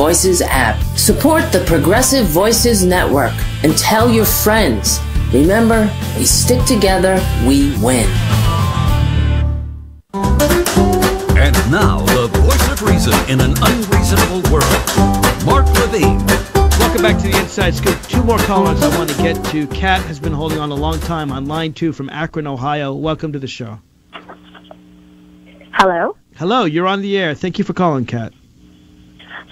Voices app. Support the Progressive Voices Network and tell your friends. Remember, we stick together, we win. And now, the voice of reason in an unreasonable world, Mark Levine. Welcome back to the Inside Scoop. Two more callers I want to get to. Kat has been holding on a long time on line 2 from Akron, Ohio. Welcome to the show. Hello? Hello, you're on the air. Thank you for calling, Kat.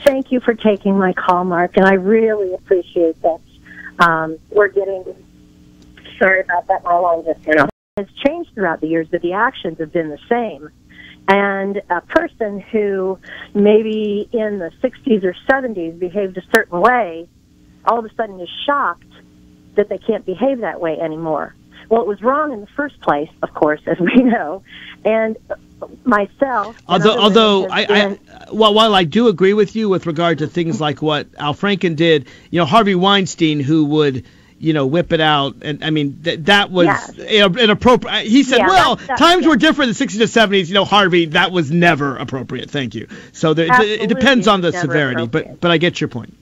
Thank you for taking my call, Mark, and I really appreciate that. We're getting... Sorry about that, my line just went off. It's changed throughout the years, but the actions have been the same. And a person who maybe in the 60s or 70s behaved a certain way, all of a sudden is shocked that they can't behave that way anymore. Well, it was wrong in the first place, of course, as we know. And myself... While I do agree with you with regard to things like what Al Franken did, Harvey Weinstein, who would... whip it out. And I mean, that was inappropriate. He said, times were different in the 60s and 70s. Harvey, that was never appropriate. Thank you. So it depends on the severity, but I get your point.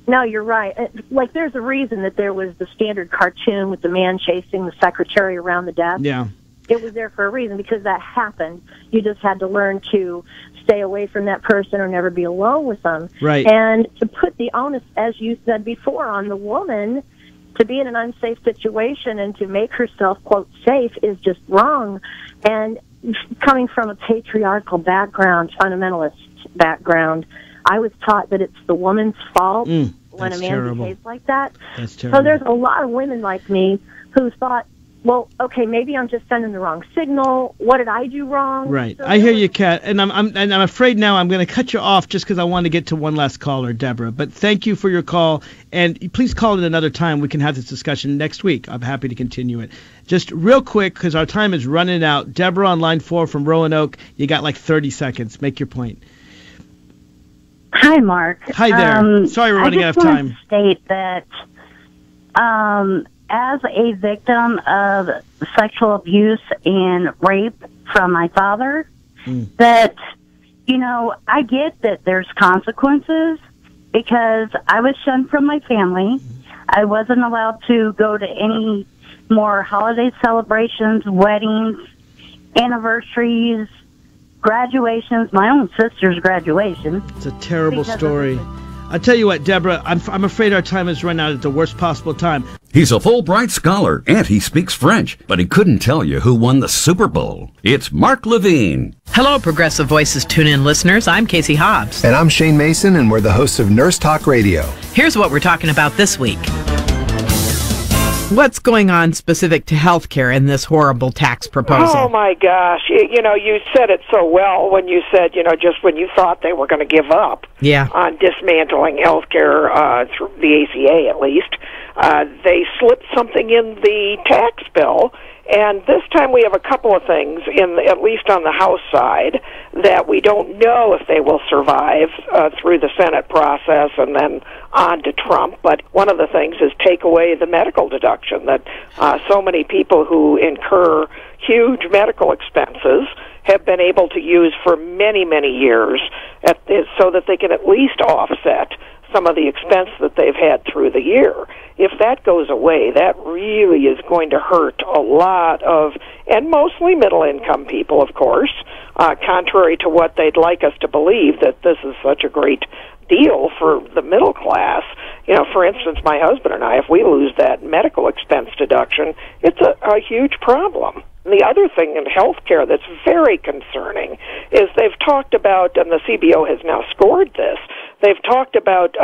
No, you're right. Like, there's a reason that there was the standard cartoon with the man chasing the secretary around the desk. Yeah. It was there for a reason, because that happened. You just had to learn to stay away from that person or never be alone with them. Right. And to put the onus, as you said before, on the woman to be in an unsafe situation and to make herself, quote, safe is just wrong. And coming from a patriarchal background, fundamentalist background, I was taught that it's the woman's fault when a man behaves like that. That's terrible. So there's a lot of women like me who thought, well, okay, maybe I'm just sending the wrong signal. What did I do wrong? Right. So I hear you, Kat, and I'm afraid now I'm going to cut you off just because I want to get to one last caller, Deborah. But thank you for your call, and please call at another time. We can have this discussion next week. I'm happy to continue it. Just real quick, because our time is running out. Deborah on line 4 from Roanoke. You got like 30 seconds. Make your point. Hi, Mark. Hi there. Sorry we're running out of time. I just want to state that as a victim of sexual abuse and rape from my father, that, I get that there's consequences, because I was shunned from my family. I wasn't allowed to go to any more holiday celebrations, weddings, anniversaries, graduations, my own sister's graduation. It's a terrible story. I'll tell you what, Deborah, I'm afraid our time has run out at the worst possible time. He's a Fulbright scholar, and he speaks French, but he couldn't tell you who won the Super Bowl. It's Mark Levine. Hello, Progressive Voices tune-in listeners. I'm Casey Hobbs. And I'm Shane Mason, and we're the hosts of Nurse Talk Radio. Here's what we're talking about this week. What's going on specific to healthcare in this horrible tax proposal? Oh, my gosh. You said it so well when you said, just when you thought they were going to give up on dismantling healthcare through the ACA at least, they slipped something in the tax bill. And this time we have a couple of things, at least on the House side, that we don't know if they will survive through the Senate process and then on to Trump. But one of the things is take away the medical deduction that so many people who incur huge medical expenses have been able to use for many, many years so that they can at least offset some of the expense that they've had through the year. If that goes away, that really is going to hurt a lot of, and mostly middle-income people, of course, contrary to what they'd like us to believe, that this is such a great deal for the middle class. For instance, my husband and I, if we lose that medical expense deduction, it's a huge problem. The other thing in healthcare that's very concerning is they've talked about, and the CBO has now scored this, they've talked about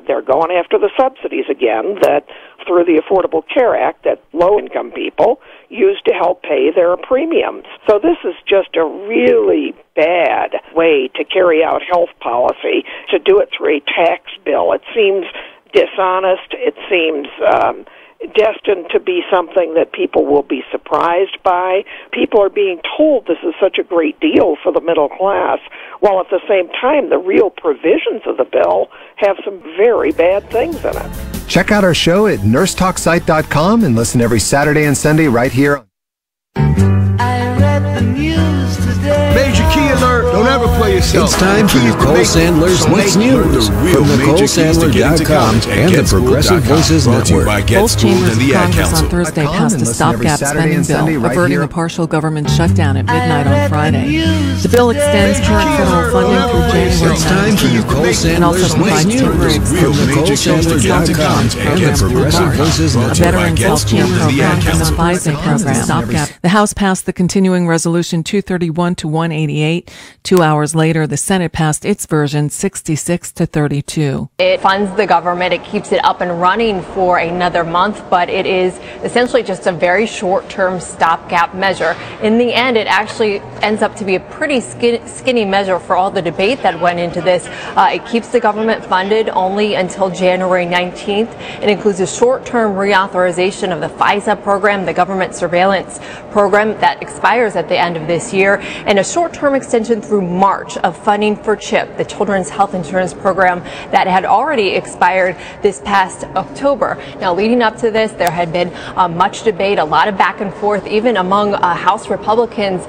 they're going after the subsidies again that through the Affordable Care Act that low-income people use to help pay their premiums. So this is just a really bad way to carry out health policy, to do it through a tax bill. It seems dishonest. It seems destined to be something that people will be surprised by. People are being told this is such a great deal for the middle class, while at the same time the real provisions of the bill have some very bad things in it. Check out our show at nursetalksite.com and listen every Saturday and Sunday right here. I read the news today. Major Kia alert! Don't ever play yourself. It's time for Nicole Sandler's What's News from NicoleSandler.com and the Progressive Voices Network. Both chambers of Congress on Thursday passed a stopgap spending bill, averting a partial government shutdown at midnight on Friday. The bill extends current federal funding through January 19th and also provides temporary extensions to NicoleSandler.com and the Progressive Voices Network. A veterans health care program and the FISA program. The House passed the continuing resolution 231 to 188. 2 hours later, the Senate passed its version 66 to 32. It funds the government. It keeps it up and running for another month, but it is essentially just a very short-term stopgap measure. In the end, it actually ends up to be a pretty skinny measure for all the debate that went into this. It keeps the government funded only until January 19th. It includes a short-term reauthorization of the FISA program, the government surveillance program that expires at the end of this year, and a short-term extension through March of funding for CHIP, the Children's Health Insurance Program that had already expired this past October. Now, leading up to this, there had been much debate, a lot of back and forth, even among House Republicans,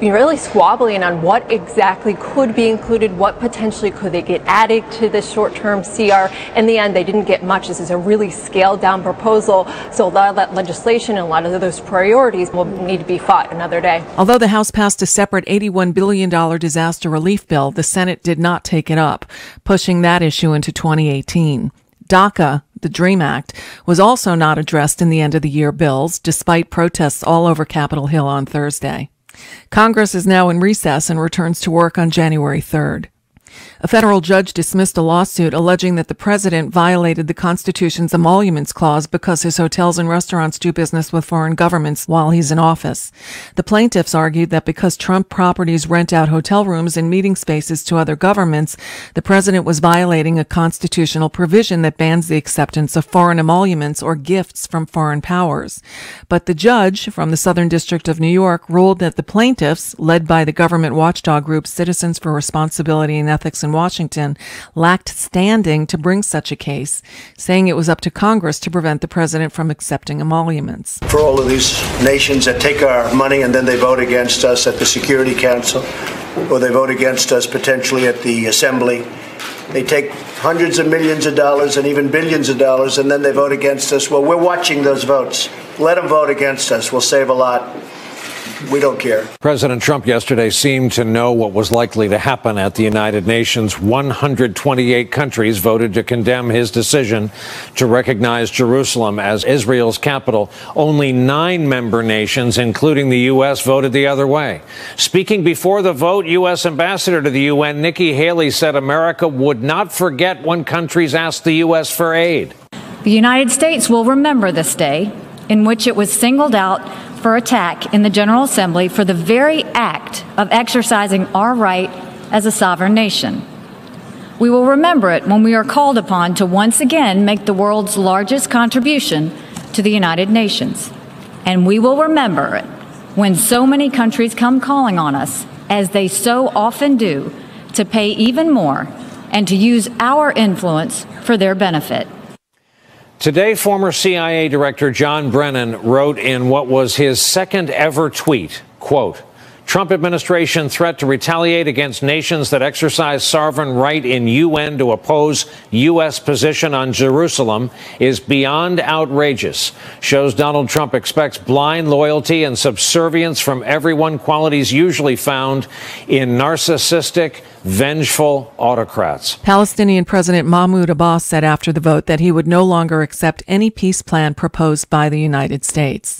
really squabbling on what exactly could be included, what potentially could they get added to the short-term CR. In the end, they didn't get much. This is a really scaled-down proposal, so a lot of that legislation and a lot of those priorities will need to be fought another day. Although the House passed a separate $81 billion disaster relief bill, the Senate did not take it up, pushing that issue into 2018. DACA, the DREAM Act, was also not addressed in the end-of-the-year bills, despite protests all over Capitol Hill on Thursday. Congress is now in recess and returns to work on January 3rd. A federal judge dismissed a lawsuit alleging that the president violated the Constitution's Emoluments clause because his hotels and restaurants do business with foreign governments while he's in office. The plaintiffs argued that because Trump properties rent out hotel rooms and meeting spaces to other governments, the president was violating a constitutional provision that bans the acceptance of foreign emoluments or gifts from foreign powers. But the judge from the Southern District of New York ruled that the plaintiffs, led by the government watchdog group Citizens for Responsibility and Ethics in Washington, lacked standing to bring such a case, saying it was up to Congress to prevent the president from accepting emoluments. For all of these nations that take our money and then they vote against us at the Security Council, or they vote against us potentially at the Assembly, they take hundreds of millions of dollars and even billions of dollars and then they vote against us. Well, we're watching those votes. Let them vote against us. We'll save a lot. We don't care. President Trump yesterday seemed to know what was likely to happen at the United Nations. 128 countries voted to condemn his decision to recognize Jerusalem as Israel's capital. Only 9 member nations, including the U.S., voted the other way. Speaking before the vote, U.S. Ambassador to the UN, Nikki Haley, said America would not forget when countries asked the U.S. for aid. The United States will remember this day in which it was singled out for attack in the General Assembly for the very act of exercising our right as a sovereign nation. We will remember it when we are called upon to once again make the world's largest contribution to the United Nations. And we will remember it when so many countries come calling on us, as they so often do, to pay even more and to use our influence for their benefit. Today, former CIA Director John Brennan wrote in what was his second ever tweet, quote, Trump administration threat to retaliate against nations that exercise sovereign right in UN to oppose U.S. position on Jerusalem is beyond outrageous. Shows Donald Trump expects blind loyalty and subservience from everyone, qualities usually found in narcissistic, vengeful autocrats. Palestinian President Mahmoud Abbas said after the vote that he would no longer accept any peace plan proposed by the United States.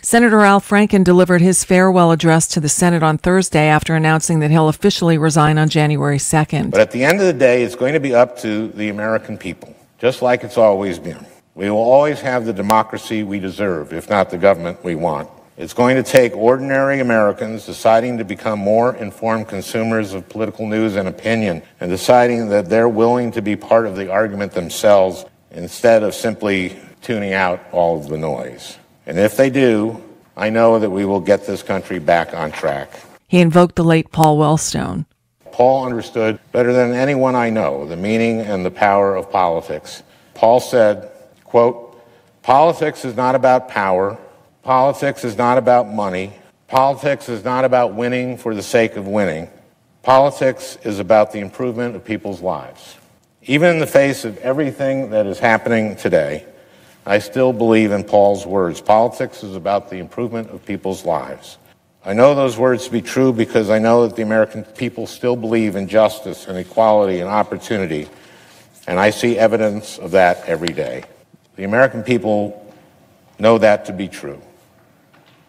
Senator Al Franken delivered his farewell address to the Senate on Thursday after announcing that he'll officially resign on January 2nd. But at the end of the day, it's going to be up to the American people, just like it's always been. We will always have the democracy we deserve, if not the government we want. It's going to take ordinary Americans deciding to become more informed consumers of political news and opinion, and deciding that they're willing to be part of the argument themselves instead of simply tuning out all of the noise. And if they do, I know that we will get this country back on track. He invoked the late Paul Wellstone. Paul understood better than anyone I know the meaning and the power of politics. Paul said, quote, politics is not about power. Politics is not about money. Politics is not about winning for the sake of winning. Politics is about the improvement of people's lives. Even in the face of everything that is happening today, I still believe in Paul's words. Politics is about the improvement of people's lives. I know those words to be true because I know that the American people still believe in justice and equality and opportunity, and I see evidence of that every day. The American people know that to be true,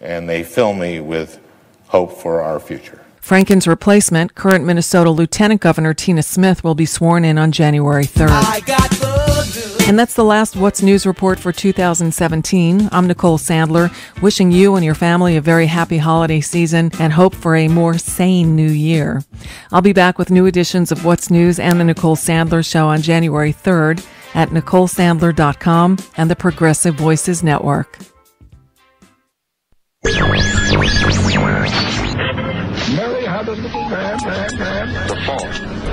and they fill me with hope for our future. Franken's replacement, current Minnesota Lieutenant Governor Tina Smith, will be sworn in on January 3rd. And that's the last What's News report for 2017. I'm Nicole Sandler, wishing you and your family a very happy holiday season and hope for a more sane new year. I'll be back with new editions of What's News and the Nicole Sandler Show on January 3rd at NicoleSandler.com and the Progressive Voices Network. Mary had a little lamb. The fault.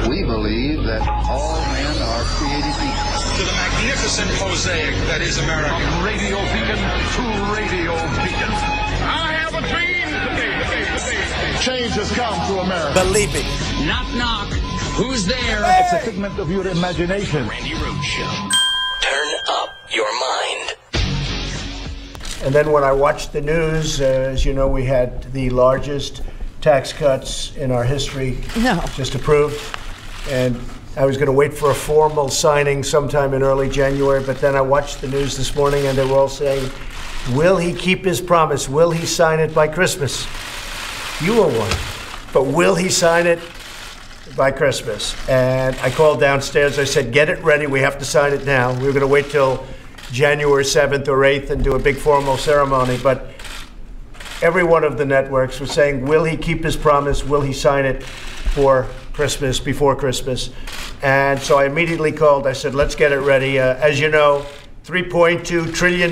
We believe that all men are created equal. To the magnificent mosaic that is America. From radio beacon to radio beacon. I have a dream today. Change has come to America. Believe it. Knock, knock. Who's there? Hey. It's a figment of your imagination. Randi Rhodes Show. Turn up your mind. And then when I watched the news, as you know, we had the largest tax cuts in our history just approved. And I was going to wait for a formal signing sometime in early January, but then I watched the news this morning and they were all saying, will he keep his promise? Will he sign it by Christmas? You were one. But will he sign it by Christmas? And I called downstairs. I said, get it ready. We have to sign it now. We were going to wait till January 7th or 8th and do a big formal ceremony. But every one of the networks was saying, will he keep his promise? Will he sign it for Christmas, before Christmas? And so I immediately called. I said, let's get it ready. As you know, $3.2 trillion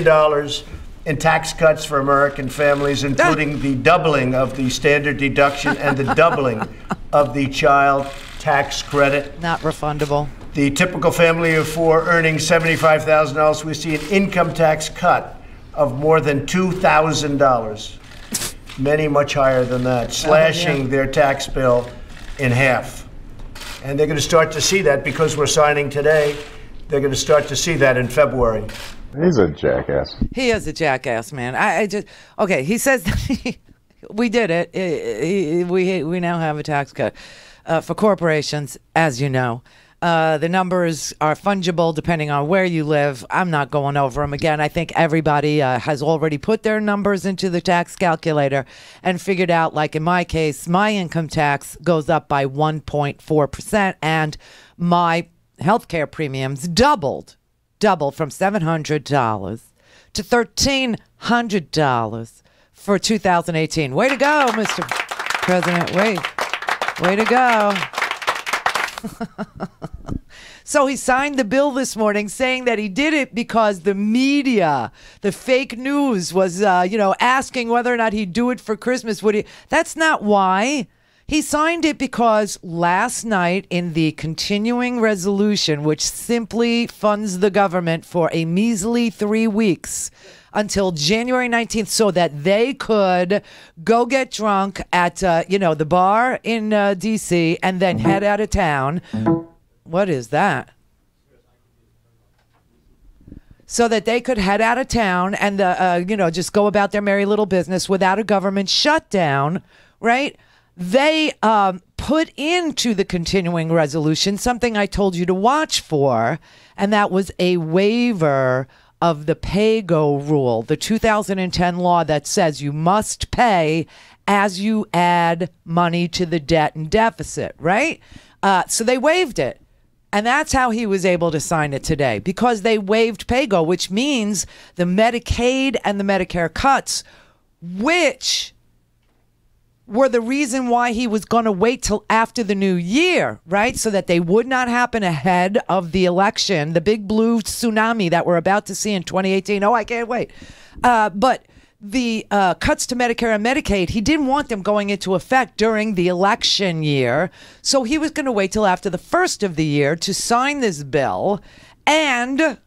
in tax cuts for American families, including the doubling of the standard deduction and the doubling of the child tax credit. Not refundable. The typical family of four earning $75,000, we see an income tax cut of more than $2,000. Many much higher than that, slashing their tax bill in half. And they're going to start to see that because we're signing today. They're going to start to see that in February. He's a jackass. He is a jackass, man. Okay, he says that we did it. We now have a tax cut for corporations, as you know. The numbers are fungible depending on where you live. I'm not going over them again. I think everybody has already put their numbers into the tax calculator and figured out, like in my case, my income tax goes up by 1.4% and my healthcare premiums doubled from $700 to $1,300 for 2018. Way to go, Mr. President. Way to go. So he signed the bill this morning saying that he did it because the media, the fake news was, asking whether or not he'd do it for Christmas. That's not why. He signed it because last night in the continuing resolution, which simply funds the government for a measly 3 weeks until January 19th so that they could go get drunk at, the bar in D.C. and then head out of town. What is that? So that they could head out of town and, just go about their merry little business without a government shutdown, right? They put into the continuing resolution something I told you to watch for, and that was a waiver of the pay-go rule, the 2010 law that says you must pay as you add money to the debt and deficit, right? So they waived it. And that's how he was able to sign it today, because they waived pay-go, which means the Medicaid and the Medicare cuts, which were the reason why he was going to wait till after the new year, right? So that they would not happen ahead of the election, the big blue tsunami that we're about to see in 2018. Oh, I can't wait. But the cuts to Medicare and Medicaid, he didn't want them going into effect during the election year. So he was going to wait till after the first of the year to sign this bill and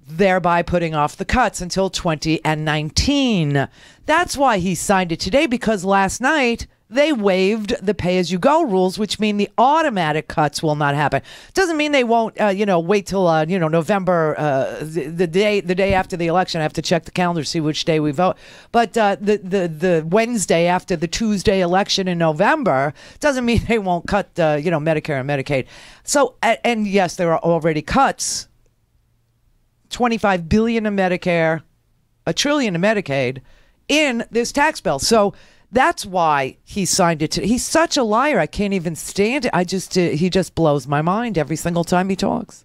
thereby putting off the cuts until 2019. That's why he signed it today, because last night they waived the pay-as-you-go rules, which mean the automatic cuts will not happen. Doesn't mean they won't, wait till, November, the day after the election. I have to check the calendar, see which day we vote. But the Wednesday after the Tuesday election in November doesn't mean they won't cut, Medicare and Medicaid. So, and yes, there are already cuts. $25 billion in Medicare, $1 trillion in Medicaid in this tax bill. So that's why he signed it. He's such a liar. I can't even stand it. He just blows my mind every single time he talks.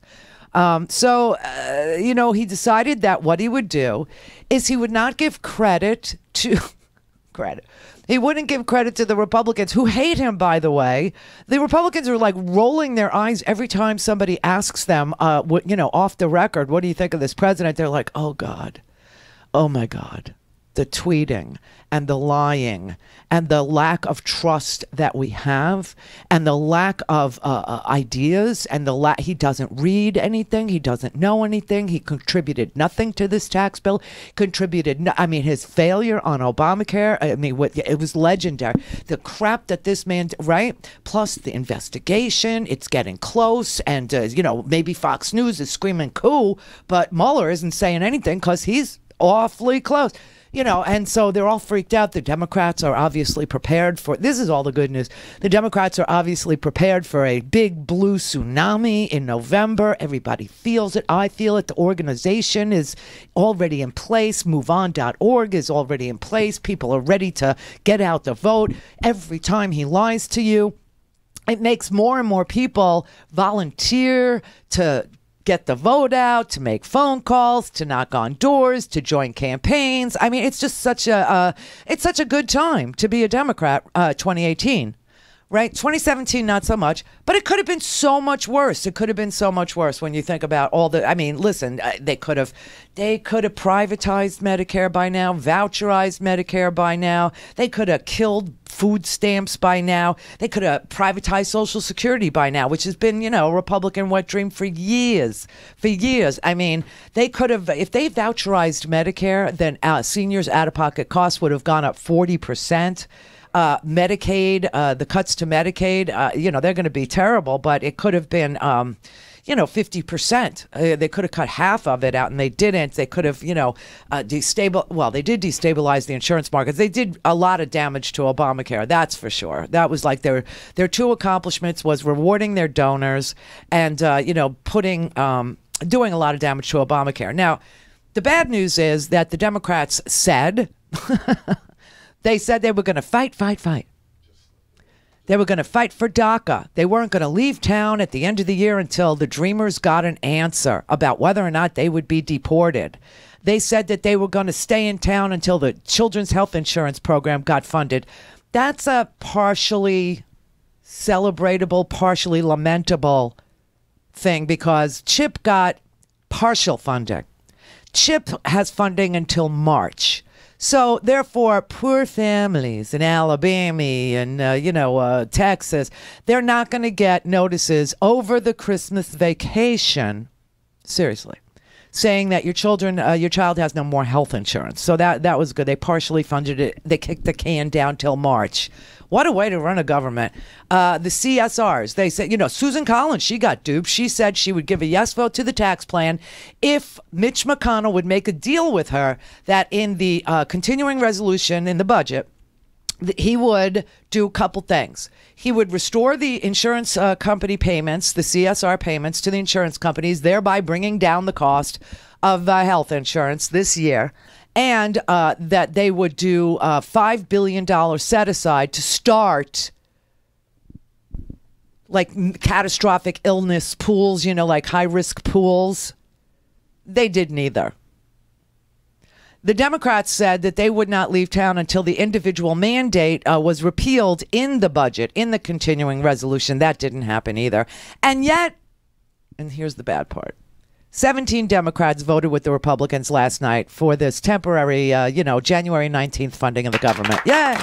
He decided that what he would do is he would not give credit to He wouldn't give credit to the Republicans, who hate him, by the way. The Republicans are like rolling their eyes every time somebody asks them, off the record, what do you think of this president? They're like, oh, God. Oh, my God. The tweeting and the lying and the lack of trust that we have and the lack of ideas and he doesn't read anything. He doesn't know anything. He contributed nothing to this tax bill. His failure on Obamacare. It was legendary. The crap that this man, right? Plus the investigation. It's getting close. And, maybe Fox News is screaming coup, but Mueller isn't saying anything because he's awfully close. And so they're all freaked out. The Democrats are obviously prepared for, this is all the good news. The Democrats are obviously prepared for a big blue tsunami in November. Everybody feels it. I feel it. The organization is already in place. MoveOn.org is already in place. People are ready to get out the vote. Every time he lies to you, it makes more and more people volunteer to get the vote out, to make phone calls, to knock on doors, to join campaigns. It's just such a good time to be a Democrat. 2018, right? 2017, not so much, but it could have been so much worse. It could have been so much worse when you think about all the. Listen, they could have privatized Medicare by now, voucherized Medicare by now. They could have killed food stamps by now. They could have privatized Social Security by now, which has been, a Republican wet dream for years. They could have, if they voucherized Medicare, then seniors' out-of-pocket costs would have gone up 40%. Medicaid, the cuts to Medicaid, they're going to be terrible, but it could have been, 50%. They could have cut half of it out, and they didn't. They could have, they did destabilize the insurance markets. They did a lot of damage to Obamacare, that's for sure. That was like their two accomplishments was rewarding their donors and, doing a lot of damage to Obamacare. Now, the bad news is that the Democrats said, they said they were going to fight. They were going to fight for DACA. They weren't going to leave town at the end of the year until the Dreamers got an answer about whether or not they would be deported. They said that they were going to stay in town until the Children's Health Insurance Program got funded. That's a partially celebratable, partially lamentable thing because CHIP got partial funding. CHIP has funding until March. So, therefore, poor families in Alabama and, Texas, they're not going to get notices over the Christmas vacation, seriously, saying that your child has no more health insurance. So that was good. They partially funded it. They kicked the can down till March. What a way to run a government. The CSRs, they said, Susan Collins, she got duped. She said she would give a yes vote to the tax plan if Mitch McConnell would make a deal with her that in the continuing resolution in the budget, he would do a couple things. He would restore the insurance company payments, the CSR payments to the insurance companies, thereby bringing down the cost of health insurance this year. And that they would do a $5 billion set aside to start like catastrophic illness pools, like high risk pools. They did neither. The Democrats said that they would not leave town until the individual mandate was repealed in the budget, in the continuing resolution. That didn't happen either. And yet, and here's the bad part. 17 Democrats voted with the Republicans last night for this temporary, January 19th funding of the government. Yay!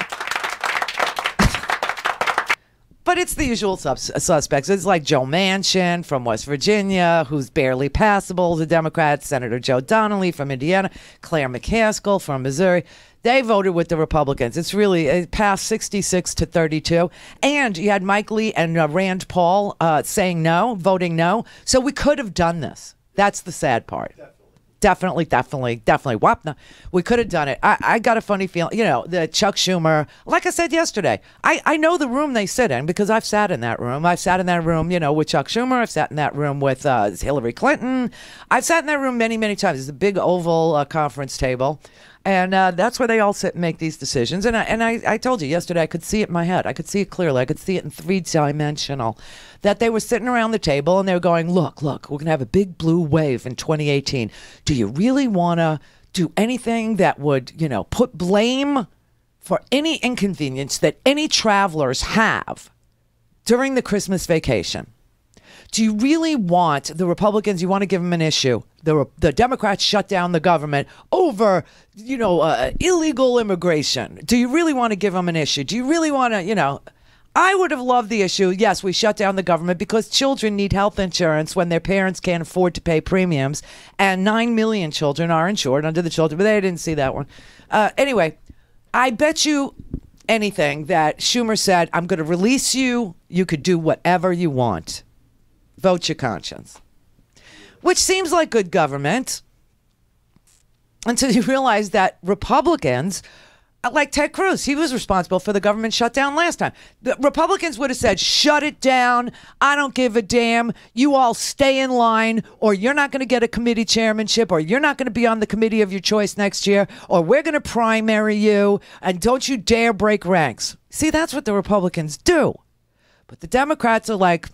But it's the usual suspects. It's like Joe Manchin from West Virginia, who's barely passable to Democrats, Senator Joe Donnelly from Indiana, Claire McCaskill from Missouri. They voted with the Republicans. It passed 66 to 32. And you had Mike Lee and Rand Paul saying no, voting no. So we could have done this. That's the sad part. Definitely. Wap, no. We could have done it. I got a funny feeling, the Chuck Schumer, like I said yesterday, I know the room they sit in because I've sat in that room. I've sat in that room, with Chuck Schumer. I've sat in that room with Hillary Clinton. I've sat in that room many, many times. It's a big oval conference table. And that's where they all sit and make these decisions. And I told you yesterday, I could see it in my head. I could see it clearly. I could see it in three-dimensional. That they were sitting around the table and they were going, look, we're going to have a big blue wave in 2018. Do you really want to do anything that would, put blame for any inconvenience that any travelers have during the Christmas vacation? Do you really want the Republicans, you want to give them an issue? The Democrats shut down the government over, illegal immigration. Do you really want to give them an issue? Do you really want to, I would have loved the issue. Yes, we shut down the government because children need health insurance when their parents can't afford to pay premiums. And 9 million children are insured under the children, but they didn't see that one. Anyway, I bet you anything that Schumer said, I'm going to release you. You could do whatever you want. Vote your conscience. Which seems like good government until you realize that Republicans, like Ted Cruz, he was responsible for the government shutdown last time. The Republicans would have said, shut it down. I don't give a damn. You all stay in line, or you're not going to get a committee chairmanship, or you're not going to be on the committee of your choice next year, or we're going to primary you, and don't you dare break ranks. See, that's what the Republicans do. But the Democrats are like,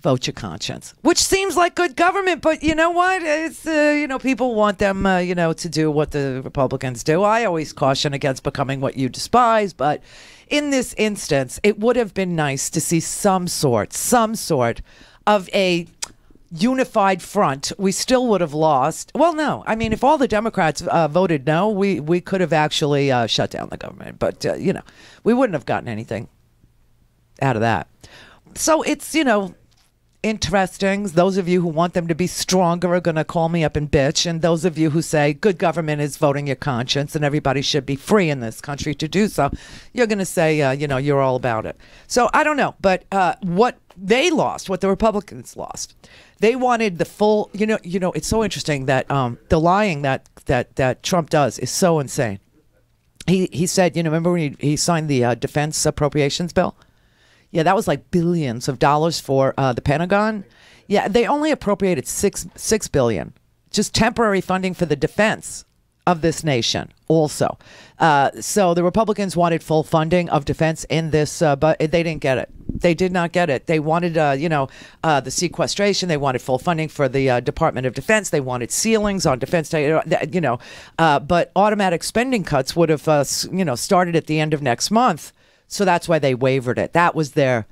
vote your conscience, which seems like good government. But you know what? It's, people want them, to do what the Republicans do. I always caution against becoming what you despise. But in this instance, it would have been nice to see some sort of a unified front. We still would have lost. Well, no. I mean, if all the Democrats voted no, we could have actually shut down the government. But, we wouldn't have gotten anything out of that. So it's, interesting. Those of you who want them to be stronger are going to call me up and bitch. And those of you who say good government is voting your conscience and everybody should be free in this country to do so, you're going to say, you're all about it. So I don't know. But what they lost, what the Republicans lost, they wanted the full, it's so interesting that the lying that Trump does is so insane. He said, remember when he signed the defense appropriations bill? Yeah, that was like billions of dollars for the Pentagon. Yeah, they only appropriated $6 billion, just temporary funding for the defense of this nation also. So the Republicans wanted full funding of defense in this, but they didn't get it. They did not get it. They wanted, the sequestration. They wanted full funding for the Department of Defense. They wanted ceilings on defense, but automatic spending cuts would have, started at the end of next month. So that's why they wavered it. That was their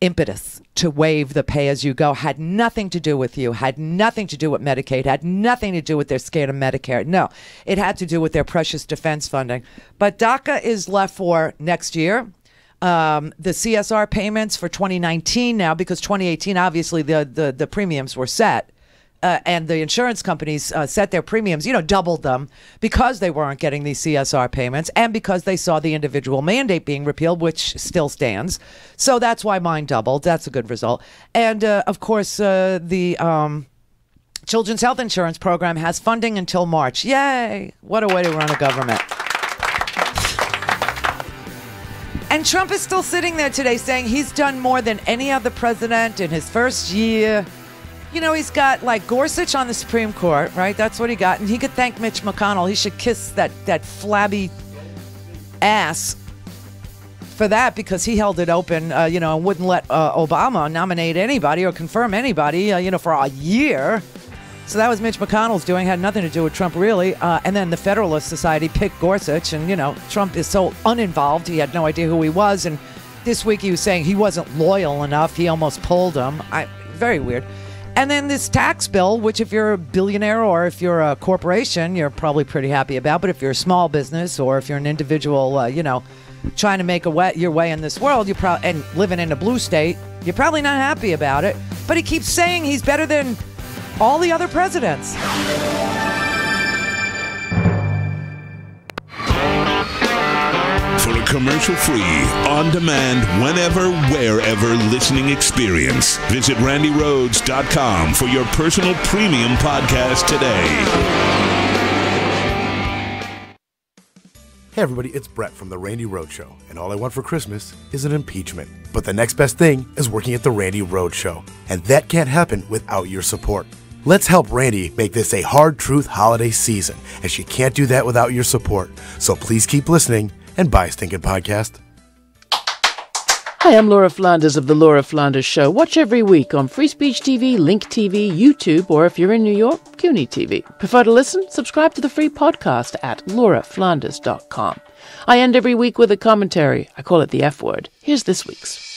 impetus to waive the pay-as-you-go. Had nothing to do with you, had nothing to do with Medicaid, had nothing to do with their scare of Medicare. No, it had to do with their precious defense funding. But DACA is left for next year. The CSR payments for 2019 now, because 2018, obviously, the premiums were set. And the insurance companies set their premiums, doubled them because they weren't getting these CSR payments and because they saw the individual mandate being repealed, which still stands. So that's why mine doubled. That's a good result. And, of course, the Children's Health Insurance Program has funding until March. Yay! What a way to run a government. And Trump is still sitting there today saying he's done more than any other president in his first year. He's got like Gorsuch on the Supreme Court, right? That's what he got. And he could thank Mitch McConnell. He should kiss that flabby ass for that because he held it open, and wouldn't let Obama nominate anybody or confirm anybody, for a year. So that was Mitch McConnell's doing. Had nothing to do with Trump, really. And then the Federalist Society picked Gorsuch. And, Trump is so uninvolved. He had no idea who he was. And this week he was saying he wasn't loyal enough. He almost pulled him. Very weird. And then this tax bill, which if you're a billionaire or if you're a corporation, you're probably pretty happy about. But if you're a small business or if you're an individual, trying to make your way in this world, and living in a blue state, you're probably not happy about it. But he keeps saying he's better than all the other presidents. For a commercial-free, on-demand, whenever, wherever listening experience, visit randyrhodes.com for your personal premium podcast today. Hey everybody, it's Brett from The Randi Rhodes Show, and all I want for Christmas is an impeachment. But the next best thing is working at The Randi Rhodes Show, and that can't happen without your support. Let's help Randi make this a hard truth holiday season, and she can't do that without your support. So please keep listening and buy a stinking podcast. Hi, I'm Laura Flanders of The Laura Flanders Show. Watch every week on Free Speech TV, Link TV, YouTube, or if you're in New York, CUNY TV. Prefer to listen? Subscribe to the free podcast at lauraflanders.com. I end every week with a commentary. I call it the F word. Here's this week's.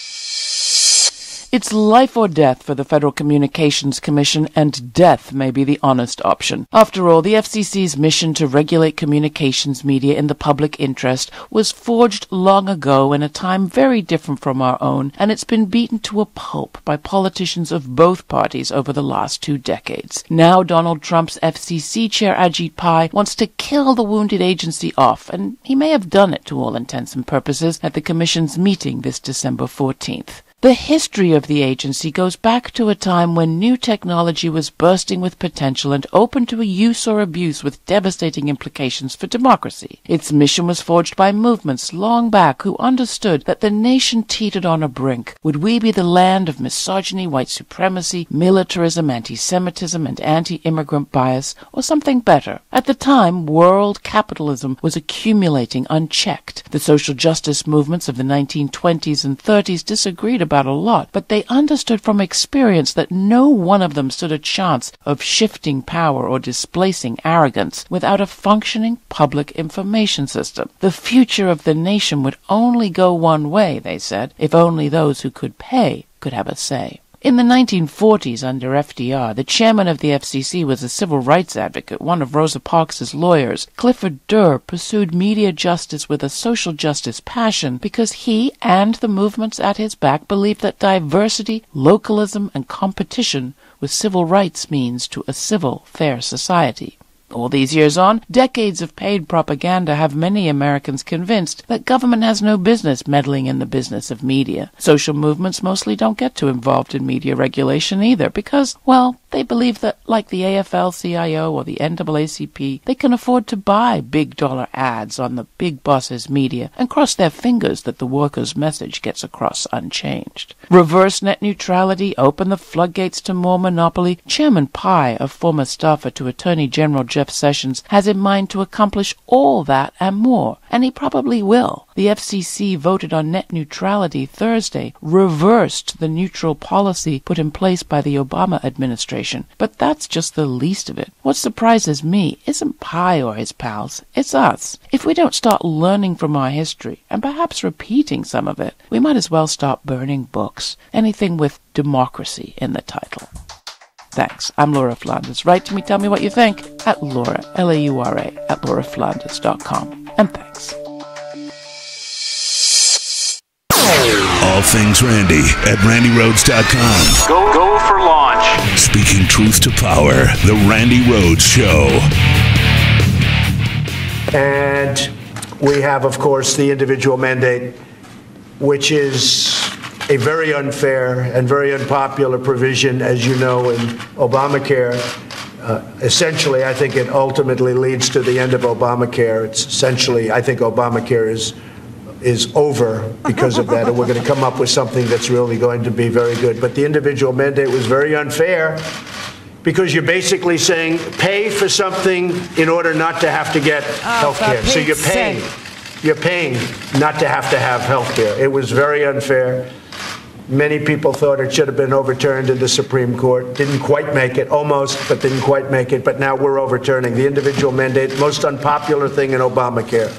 It's life or death for the Federal Communications Commission, and death may be the honest option. After all, the FCC's mission to regulate communications media in the public interest was forged long ago in a time very different from our own, and it's been beaten to a pulp by politicians of both parties over the last 2 decades. Now Donald Trump's FCC chair Ajit Pai wants to kill the wounded agency off, and he may have done it to all intents and purposes at the Commission's meeting this December 14th. The history of the agency goes back to a time when new technology was bursting with potential and open to use or abuse with devastating implications for democracy. Its mission was forged by movements long back who understood that the nation teetered on a brink. Would we be the land of misogyny, white supremacy, militarism, anti-Semitism, and anti-immigrant bias, or something better? At the time, world capitalism was accumulating unchecked. The social justice movements of the 1920s and 30s disagreed about a lot, but they understood from experience that no one of them stood a chance of shifting power or displacing arrogance without a functioning public information system. The future of the nation would only go one way, they said, if only those who could pay could have a say. In the 1940s, under FDR, the chairman of the FCC was a civil rights advocate, one of Rosa Parks' lawyers. Clifford Durr pursued media justice with a social justice passion because he and the movements at his back believed that diversity, localism, and competition was civil rights means to a civil, fair society. All these years on, decades of paid propaganda have many Americans convinced that government has no business meddling in the business of media. Social movements mostly don't get too involved in media regulation either because, well, they believe that, like the AFL-CIO or the NAACP, they can afford to buy big-dollar ads on the big boss's media and cross their fingers that the workers' message gets across unchanged. Reverse net neutrality, open the floodgates to more monopoly. Chairman Pai, a former staffer to Attorney General Jeff Sessions, has in mind to accomplish all that and more, and he probably will. The FCC voted on net neutrality Thursday, reversed the neutral policy put in place by the Obama administration. But that's just the least of it. What surprises me isn't Pai or his pals, it's us. If we don't start learning from our history, and perhaps repeating some of it, we might as well start burning books, anything with democracy in the title. Thanks. I'm Laura Flanders. Write to me, tell me what you think, at Laura, L-A-U-R-A, at lauraflanders.com. And thanks. All things Randi at randyrhodes.com. Go for launch. Speaking truth to power, The Randi Rhodes Show. And we have, of course, the individual mandate, which is a very unfair and very unpopular provision, as you know, in Obamacare. Essentially, I think it ultimately leads to the end of Obamacare. It's essentially, I think Obamacare is over because of that, and we're going to come up with something that's really going to be very good. But the individual mandate was very unfair because you're basically saying pay for something in order not to have to get health care. So you're paying not to have health care. It was very unfair. Many people thought it should have been overturned in the Supreme Court. Didn't quite make it, almost, but didn't quite make it. But now we're overturning the individual mandate, most unpopular thing in Obamacare.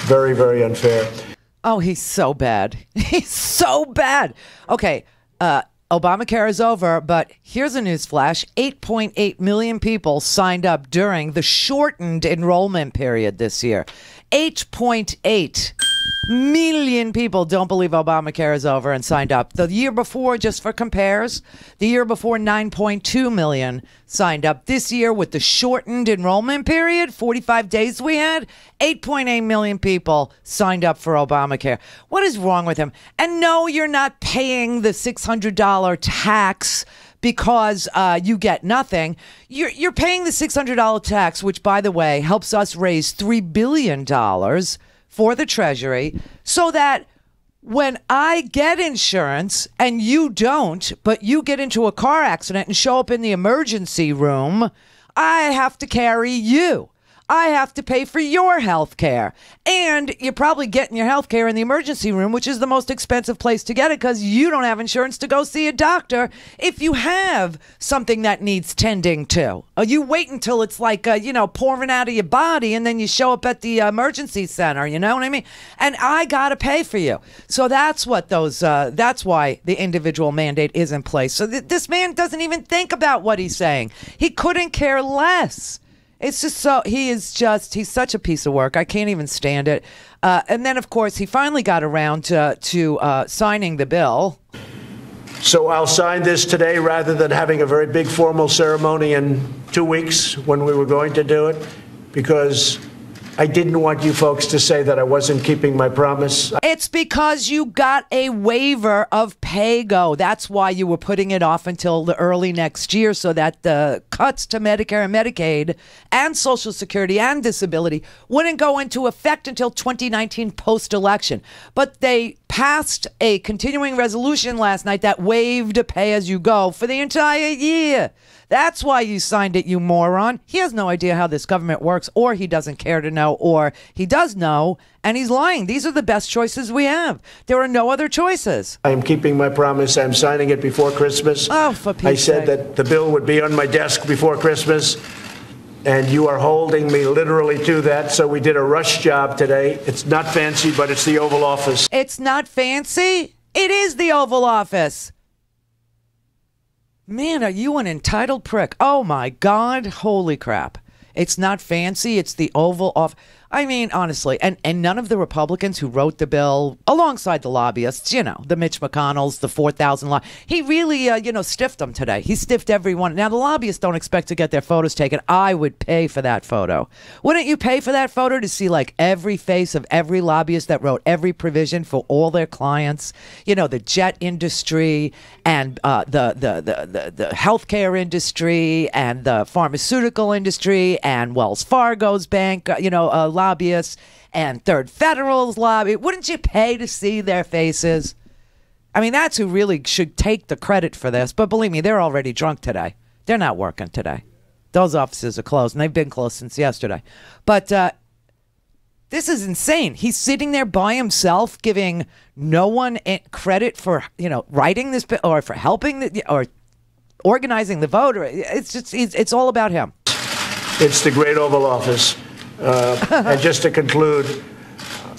Very, very unfair. Oh, he's so bad. He's so bad. Okay, Obamacare is over, but here's a news flash. 8.8 million people signed up during the shortened enrollment period this year. 8.8. million people don't believe Obamacare is over and signed up. The year before, just for compares, the year before 9.2 million signed up. This year, with the shortened enrollment period, 45 days we had, 8.8 million people signed up for Obamacare. What is wrong with him? And no, you're not paying the $600 tax because you get nothing. You're paying the $600 tax, which, by the way, helps us raise $3 billion for the Treasury, so that when I get insurance and you don't, but you get into a car accident and show up in the emergency room, I have to carry you. I have to pay for your health care. And you're probably getting your health care in the emergency room, which is the most expensive place to get it because you don't have insurance to go see a doctor if you have something that needs tending to. You wait until it's like, pouring out of your body and then you show up at the emergency center, you know what I mean? And I got to pay for you. So that's what that's why the individual mandate is in place. So this man doesn't even think about what he's saying. He couldn't care less. It's just he's such a piece of work. I can't even stand it. And then, of course, he finally got around to signing the bill. So I'll sign this today rather than having a very big formal ceremony in 2 weeks when we were going to do it, because I didn't want you folks to say that I wasn't keeping my promise. It's because you got a waiver of pay-go. That's why you were putting it off until the early next year, so that the cuts to Medicare and Medicaid and Social Security and disability wouldn't go into effect until 2019 post-election. But they passed a continuing resolution last night that waived pay-as-you-go for the entire year. That's why you signed it, you moron. He has no idea how this government works, or he doesn't care to know, or he does know, and he's lying. These are the best choices we have. There are no other choices. I am keeping my promise. I'm signing it before Christmas. Oh, for Pete's I said sake. that the bill would be on my desk before Christmas, and you are holding me literally to that. So we did a rush job today. It's not fancy, but it's the Oval Office. It's not fancy? It is the Oval Office. Man, are you an entitled prick? Oh, my God. Holy crap. It's not fancy. It's the Oval Office. I mean, honestly, and none of the Republicans who wrote the bill, alongside the lobbyists, the Mitch McConnells, the 4,000 he really, stiffed them today. He stiffed everyone. Now, the lobbyists don't expect to get their photos taken. I would pay for that photo. Wouldn't you pay for that photo to see, like, every face of every lobbyist that wrote every provision for all their clients? The jet industry and the healthcare industry and the pharmaceutical industry and Wells Fargo's bank, lobbyists and Third Federal's lobby. Wouldn't you pay to see their faces? I mean, that's who really should take the credit for this. But believe me, they're already drunk today. They're not working today. Those offices are closed, and they've been closed since yesterday. But this is insane. He's sitting there by himself, giving no one credit for writing this bill or for helping or organizing the vote. It's all about him. It's the great Oval Office. And just to conclude,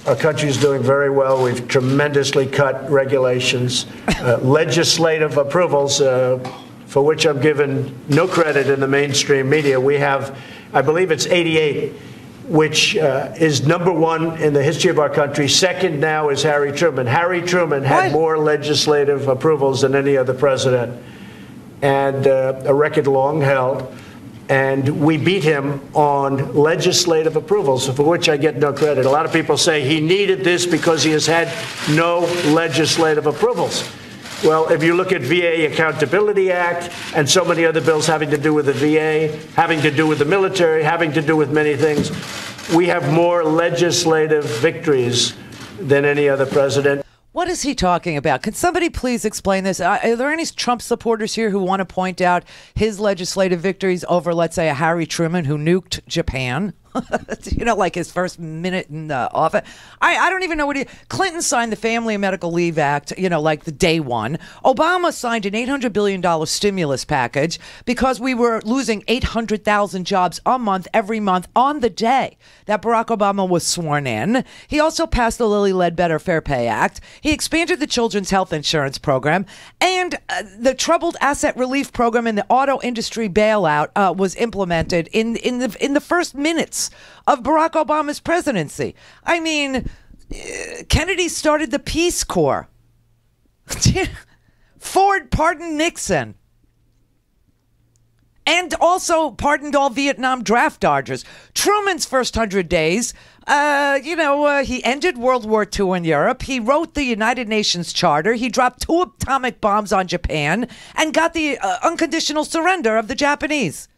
our country is doing very well. We've tremendously cut regulations, legislative approvals, for which I'm given no credit in the mainstream media. We have, I believe it's 88, which is number one in the history of our country. Second now is Harry Truman. Harry Truman had more legislative approvals than any other president, and a record long held. And we beat him on legislative approvals, for which I get no credit. A lot of people say he needed this because he has had no legislative approvals. Well, if you look at VA Accountability Act and so many other bills having to do with the VA, having to do with the military, having to do with many things, we have more legislative victories than any other president. What is he talking about? Can somebody please explain this? Are there any Trump supporters here who want to point out his legislative victories over, let's say, a Harry Truman who nuked Japan? Like his first minute in office. I don't even know what Clinton signed the Family and Medical Leave Act, like the day one. Obama signed an $800 billion stimulus package because we were losing 800,000 jobs a month, every month, on the day that Barack Obama was sworn in. He also passed the Lilly Ledbetter Fair Pay Act. He expanded the Children's Health Insurance Program, and the Troubled Asset Relief Program and the auto industry bailout was implemented in the first minutes of Barack Obama's presidency. I mean, Kennedy started the Peace Corps. Ford pardoned Nixon. And also pardoned all Vietnam draft dodgers. Truman's first 100 days, he ended World War II in Europe. He wrote the United Nations Charter. He dropped 2 atomic bombs on Japan and got the unconditional surrender of the Japanese.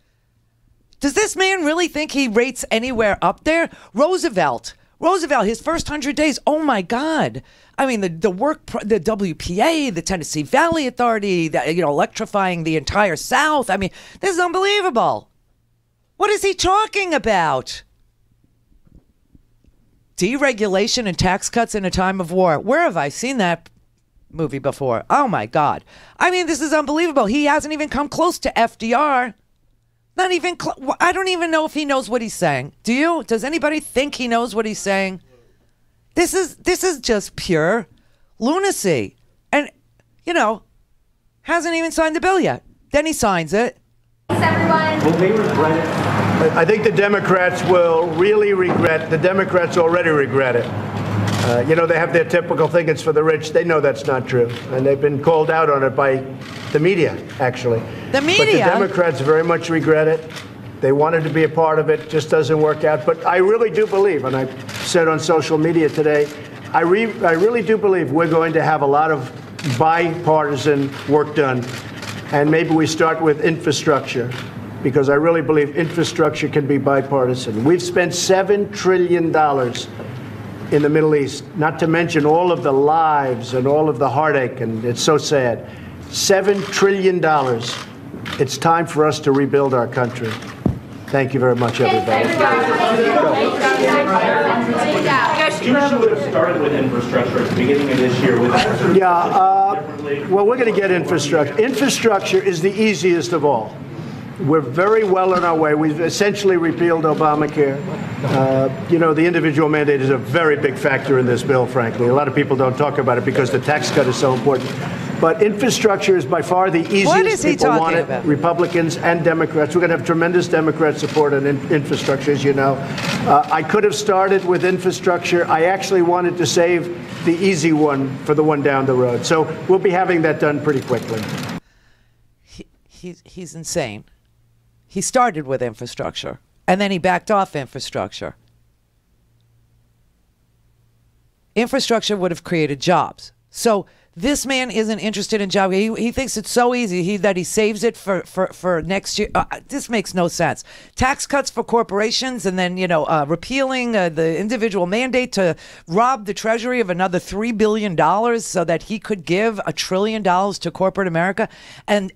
Does this man really think he rates anywhere up there? Roosevelt, his first 100 days, oh my God. I mean, the WPA, the Tennessee Valley Authority, electrifying the entire South. I mean, this is unbelievable. What is he talking about? Deregulation and tax cuts in a time of war. Where have I seen that movie before? Oh my God. I mean, this is unbelievable. He hasn't even come close to FDR. Not even I don't even know if he knows what he's saying. Do you? Does anybody think he knows what he's saying? This is just pure lunacy. And, hasn't even signed the bill yet. Then he signs it. Thanks, everyone. Will they regret it? I think the Democrats will really regret. The Democrats already regret it. They have their typical thing, it's for the rich. They know that's not true. And they've been called out on it by the media, actually. The media? But the Democrats very much regret it. They wanted to be a part of it, just doesn't work out. But I really do believe, and I said on social media today, I really do believe we're going to have a lot of bipartisan work done. And maybe we start with infrastructure, because I really believe infrastructure can be bipartisan. We've spent $7 trillion in the Middle East, not to mention all of the lives and all of the heartache, and it's so sad. $7 trillion. It's time for us to rebuild our country. Thank you very much, everybody. You should have started with infrastructure at the beginning of this year. Well, we're going to get infrastructure. Infrastructure is the easiest of all. We're very well on our way. We've essentially repealed Obamacare. The individual mandate is a very big factor in this bill, frankly. A lot of people don't talk about it because the tax cut is so important. But infrastructure is by far the easiest. What is he people talking want it, about? Republicans and Democrats. We're going to have tremendous Democrat support on infrastructure, as you know. I could have started with infrastructure. I actually wanted to save the easy one for the one down the road. So we'll be having that done pretty quickly. He's insane. He started with infrastructure, and then he backed off infrastructure. Infrastructure would have created jobs. So this man isn't interested in jobs. He thinks it's so easy that he saves it for next year. This makes no sense. Tax cuts for corporations, and then repealing the individual mandate to rob the Treasury of another $3 billion so that he could give $1 trillion to corporate America. And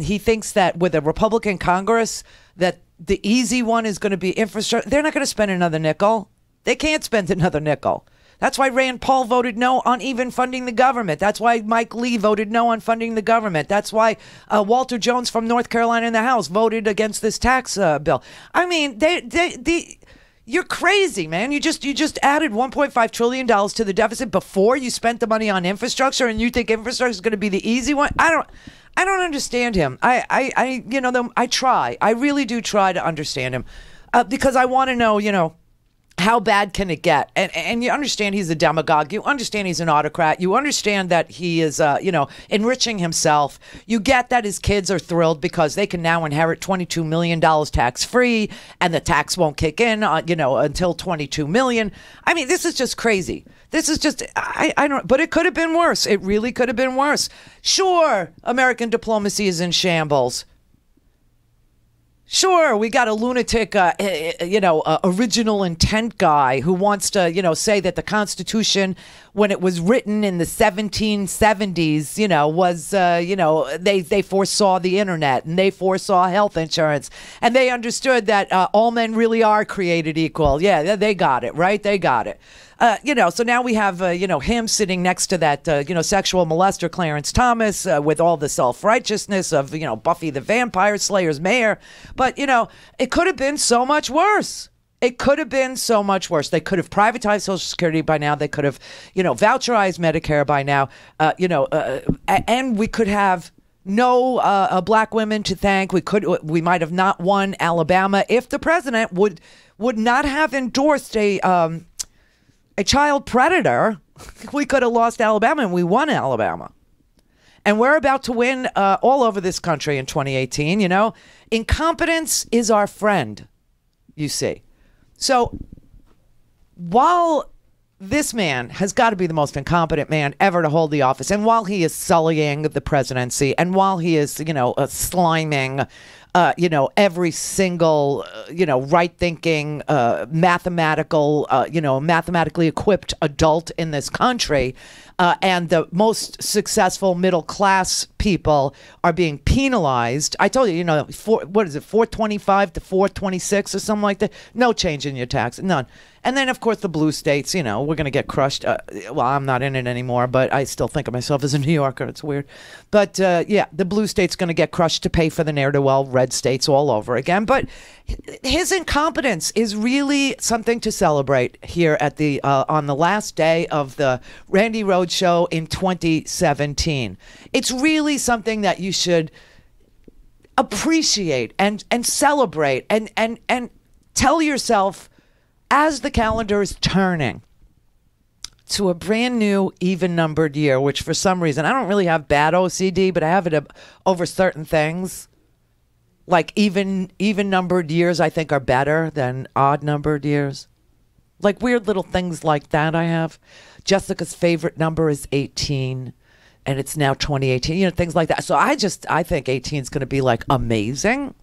he thinks that with a Republican Congress that the easy one is going to be infrastructure. They're not going to spend another nickel. They can't spend another nickel. That's why Rand Paul voted no on even funding the government. That's why Mike Lee voted no on funding the government. That's why Walter Jones from North Carolina in the House voted against this tax bill. I mean, you're crazy, man. You just added $1.5 trillion to the deficit before you spent the money on infrastructure, and you think infrastructure is going to be the easy one? I don't understand him. I try. I really do try to understand him because I want to know, how bad can it get? And you understand he's a demagogue. You understand he's an autocrat. You understand that he is, enriching himself. You get that his kids are thrilled because they can now inherit $22 million tax-free, and the tax won't kick in, until $22 million. I mean, this is just crazy. This is just, I don't, but it could have been worse. It really could have been worse. Sure, American diplomacy is in shambles. Sure, we got a lunatic, original intent guy who wants to, say that the Constitution, when it was written in the 1770s, was, they foresaw the internet and they foresaw health insurance and they understood that all men really are created equal. Yeah, they got it, right? They got it. So now we have, him sitting next to that, sexual molester Clarence Thomas with all the self-righteousness of, Buffy the Vampire Slayer's mayor. But, it could have been so much worse. It could have been so much worse. They could have privatized Social Security by now. They could have, voucherized Medicare by now, and we could have no black women to thank. We might have not won Alabama if the president would not have endorsed a a child predator, we could have lost Alabama, and we won Alabama. And we're about to win all over this country in 2018, you know. Incompetence is our friend, you see. So while this man has got to be the most incompetent man ever to hold the office, and while he is sullying the presidency, and while he is, you know, sliming, you know, every single, you know, right-thinking, mathematical, you know, mathematically equipped adult in this country, and the most successful middle-class people are being penalized. I told you, you know, what is it, 425 to 426 or something like that? No change in your tax, none. And then, of course, the blue states, you know, we're going to get crushed. Well, I'm not in it anymore, but I still think of myself as a New Yorker. It's weird. But, yeah, the blue state's going to get crushed to pay for the ne'er-do-well red states all over again. But his incompetence is really something to celebrate here at the on the last day of the Randi Rhodes Show in 2017. It's really something that you should appreciate and celebrate and tell yourself, as the calendar is turning to a brand new even-numbered year, which for some reason, I don't really have bad OCD, but I have it over certain things. Like even-numbered years, I think, are better than odd-numbered years. Like weird little things like that I have. Jessica's favorite number is 18, and it's now 2018. You know, things like that. So I think 18 is going to be, like, amazing.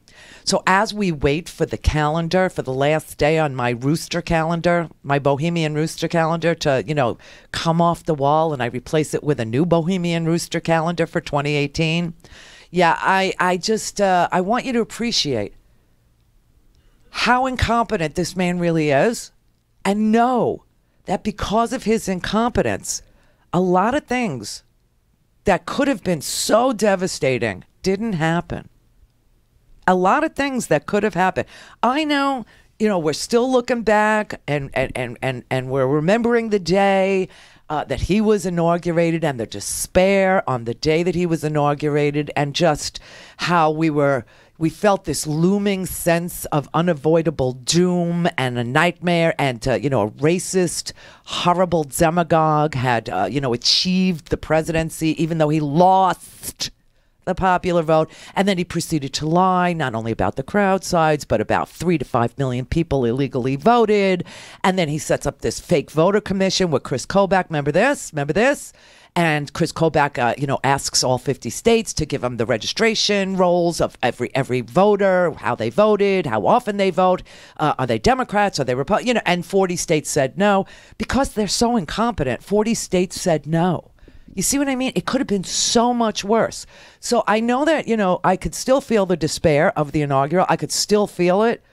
So as we wait for the calendar, for the last day on my rooster calendar, my Bohemian rooster calendar to, you know, come off the wall, and I replace it with a new Bohemian rooster calendar for 2018. Yeah, I want you to appreciate how incompetent this man really is, and know that because of his incompetence, a lot of things that could have been so devastating didn't happen. A lot of things that could have happened. I know, you know, we're still looking back and we're remembering the day that he was inaugurated, and the despair on the day that he was inaugurated, and just how we felt this looming sense of unavoidable doom and a nightmare, and you know, a racist, horrible demagogue had you know, achieved the presidency even though he lost the popular vote. And then he proceeded to lie, not only about the crowd size, but about 3 to 5 million people illegally voted. And then he sets up this fake voter commission with Chris Kobach. Remember this? And Chris Kobach, you know, asks all 50 states to give him the registration rolls of every voter, how they voted, how often they vote, are they Democrats, are they Republicans, you know, and 40 states said no. Because they're so incompetent, 40 states said no. You see what I mean? It could have been so much worse. So I know that, you know, I could still feel the despair of the inaugural. I could still feel it.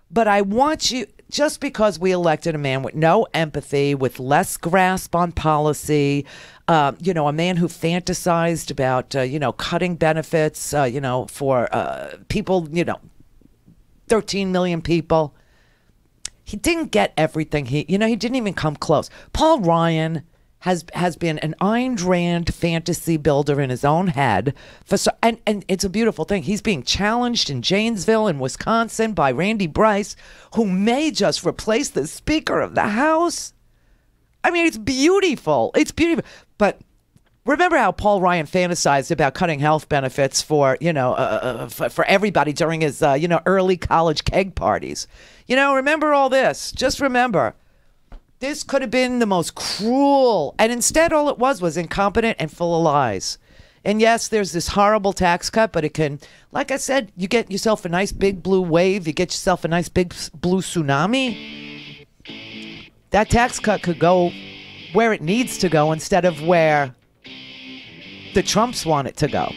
But I want you, just because we elected a man with no empathy, with less grasp on policy, you know, a man who fantasized about, you know, cutting benefits, you know, for people, you know, 13 million people. He didn't get everything. He didn't even come close. Paul Ryan has been an Ayn Rand fantasy builder in his own head and it's a beautiful thing. He's being challenged in Janesville in Wisconsin by Randy Bryce, who may just replace the Speaker of the House. I mean, it's beautiful. It's beautiful. But remember how Paul Ryan fantasized about cutting health benefits for, you know, for everybody during his, you know, early college keg parties. You know, remember all this. Just remember. This could have been the most cruel, and instead all it was incompetent and full of lies. And yes, there's this horrible tax cut, but it can, like I said, you get yourself a nice big blue wave, you get yourself a nice big blue tsunami. That tax cut could go where it needs to go instead of where the Trumps want it to go.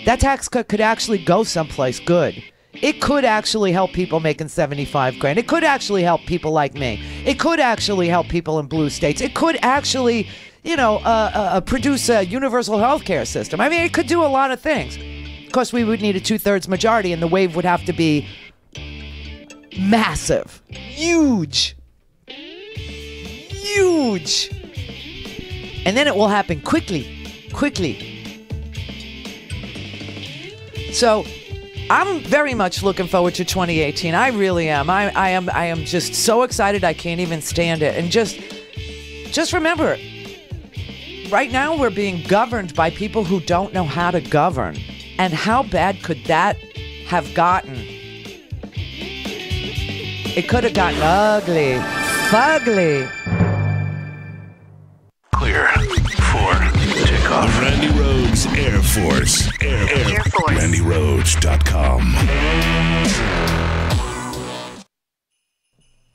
That tax cut could actually go someplace good. It could actually help people making 75 grand. It could actually help people like me. It could actually help people in blue states. It could actually, you know, produce a universal health care system. I mean, it could do a lot of things. Of course, we would need a 2/3 majority, and the wave would have to be massive, huge. And then it will happen quickly. So I'm very much looking forward to 2018. I really am. I am just so excited I can't even stand it. And just, just remember, right now we're being governed by people who don't know how to govern. And how bad could that have gotten? It could have gotten ugly. Fugly. Clear for takeoff. The Randi Rhodes Air Force. Air Force. RandiRhodes.com.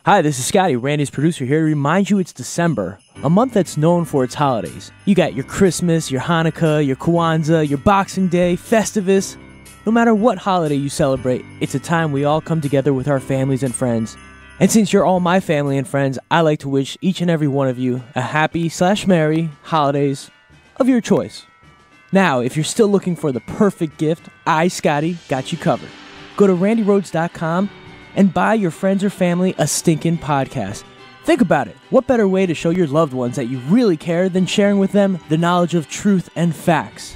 Hi, this is Scotty, Randy's producer, here to remind you it's December, a month that's known for its holidays. You got your Christmas, your Hanukkah, your Kwanzaa, your Boxing Day, Festivus. No matter what holiday you celebrate, it's a time we all come together with our families and friends. And since you're all my family and friends, I like to wish each and every one of you a happy/merry holidays of your choice. Now, if you're still looking for the perfect gift, I, Scotty, got you covered. Go to RandiRhodes.com and buy your friends or family a stinking podcast. Think about it. What better way to show your loved ones that you really care than sharing with them the knowledge of truth and facts?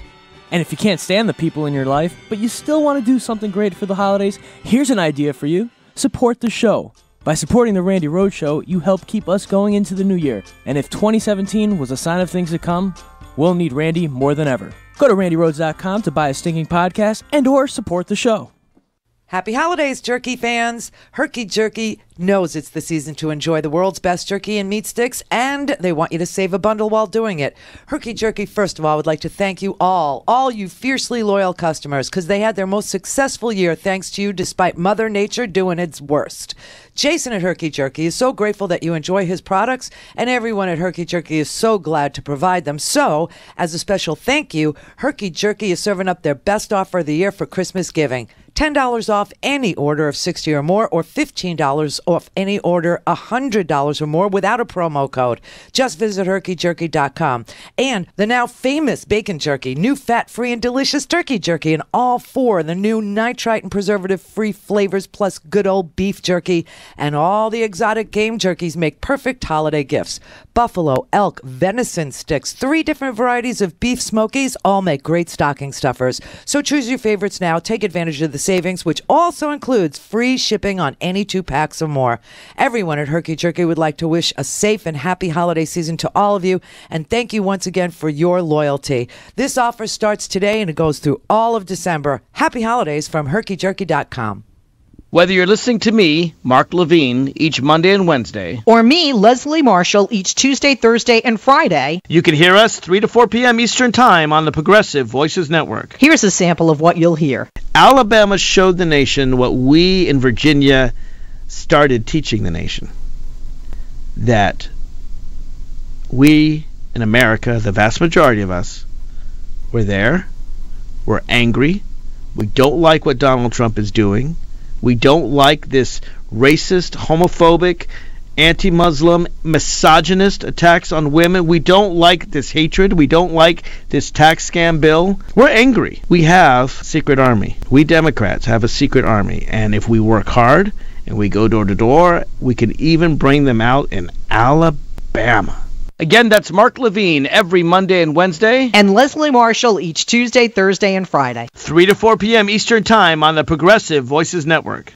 And if you can't stand the people in your life, but you still want to do something great for the holidays, here's an idea for you. Support the show. By supporting the Randi Rhodes Show, you help keep us going into the new year. And if 2017 was a sign of things to come, we'll need Randy more than ever. Go to RandiRhodes.com to buy a stinking podcast and or support the show. Happy holidays, jerky fans. Herky Jerky knows it's the season to enjoy the world's best jerky and meat sticks, and they want you to save a bundle while doing it. Herky Jerky, first of all, would like to thank you all you fiercely loyal customers, because they had their most successful year thanks to you despite Mother Nature doing its worst. Jason at Herky Jerky is so grateful that you enjoy his products, and everyone at Herky Jerky is so glad to provide them. So, as a special thank you, Herky Jerky is serving up their best offer of the year for Christmas giving. $10 off any order of $60 or more, or $15 off any order $100 or more without a promo code. Just visit herkyjerky.com. And the now famous bacon jerky, new fat-free and delicious turkey jerky, and all four of the new nitrite and preservative-free flavors, plus good old beef jerky, and all the exotic game jerkies make perfect holiday gifts. Buffalo, elk, venison sticks, 3 different varieties of beef smokies, all make great stocking stuffers. So choose your favorites now. Take advantage of the savings, which also includes free shipping on any 2 packs or more. Everyone at Herky Jerky would like to wish a safe and happy holiday season to all of you, and thank you once again for your loyalty. This offer starts today and it goes through all of December. Happy holidays from herkyjerky.com. Whether you're listening to me, Mark Levine, each Monday and Wednesday, or me, Leslie Marshall, each Tuesday, Thursday, and Friday, you can hear us 3 to 4 p.m. Eastern Time on the Progressive Voices Network. Here's a sample of what you'll hear. Alabama showed the nation what we in Virginia started teaching the nation. That we in America, the vast majority of us, we're there, we're angry, we don't like what Donald Trump is doing. We don't like this racist, homophobic, anti-Muslim, misogynist attacks on women. We don't like this hatred. We don't like this tax scam bill. We're angry. We have a secret army. We Democrats have a secret army. And if we work hard and we go door to door, we can even bring them out in Alabama. Again, that's Mark Levine every Monday and Wednesday. And Leslie Marshall each Tuesday, Thursday, and Friday. 3 to 4 p.m. Eastern Time on the Progressive Voices Network.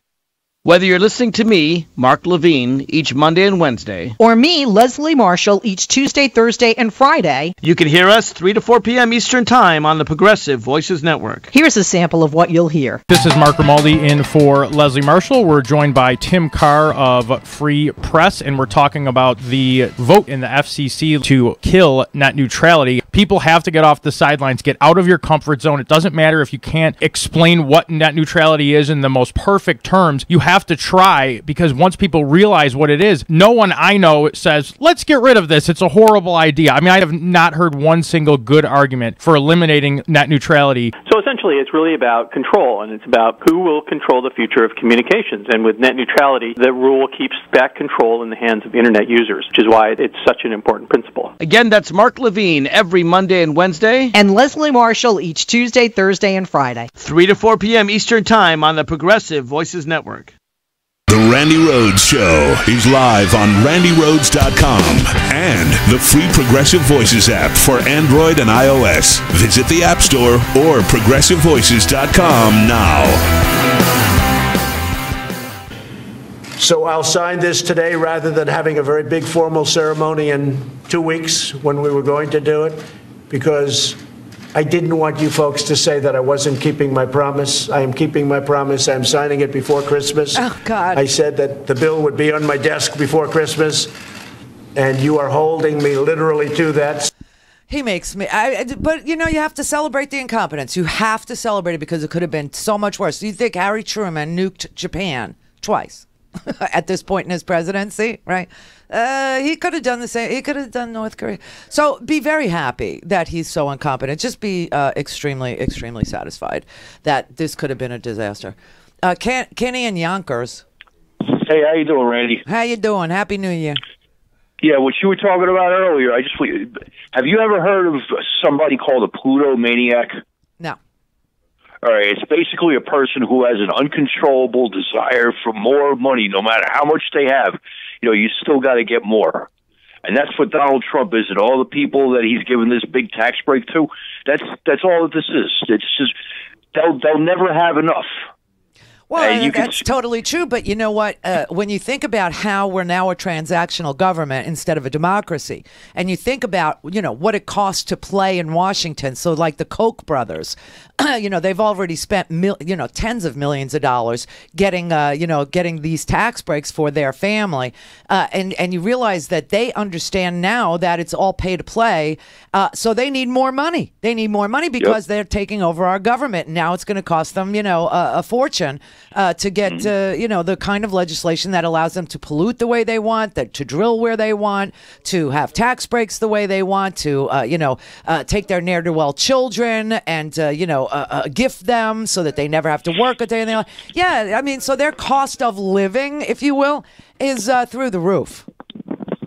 Whether you're listening to me, Mark Levine, each Monday and Wednesday, or me, Leslie Marshall, each Tuesday, Thursday, and Friday, you can hear us 3 to 4 p.m. Eastern Time on the Progressive Voices Network. Here's a sample of what you'll hear. This is Mark Grimaldi in for Leslie Marshall. We're joined by Tim Carr of Free Press, and we're talking about the vote in the FCC to kill net neutrality. People have to get off the sidelines, get out of your comfort zone. It doesn't matter if you can't explain what net neutrality is in the most perfect terms. You have to try, because once people realize what it is, no one I know says, let's get rid of this. It's a horrible idea. I mean, I have not heard one single good argument for eliminating net neutrality. So essentially, it's really about control, and it's about who will control the future of communications. And with net neutrality, the rule keeps that control in the hands of Internet users, which is why it's such an important principle. Again, that's Mark Levine every Monday and Wednesday. And Leslie Marshall each Tuesday, Thursday, and Friday. 3 to 4 p.m. Eastern Time on the Progressive Voices Network. The Randi Rhodes Show is live on RandiRhodes.com and the free Progressive Voices app for Android and iOS. Visit the App Store or ProgressiveVoices.com now. So I'll sign this today rather than having a very big formal ceremony in 2 weeks when we were going to do it, because I didn't want you folks to say that I wasn't keeping my promise. I am keeping my promise. I'm signing it before Christmas. Oh, God. I said that the bill would be on my desk before Christmas, and you are holding me literally to that. He makes me, but you know, you have to celebrate the incompetence. You have to celebrate it because it could have been so much worse. Do you think Harry Truman nuked Japan twice at this point in his presidency, right? He could have done the same. He could have done North Korea. So be very happy that he's so incompetent. Just be extremely, extremely satisfied that this could have been a disaster. Kenny and Yonkers. Hey, how you doing, Randy? How you doing? Happy New Year. Yeah, what you were talking about earlier, have you ever heard of somebody called a plutomaniac? No. All right, it's basically a person who has an uncontrollable desire for more money, no matter how much they have. You know, you still got to get more. And that's what Donald Trump is, and all the people that he's given this big tax break to. That's all that this is. It's just they'll never have enough. Well, that's totally true. But you know what? When you think about how we're now a transactional government instead of a democracy, and you think about, you know, what it costs to play in Washington. So like the Koch brothers, you know, they've already spent, tens of millions of dollars getting these tax breaks for their family. And you realize that they understand now that it's all pay to play. So they need more money. They need more money because they're taking over our government. And now it's going to cost them, a fortune. To get, the kind of legislation that allows them to pollute the way they want, to drill where they want, to have tax breaks the way they want, to, take their ne'er-do-well children and, gift them so that they never have to work a day in their life. Yeah, I mean, so their cost of living, if you will, is through the roof.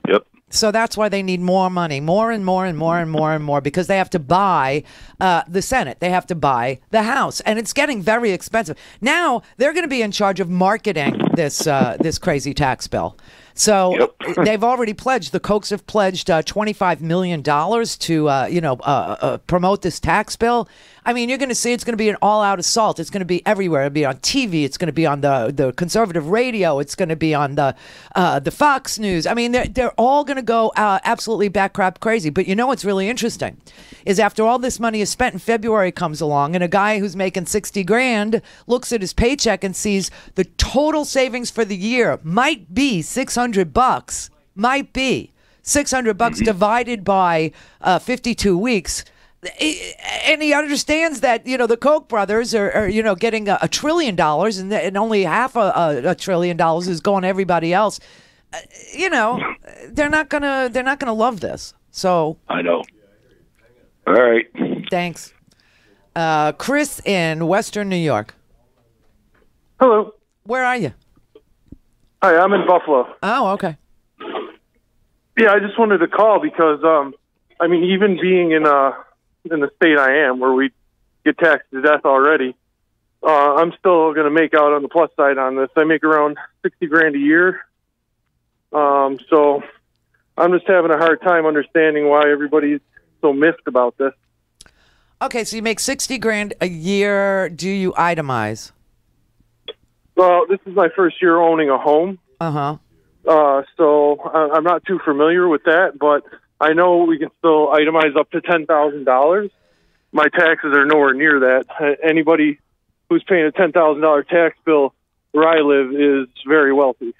Yep. So that's why they need more money, more and more and more and more and more, because they have to buy the Senate. They have to buy the House. And it's getting very expensive. Now they're going to be in charge of marketing this crazy tax bill. So they've already pledged, the Kochs have pledged $25 million to, promote this tax bill. I mean, you're going to see it's going to be an all-out assault. It's going to be everywhere. It'll be on TV. It's going to be on the conservative radio. It's going to be on the Fox News. I mean, they're all going to go absolutely backcrap crazy. But you know what's really interesting is after all this money is spent in February comes along and a guy who's making $60,000 looks at his paycheck and sees the total savings for the year might be $600. Might be $600 divided by 52 weeks. And he understands that, the Koch brothers are getting $1 trillion and only half a $1 trillion is going to everybody else. They're not gonna love this. So I know. All right. Thanks. Chris in Western New York. Hello. Where are you? Hi, I'm in Buffalo. Oh, okay. Yeah, I just wanted to call because, even being in the state I am, where we get taxed to death already, I'm still going to make out on the plus side on this. I make around $60,000 a year. So I'm just having a hard time understanding why everybody's so missed about this. Okay, so you make $60,000 a year. Do you itemize? Well, this is my first year owning a home. Uh-huh. So I'm not too familiar with that, but I know we can still itemize up to $10,000. My taxes are nowhere near that. Anybody who's paying a $10,000 tax bill where I live is very wealthy.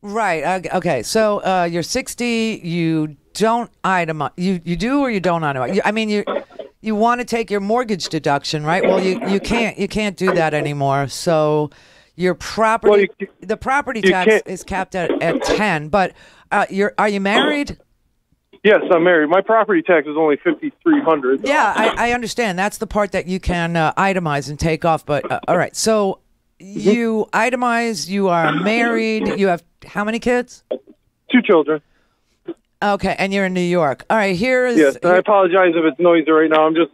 Right. Okay. So you're 60. You don't itemize. You do or you don't itemize? You want to take your mortgage deduction, right? Well, you can't. You can't do that anymore. So your property, the property tax is capped at 10. But are you married? Yes, I'm married. My property tax is only $5,300. Yeah, I understand. That's the part that you can itemize and take off. But all right. So you itemize. You are married. You have how many kids? 2 children. Okay, and you're in New York. All right, Yes, I apologize if it's noisy right now. I'm just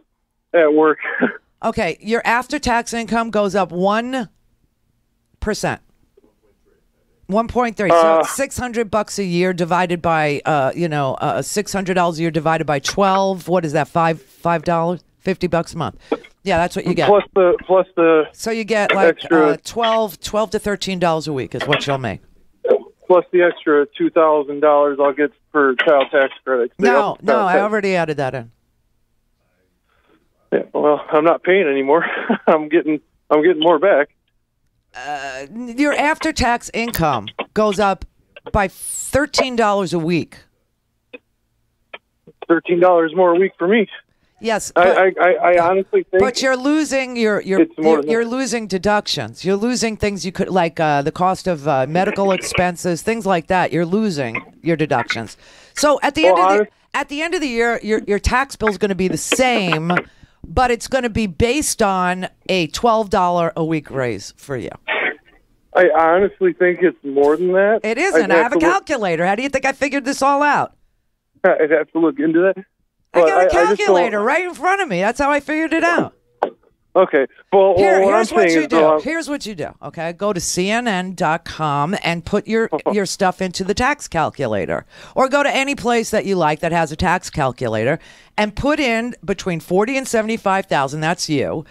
at work. Okay, your after-tax income goes up 1%. 1.3. So $600 a year divided by, $600 a year divided by 12. What is that? $5? $50 a month. Yeah, that's what you get. Plus the. So you get like extra $12 to $13 a week is what you'll make. Plus the extra $2,000 I'll get for child tax credits. No, I already added that in. Yeah, well, I'm not paying anymore. I'm getting more back. Your after-tax income goes up by $13 a week. $13 more a week for me. Yes, I honestly think. But you're losing you're losing deductions. You're losing things you could like the cost of medical expenses, things like that. You're losing your deductions. So at the end of the year, your tax bill is going to be the same, but it's going to be based on a $12 a week raise for you. I honestly think it's more than that. It isn't. I have a calculator. How do you think I figured this all out? I'd have to look into that. I got a calculator right in front of me. That's how I figured it out. Okay. Well, here's what you do. Here's what you do. Okay, go to CNN.com and put your stuff into the tax calculator, or go to any place that you like that has a tax calculator and put in between 40 and 75,000. That's you.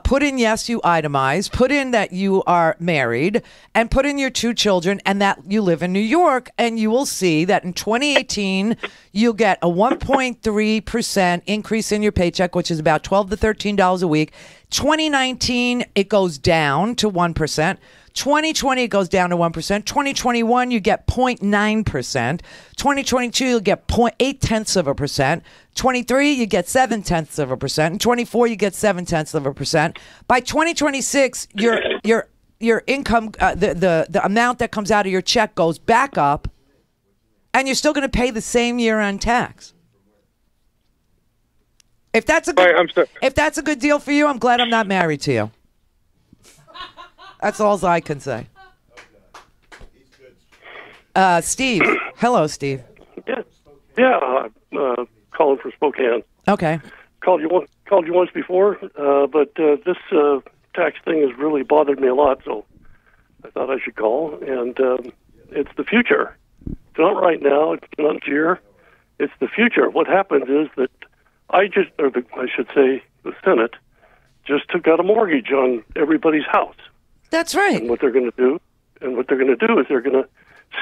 Put in yes, you itemize. Put in that you are married, and put in your 2 children, and that you live in New York. And you will see that in 2018, you'll get a 1.3% increase in your paycheck, which is about $12 to $13 a week. 2019, it goes down to 1%. 2020, it goes down to 1%. 2021, you get 0.9%. 2022, you'll get 0.8%. 23, you get 0.7%. And 24, you get 0.7%. By 2026, your income, the amount that comes out of your check goes back up, and you're still going to pay the same year-end tax. If that's a good deal for you, I'm glad I'm not married to you. That's all I can say. Steve. Hello, Steve. Yeah. Calling from Spokane. Okay. Called you once before, but this tax thing has really bothered me a lot, so I thought I should call. And it's the future. It's not right now. It's not here. It's the future. What happens is that I should say the Senate just took out a mortgage on everybody's house. That's right. And what they're going to do is they're going to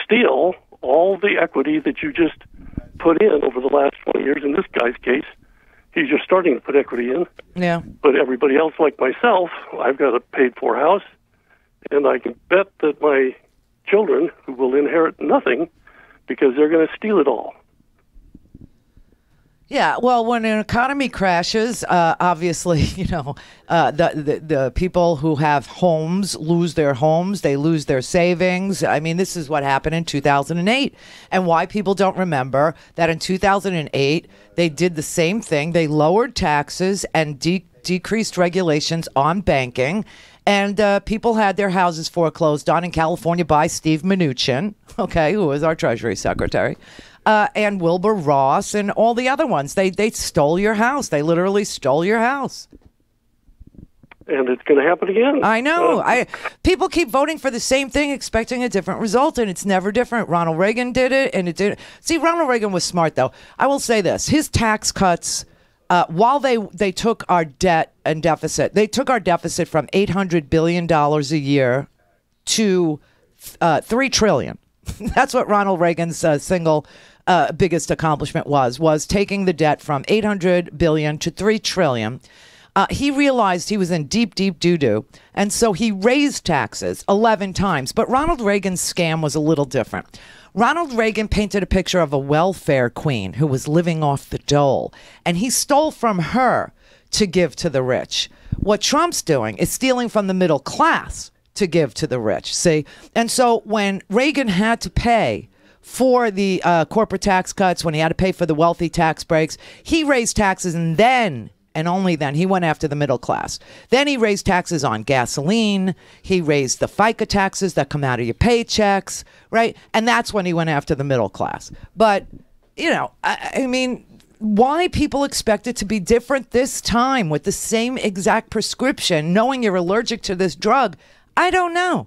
steal all the equity that you just put in over the last 20 years. In this guy's case, he's just starting to put equity in. Yeah. But everybody else, like myself, I've got a paid-for house, and I can bet that my children, who will inherit nothing, because they're going to steal it all. Yeah, well, when an economy crashes, obviously, the people who have homes lose their homes. They lose their savings. I mean, this is what happened in 2008. And why people don't remember that in 2008, they did the same thing. They lowered taxes and decreased regulations on banking. And people had their houses foreclosed on in California by Steve Mnuchin, who was our Treasury Secretary. And Wilbur Ross and all the other ones. They stole your house. They literally stole your house. And it's going to happen again. I know. People keep voting for the same thing, expecting a different result, and it's never different. Ronald Reagan did it, and it did. See, Ronald Reagan was smart, though. I will say this. His tax cuts, while they took our debt and deficit, they took our deficit from $800 billion a year to $3 trillion. That's what Ronald Reagan's single biggest accomplishment was taking the debt from $800 billion to $3 trillion. He realized he was in deep doo-doo, and so he raised taxes 11 times. But Ronald Reagan's scam was a little different. Ronald Reagan painted a picture of a welfare queen who was living off the dole, and he stole from her to give to the rich. What Trump's doing is stealing from the middle class to give to the rich, see? And so when Reagan had to pay for the corporate tax cuts, when he had to pay for the wealthy tax breaks, he raised taxes, and then, and only then, he went after the middle class. Then he raised taxes on gasoline. He raised the FICA taxes that come out of your paychecks, right? And that's when he went after the middle class. But, I mean, why people expect it to be different this time with the same exact prescription, knowing you're allergic to this drug, I don't know.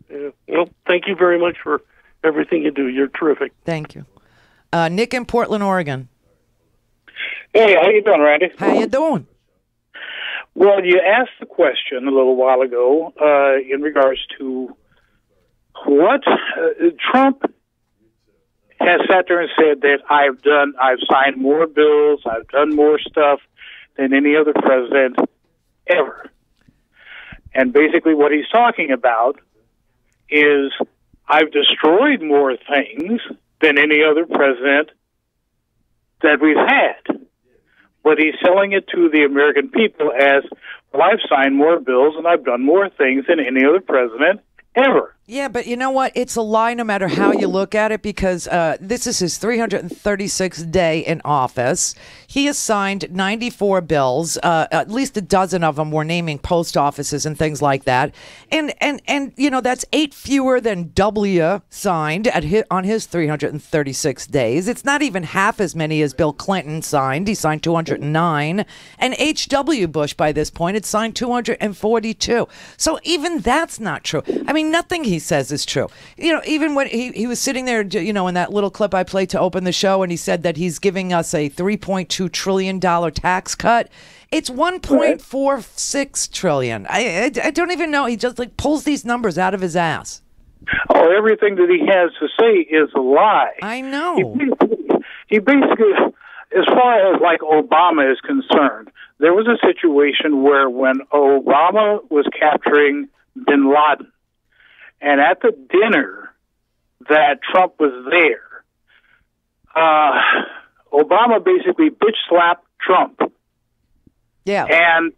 Yeah. Well, thank you very much for everything you do. You're terrific. Thank you. Nick in Portland, Oregon. Hey, how you doing, Randy? How you doing? Well, you asked the question a little while ago in regards to what Trump has sat there and said that I've signed more bills, I've done more stuff than any other president ever. And basically what he's talking about is I've destroyed more things than any other president that we've had. But he's selling it to the American people as, well, I've signed more bills and I've done more things than any other president ever. Yeah, but you know what? It's a lie no matter how you look at it, because this is his 336th day in office. He has signed 94 bills. At least a dozen of them were naming post offices and things like that. And you know, that's 8 fewer than W signed on his 336 days. It's not even half as many as Bill Clinton signed. He signed 209. And H.W. Bush, by this point, had signed 242. So even that's not true. I mean, nothing he says is true. You know, even when he was sitting there, you know, in that little clip I played to open the show, and he said that he's giving us a $3.2 trillion tax cut. It's 1.46 trillion. I don't even know. He just like pulls these numbers out of his ass. Oh, everything that he has to say is a lie. I know. He basically, as far as like Obama is concerned, there was a situation where when Obama was capturing bin Laden, and at the dinner that Trump was there, Obama basically bitch-slapped Trump. Yeah. And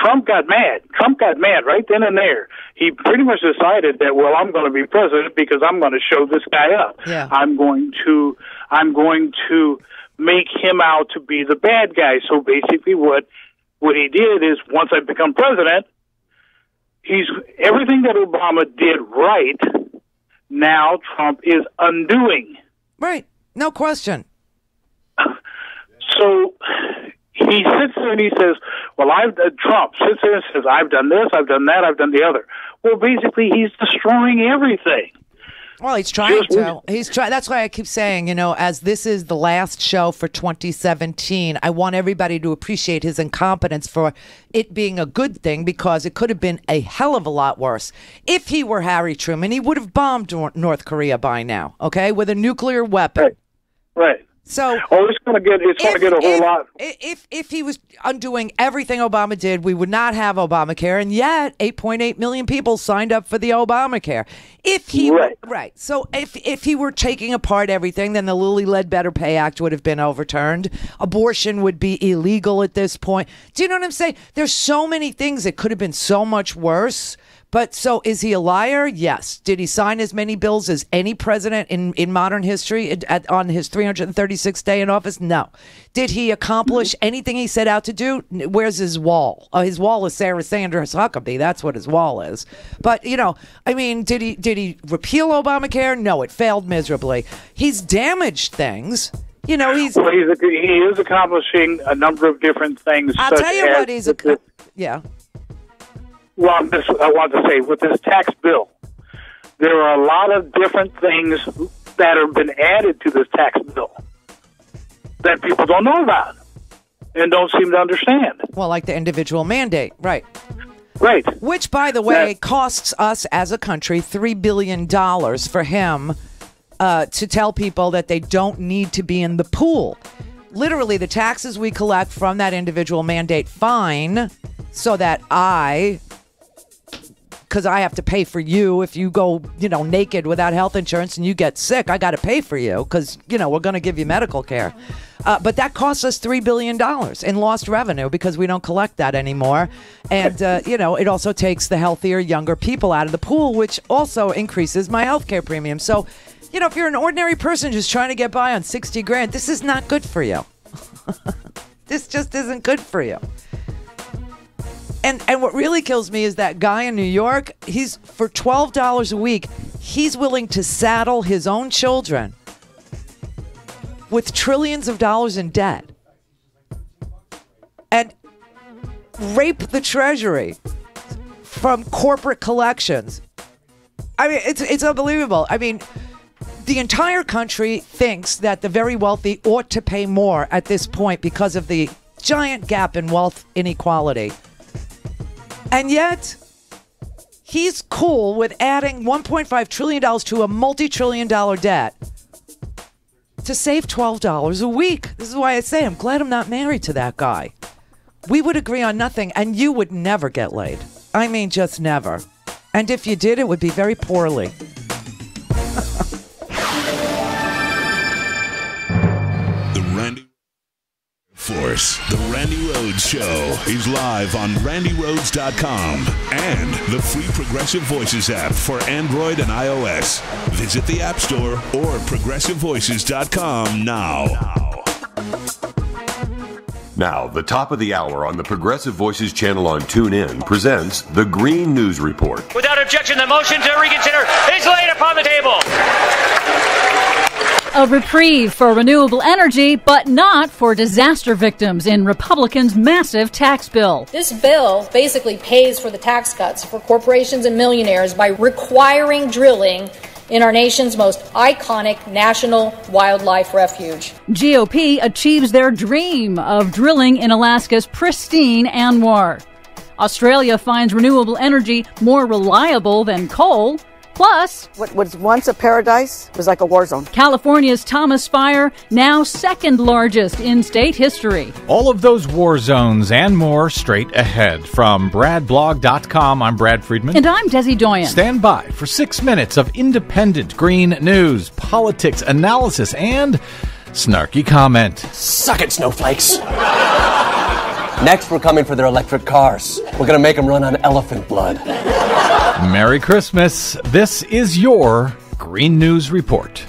Trump got mad. Trump got mad right then and there. He pretty much decided that, well, I'm going to be president because I'm going to show this guy up. Yeah. I'm going to make him out to be the bad guy. So basically what he did is, once I become president, everything that Obama did right, now Trump is undoing. Right. No question. So he sits there and he says, well, Trump sits there and says, I've done this, I've done that, I've done the other. Well, basically, he's destroying everything. Well, he's trying to. That's why I keep saying, you know, as this is the last show for 2017, I want everybody to appreciate his incompetence for it being a good thing, because it could have been a hell of a lot worse. If he were Harry Truman, he would have bombed North Korea by now, okay, with a nuclear weapon. Right. So, it's going to get a whole lot. If he was undoing everything Obama did, we would not have Obamacare, and yet 8.8 million people signed up for the Obamacare. If he so if he were taking apart everything, then the Lilly Ledbetter Pay Act would have been overturned. Abortion would be illegal at this point. Do you know what I'm saying? There's so many things that could have been so much worse. But so is he a liar? Yes. Did he sign as many bills as any president in modern history on his 336th day in office? No. Did he accomplish anything he set out to do? Where's his wall? His wall is Sarah Sanders Huckabee. That's what his wall is. But, you know, I mean, did he repeal Obamacare? No, it failed miserably. He's damaged things. You know, he is accomplishing a number of different things. I'll tell you what he's yeah. Well, I want to say, with this tax bill, there are a lot of different things that have been added to this tax bill that people don't know about and don't seem to understand. Well, like the individual mandate, right. Right. Which, by the way, costs us as a country $3 billion for him to tell people that they don't need to be in the pool. Literally, the taxes we collect from that individual mandate fine, so that because I have to pay for you if you go, you know, naked without health insurance and you get sick, I got to pay for you because, you know, we're going to give you medical care. But that costs us $3 billion in lost revenue because we don't collect that anymore. And, you know, it also takes the healthier, younger people out of the pool, which also increases my health care premium. So, you know, if you're an ordinary person just trying to get by on 60 grand, this is not good for you. This just isn't good for you. And what really kills me is that guy in New York, he's for $12 a week, he's willing to saddle his own children with trillions of dollars in debt and rape the Treasury from corporate collections. I mean, it's unbelievable. I mean, the entire country thinks that the very wealthy ought to pay more at this point because of the giant gap in wealth inequality. And yet, he's cool with adding $1.5 trillion to a multi-trillion-dollar debt to save $12 a week. This is why I say I'm glad I'm not married to that guy. We would agree on nothing, and you would never get laid. I mean, just never. And if you did, it would be very poorly. The Randy Force. The Randi Rhodes Show is live on RandiRhodes.com and the free Progressive Voices app for Android and iOS. Visit the App Store or ProgressiveVoices.com now. Now, the top of the hour on the Progressive Voices channel on TuneIn presents the Green News Report. Without objection, the motion to reconsider is laid upon the table. A reprieve for renewable energy, but not for disaster victims in Republicans' massive tax bill. This bill basically pays for the tax cuts for corporations and millionaires by requiring drilling in our nation's most iconic national wildlife refuge. GOP achieves their dream of drilling in Alaska's pristine ANWR. Australia finds renewable energy more reliable than coal. Plus, what was once a paradise was like a war zone. California's Thomas Fire, now second largest in state history. All of those war zones and more straight ahead. From BradBlog.com, I'm Brad Friedman. And I'm Desi Doyen. Stand by for 6 minutes of independent green news, politics, analysis, and snarky comment. Suck it, snowflakes. Next, we're coming for their electric cars. We're going to make them run on elephant blood. Merry Christmas. This is your Green News Report.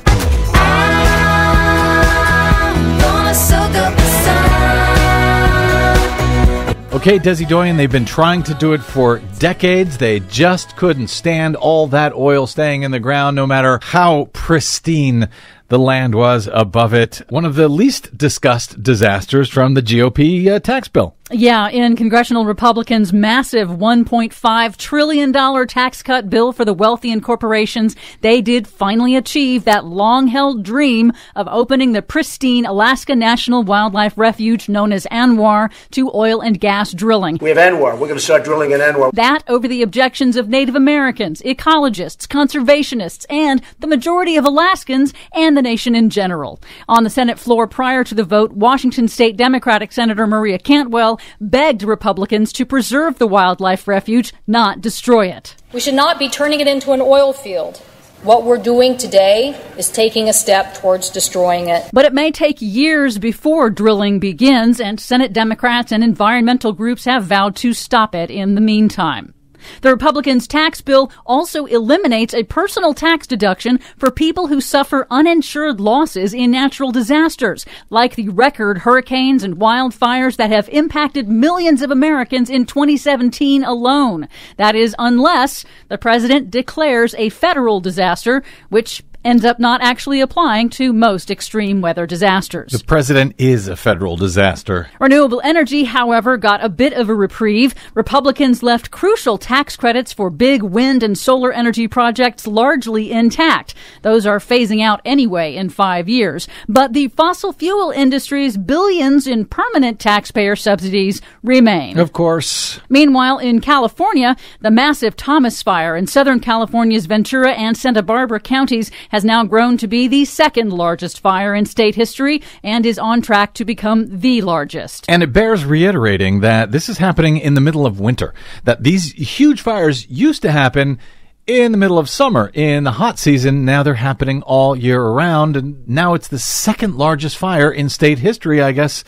Okay, Desi Doyen, they've been trying to do it for decades. They just couldn't stand all that oil staying in the ground, no matter how pristine the land was above it. One of the least discussed disasters from the GOP tax bill. Yeah, in congressional Republicans' massive $1.5 trillion tax cut bill for the wealthy and corporations, they did finally achieve that long-held dream of opening the pristine Alaska National Wildlife Refuge known as ANWR to oil and gas drilling. We have ANWR. We're going to start drilling in ANWR. That over the objections of Native Americans, ecologists, conservationists, and the majority of Alaskans and the nation in general. On the Senate floor prior to the vote, Washington State Democratic Senator Maria Cantwell begged Republicans to preserve the wildlife refuge, not destroy it. We should not be turning it into an oil field. What we're doing today is taking a step towards destroying it. But it may take years before drilling begins, and Senate Democrats and environmental groups have vowed to stop it in the meantime. The Republicans' tax bill also eliminates a personal tax deduction for people who suffer uninsured losses in natural disasters, like the record hurricanes and wildfires that have impacted millions of Americans in 2017 alone. That is, unless the president declares a federal disaster, which ends up not actually applying to most extreme weather disasters. The president is a federal disaster. Renewable energy, however, got a bit of a reprieve. Republicans left crucial tax credits for big wind and solar energy projects largely intact. Those are phasing out anyway in 5 years. But the fossil fuel industry's billions in permanent taxpayer subsidies remain. Of course. Meanwhile, in California, the massive Thomas Fire in Southern California's Ventura and Santa Barbara counties has now grown to be the second largest fire in state history and is on track to become the largest. And it bears reiterating that this is happening in the middle of winter, that these huge fires used to happen in the middle of summer. In the hot season, now they're happening all year around, and now it's the second largest fire in state history, I guess.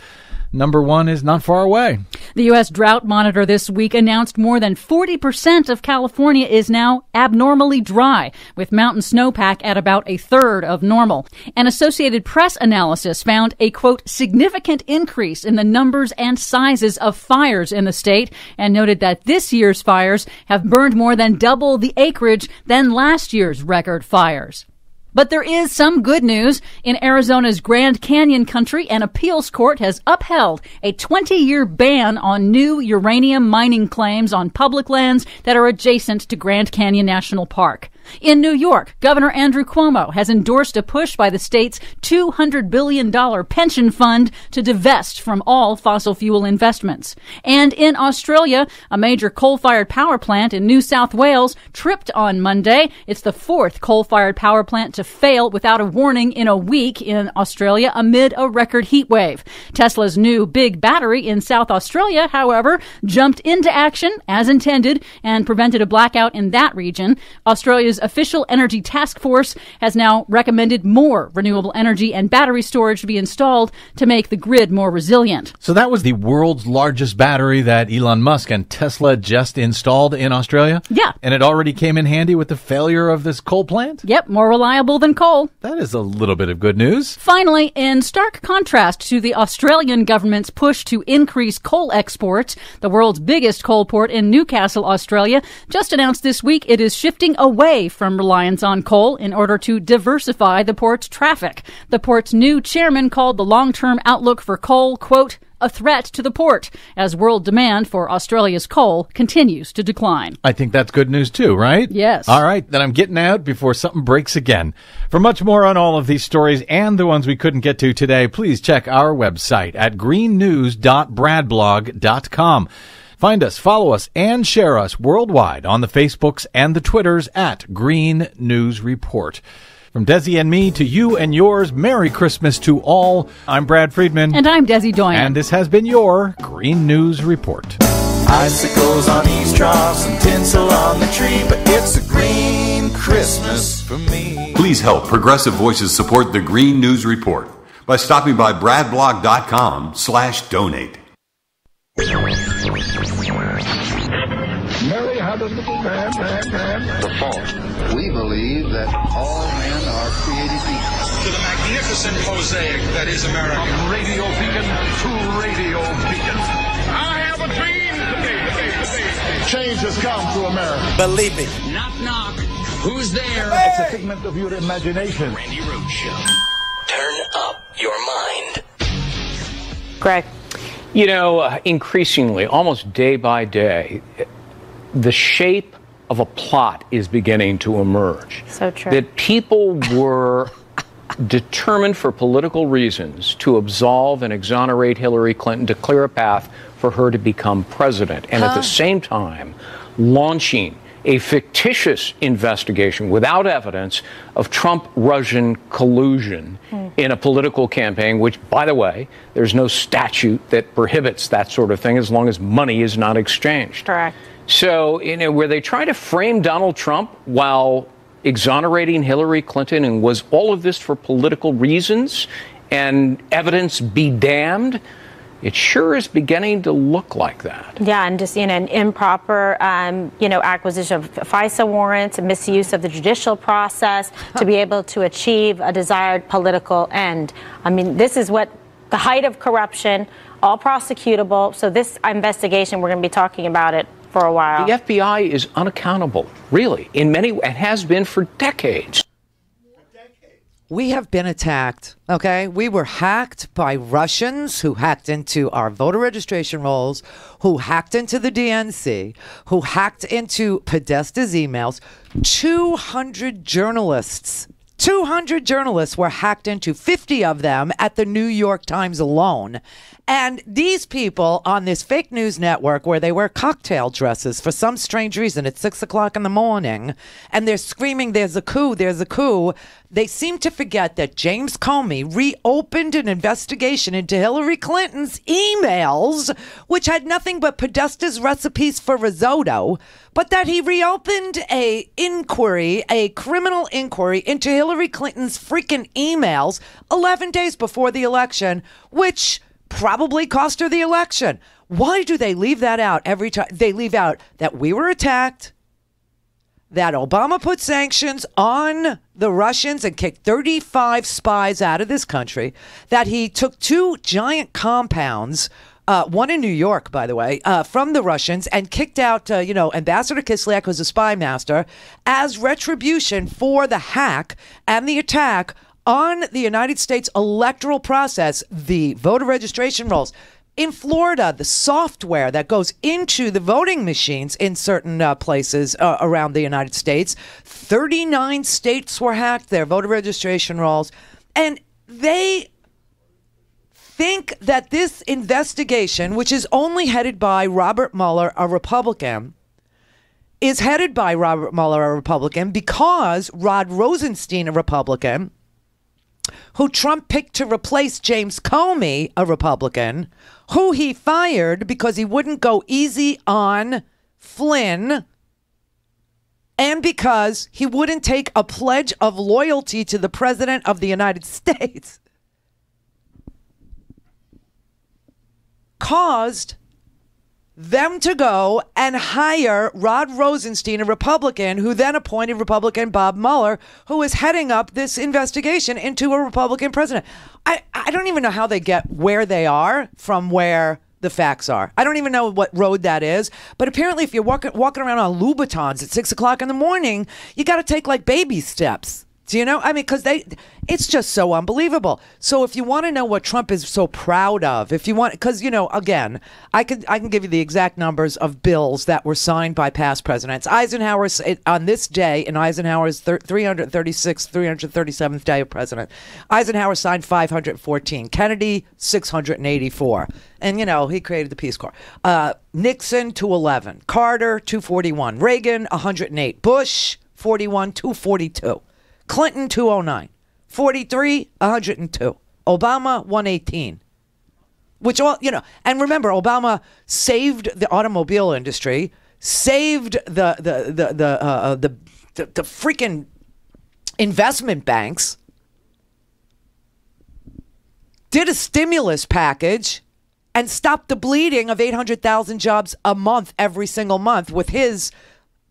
Number one is not far away. The U.S. Drought Monitor this week announced more than 40% of California is now abnormally dry, with mountain snowpack at about a third of normal. An Associated Press analysis found a, quote, significant increase in the numbers and sizes of fires in the state, and noted that this year's fires have burned more than double the acreage than last year's record fires. But there is some good news. In Arizona's Grand Canyon country, an appeals court has upheld a 20-year ban on new uranium mining claims on public lands that are adjacent to Grand Canyon National Park. In New York, Governor Andrew Cuomo has endorsed a push by the state's $200 billion pension fund to divest from all fossil fuel investments. And in Australia, a major coal-fired power plant in New South Wales tripped on Monday. It's the fourth coal-fired power plant to fail without a warning in a week in Australia amid a record heat wave. Tesla's new big battery in South Australia, however, jumped into action as intended and prevented a blackout in that region. Australia's official energy task force has now recommended more renewable energy and battery storage to be installed to make the grid more resilient. So that was the world's largest battery that Elon Musk and Tesla just installed in Australia? Yeah. And it already came in handy with the failure of this coal plant? Yep, more reliable than coal. That is a little bit of good news. Finally, in stark contrast to the Australian government's push to increase coal exports, the world's biggest coal port in Newcastle, Australia, just announced this week it is shifting away from reliance on coal in order to diversify the port's traffic. The port's new chairman called the long-term outlook for coal, quote, a threat to the port, as world demand for Australia's coal continues to decline. I think that's good news too, right? Yes. All right, then I'm getting out before something breaks again. For much more on all of these stories and the ones we couldn't get to today, please check our website at greennews.bradblog.com. Find us, follow us, and share us worldwide on the Facebooks and the Twitters at Green News Report. From Desi and me to you and yours, Merry Christmas to all. I'm Brad Friedman. And I'm Desi Doyen. And this has been your Green News Report. Icicles on eavesdrops and tinsel on the tree, but it's a green Christmas for me. Please help Progressive Voices support the Green News Report by stopping by bradblog.com/donate. Mary had a little man. The fault. We believe that all men are created equal. To the magnificent mosaic that is America. From radio beacon to radio beacon. I have a dream today. Change has come to America. Believe me. Knock, knock. Who's there? Hey! It's a figment of your imagination. Randi Rhodes Show. Turn up your mind. Greg. You know, increasingly, almost day by day, the shape of a plot is beginning to emerge. So true. That people were determined for political reasons to absolve and exonerate Hillary Clinton, to clear a path for her to become president. And at the same time, launching a fictitious investigation without evidence of Trump-Russian collusion in a political campaign, which, by the way, there's no statute that prohibits that sort of thing as long as money is not exchanged. Correct. So, you know, where they try to frame Donald Trump while exonerating Hillary Clinton, and was all of this for political reasons and evidence be damned? It sure is beginning to look like that. Yeah, and just an improper, acquisition of FISA warrants, and misuse of the judicial process to be able to achieve a desired political end. I mean, this is what the height of corruption, all prosecutable. So this investigation, we're going to be talking about it for a while. The FBI is unaccountable, really, in many ways, and has been for decades. We have been attacked, okay? We were hacked by Russians who hacked into our voter registration rolls, who hacked into the DNC, who hacked into Podesta's emails. 200 journalists were hacked into, 50 of them at the New York Times alone. And these people on this fake news network, where they wear cocktail dresses for some strange reason at 6 o'clock in the morning, and they're screaming, there's a coup, there's a coup. They seem to forget that James Comey reopened an investigation into Hillary Clinton's emails, which had nothing but Podesta's recipes for risotto, but that he reopened a criminal inquiry into Hillary Clinton's freaking emails 11 days before the election, which probably cost her the election. Why do they leave that out every time? They leave out that we were attacked, that Obama put sanctions on the Russians and kicked 35 spies out of this country, that he took 2 giant compounds one in New York, by the way, from the Russians and kicked out, Ambassador Kislyak, who's a spy master, as retribution for the hack and the attack on the United States electoral process, the voter registration rolls. In Florida, the software that goes into the voting machines in certain places around the United States, 39 states were hacked, their voter registration rolls. And they think that this investigation, which is only headed by Robert Mueller, a Republican, is headed by Robert Mueller, a Republican, because Rod Rosenstein, a Republican, who Trump picked to replace James Comey, a Republican, who he fired because he wouldn't go easy on Flynn and because he wouldn't take a pledge of loyalty to the President of the United States, caused them to go and hire Rod Rosenstein, a Republican, who then appointed Republican Bob Mueller, who is heading up this investigation into a Republican president. I don't even know how they get where they are from where the facts are. I don't even know what road that is. But apparently if you're walking around on Louboutins at 6 o'clock in the morning, you got to take like baby steps. Do you know? I mean, because it's just so unbelievable. So if you want to know what Trump is so proud of, if you want, because, again, I can give you the exact numbers of bills that were signed by past presidents. Eisenhower, on this day, in Eisenhower's 337th day of president, Eisenhower signed 514, Kennedy 684. And, he created the Peace Corps. Nixon 211, Carter 241, Reagan 108, Bush 41, 242. Clinton, 209. 43, 102. Obama, 118. Which all, and remember, Obama saved the automobile industry, saved the freaking investment banks, did a stimulus package, and stopped the bleeding of 800,000 jobs a month every single month with his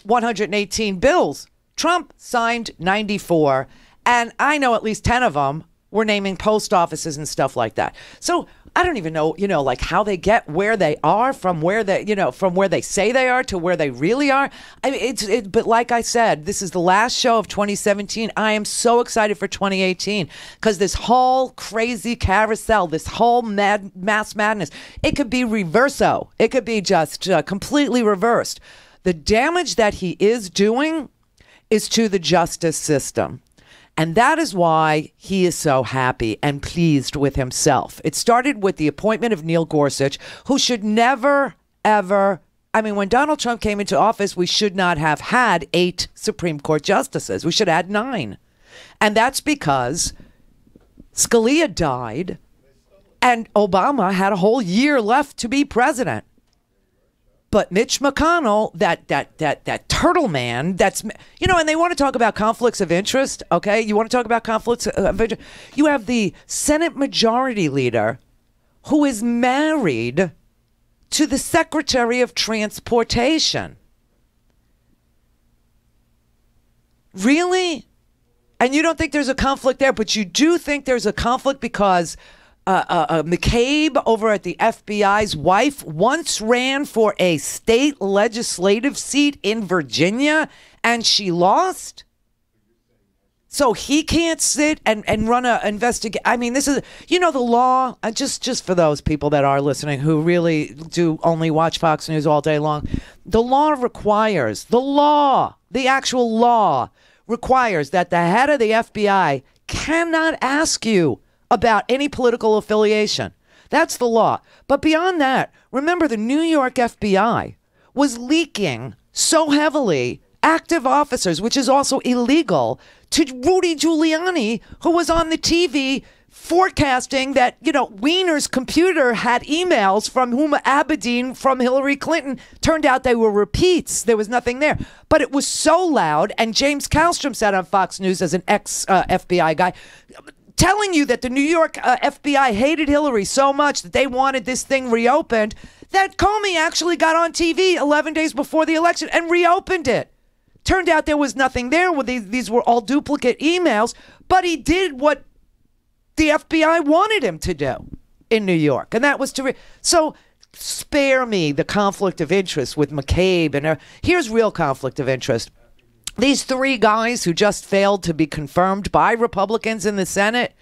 118 bills. Trump signed 94, and I know at least 10 of them were naming post offices and stuff like that. So I don't even know, like how they get where they are from where they, from where they say they are to where they really are. I mean, but like I said, this is the last show of 2017. I am so excited for 2018 because this whole crazy carousel, this whole mass madness, it could be reverso. It could be just completely reversed. The damage that he is doing is to the justice system. And that is why he is so happy and pleased with himself. It started with the appointment of Neil Gorsuch, who should never, ever, when Donald Trump came into office, we should not have had 8 Supreme Court justices. We should have had 9. And that's because Scalia died and Obama had a whole year left to be president. But Mitch McConnell, that turtle man, and they want to talk about conflicts of interest, okay? You want to talk about conflicts of interest? You have the Senate Majority Leader who is married to the Secretary of Transportation. Really? And you don't think there's a conflict there, but you do think there's a conflict because McCabe over at the FBI's wife once ran for a state legislative seat in Virginia and she lost. So he can't sit and run an investigation. I mean, this is, the law, just for those people that are listening who really do only watch Fox News all day long, the actual law requires that the head of the FBI cannot ask you about any political affiliation. That's the law. But beyond that, remember the New York FBI was leaking so heavily active officers, which is also illegal, to Rudy Giuliani, who was on the TV forecasting that, Wiener's computer had emails from Huma Abedin from Hillary Clinton. Turned out they were repeats. There was nothing there. But it was so loud, and James Kallstrom said on Fox News as an ex-FBI guy, telling you that the New York FBI hated Hillary so much that they wanted this thing reopened, that Comey actually got on TV 11 days before the election and reopened it. Turned out there was nothing there. These were all duplicate emails, but he did what the FBI wanted him to do in New York, and that was so spare me the conflict of interest with McCabe. And here's real conflict of interest. These three guys who just failed to be confirmed by Republicans in the Senate,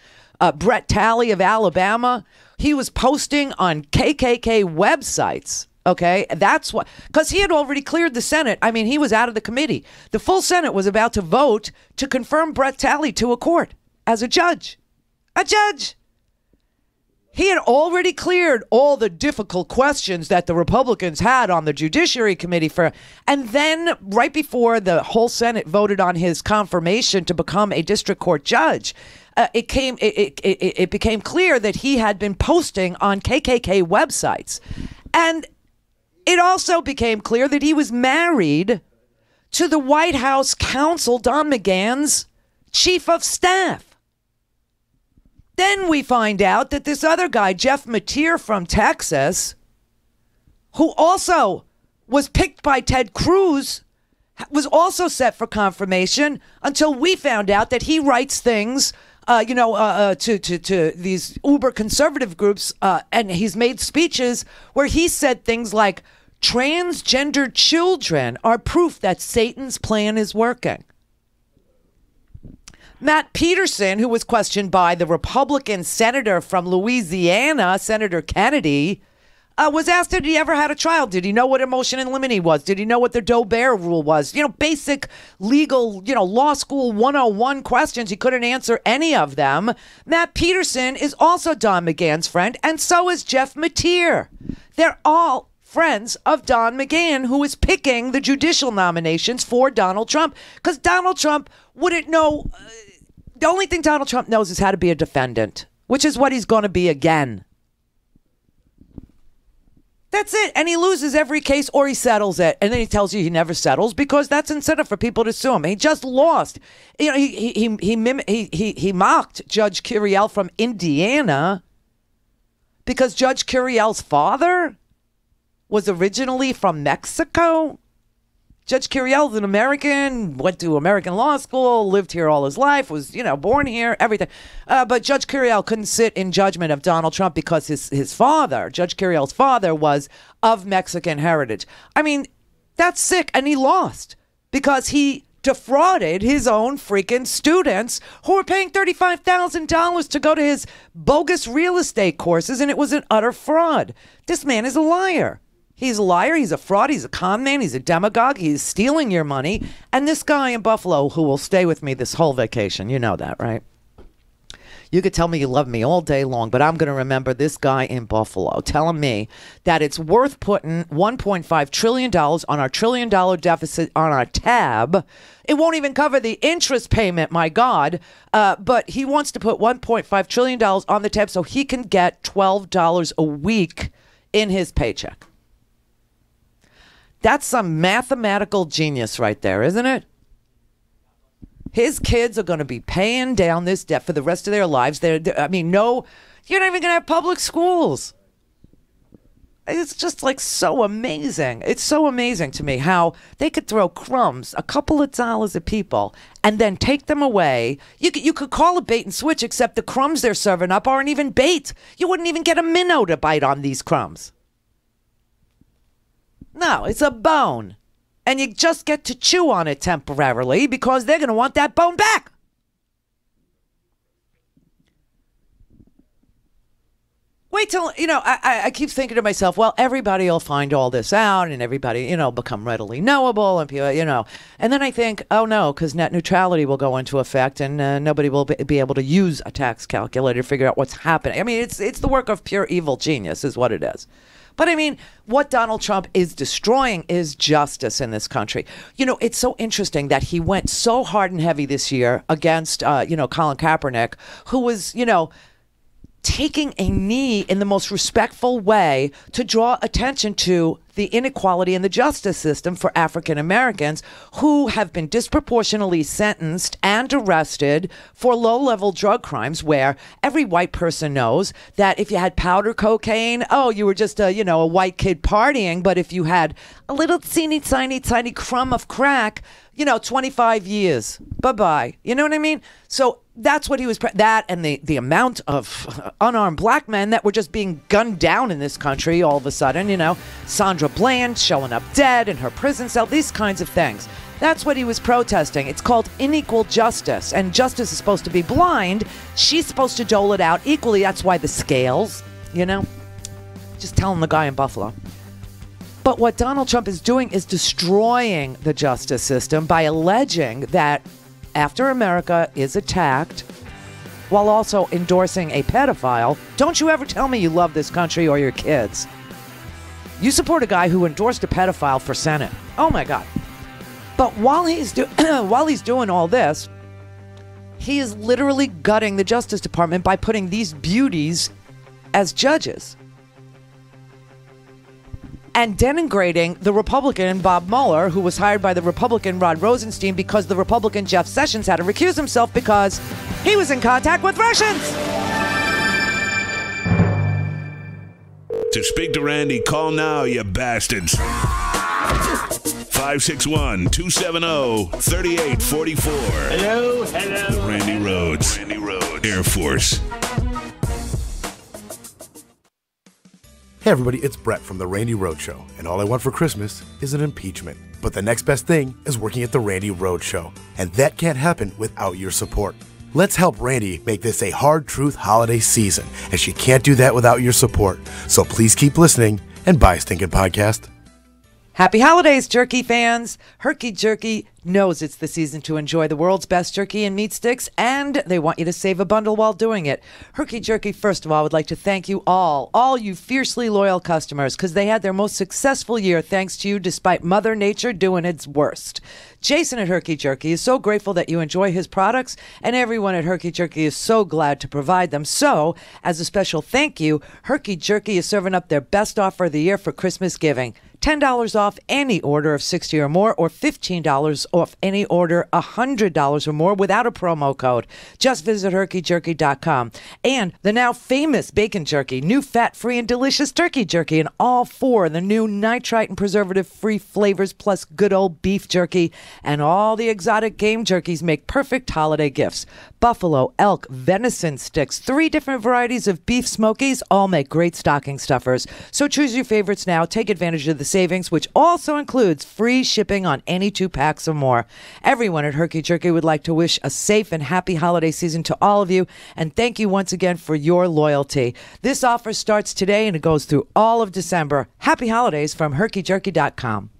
Brett Talley of Alabama, he was posting on KKK websites. Okay, that's what, because he had already cleared the Senate. I mean, he was out of the committee. The full Senate was about to vote to confirm Brett Talley to a court as a judge. A judge. He had already cleared all the difficult questions that the Republicans had on the Judiciary Committee and then right before the whole Senate voted on his confirmation to become a district court judge, it became clear that he had been posting on KKK websites. And it also became clear that he was married to the White House counsel, Don McGahn's chief of staff. Then we find out that this other guy, Jeff Mateer from Texas, who also was picked by Ted Cruz, was also set for confirmation until we found out that he writes things, to these uber conservative groups, and he's made speeches where he said things like, transgender children are proof that Satan's plan is working. Matt Peterson, who was questioned by the Republican senator from Louisiana, Senator Kennedy, was asked, did he ever had a child? Did he know what a motion in limine was? Did he know what the Doe-Bear rule was? Basic legal, law school 101 questions. He couldn't answer any of them. Matt Peterson is also Don McGahn's friend, and so is Jeff Mateer. They're all friends of Don McGahn, who is picking the judicial nominations for Donald Trump, because Donald Trump wouldn't know. The only thing Donald Trump knows is how to be a defendant, which is what he's going to be again. That's it. And he loses every case or he settles it. And then he tells you he never settles because that's incentive for people to sue him. He just lost. He mocked Judge Curiel from Indiana because Judge Curiel's father was originally from Mexico. Judge Curiel's an American, went to American law school, lived here all his life, was, born here, everything. But Judge Curiel couldn't sit in judgment of Donald Trump because his father, Judge Curiel's father, was of Mexican heritage. I mean, that's sick. And he lost because he defrauded his own freaking students who were paying $35,000 to go to his bogus real estate courses, and it was an utter fraud. This man is a liar. He's a liar, he's a fraud, he's a con man, he's a demagogue, he's stealing your money. And this guy in Buffalo who will stay with me this whole vacation, you know that, right? You could tell me you love me all day long, but I'm going to remember this guy in Buffalo telling me that it's worth putting $1.5 trillion on our $1 trillion deficit on our tab. It won't even cover the interest payment, my God. But he wants to put $1.5 trillion on the tab so he can get $12 a week in his paycheck. That's some mathematical genius right there, isn't it? His kids are going to be paying down this debt for the rest of their lives. You're not even going to have public schools. It's just so amazing. It's so amazing to me how they could throw crumbs, a couple of dollars at people, and then take them away. You could call it bait and switch, except the crumbs they're serving up aren't even bait. You wouldn't even get a minnow to bite on these crumbs. No, it's a bone. And you just get to chew on it temporarily because they're going to want that bone back. Wait till, I keep thinking to myself, well, everybody will find all this out and everybody, become readily knowable and people, And then I think, oh no, because net neutrality will go into effect and nobody will be able to use a tax calculator to figure out what's happening. I mean, it's the work of pure evil genius is what it is. But I mean, what Donald Trump is destroying is justice in this country. It's so interesting that he went so hard and heavy this year against, Colin Kaepernick, who was, taking a knee in the most respectful way to draw attention to the inequality in the justice system for African Americans who have been disproportionately sentenced and arrested for low-level drug crimes where every white person knows that if you had powder cocaine, you were just a white kid partying. But if you had a little teeny, tiny crumb of crack, 25 years. Bye-bye. You know what I mean? So That's what he was, that and the amount of unarmed black men that were just being gunned down in this country all of a sudden, Sandra Bland showing up dead in her prison cell, these kinds of things. That's what he was protesting. It's called unequal justice, and justice is supposed to be blind. She's supposed to dole it out equally. That's why the scales, just telling the guy in Buffalo. But what Donald Trump is doing is destroying the justice system by alleging that after America is attacked, while also endorsing a pedophile, don't you ever tell me you love this country or your kids. You support a guy who endorsed a pedophile for Senate. Oh my God. But while he's doing all this, he is literally gutting the Justice Department by putting these beauties as judges. And denigrating the Republican Bob Mueller, who was hired by the Republican Rod Rosenstein because the Republican Jeff Sessions had to recuse himself because he was in contact with Russians. To speak to Randy, call now, you bastards. 561-270-3844. Hello. The Randi Rhodes Air Force. Hey everybody, it's Brett from The Randi Rhodes Show, and all I want for Christmas is an impeachment. But the next best thing is working at The Randi Rhodes Show, and that can't happen without your support. Let's help Randi make this a hard truth holiday season, and she can't do that without your support. So please keep listening and buy a stinking podcast. Happy holidays, jerky fans. Herky Jerky knows it's the season to enjoy the world's best jerky and meat sticks, and they want you to save a bundle while doing it. Herky Jerky, first of all, would like to thank you all you fiercely loyal customers, because they had their most successful year thanks to you despite Mother Nature doing its worst. Jason at Herky Jerky is so grateful that you enjoy his products, and everyone at Herky Jerky is so glad to provide them. So, as a special thank you, Herky Jerky is serving up their best offer of the year for Christmas giving. $10 off any order of $60 or more, or $15 off any order $100 or more without a promo code. Just visit herkyjerky.com. And the now famous bacon jerky, new fat-free and delicious turkey jerky, and all four the new nitrite and preservative-free flavors, plus good old beef jerky, and all the exotic game jerkies make perfect holiday gifts. Buffalo, elk, venison sticks, 3 different varieties of beef smokies, all make great stocking stuffers. So choose your favorites now. Take advantage of the savings, which also includes free shipping on any 2 packs or more. Everyone at Herky Jerky would like to wish a safe and happy holiday season to all of you, and thank you once again for your loyalty. This offer starts today and it goes through all of December. Happy holidays from herkyjerky.com.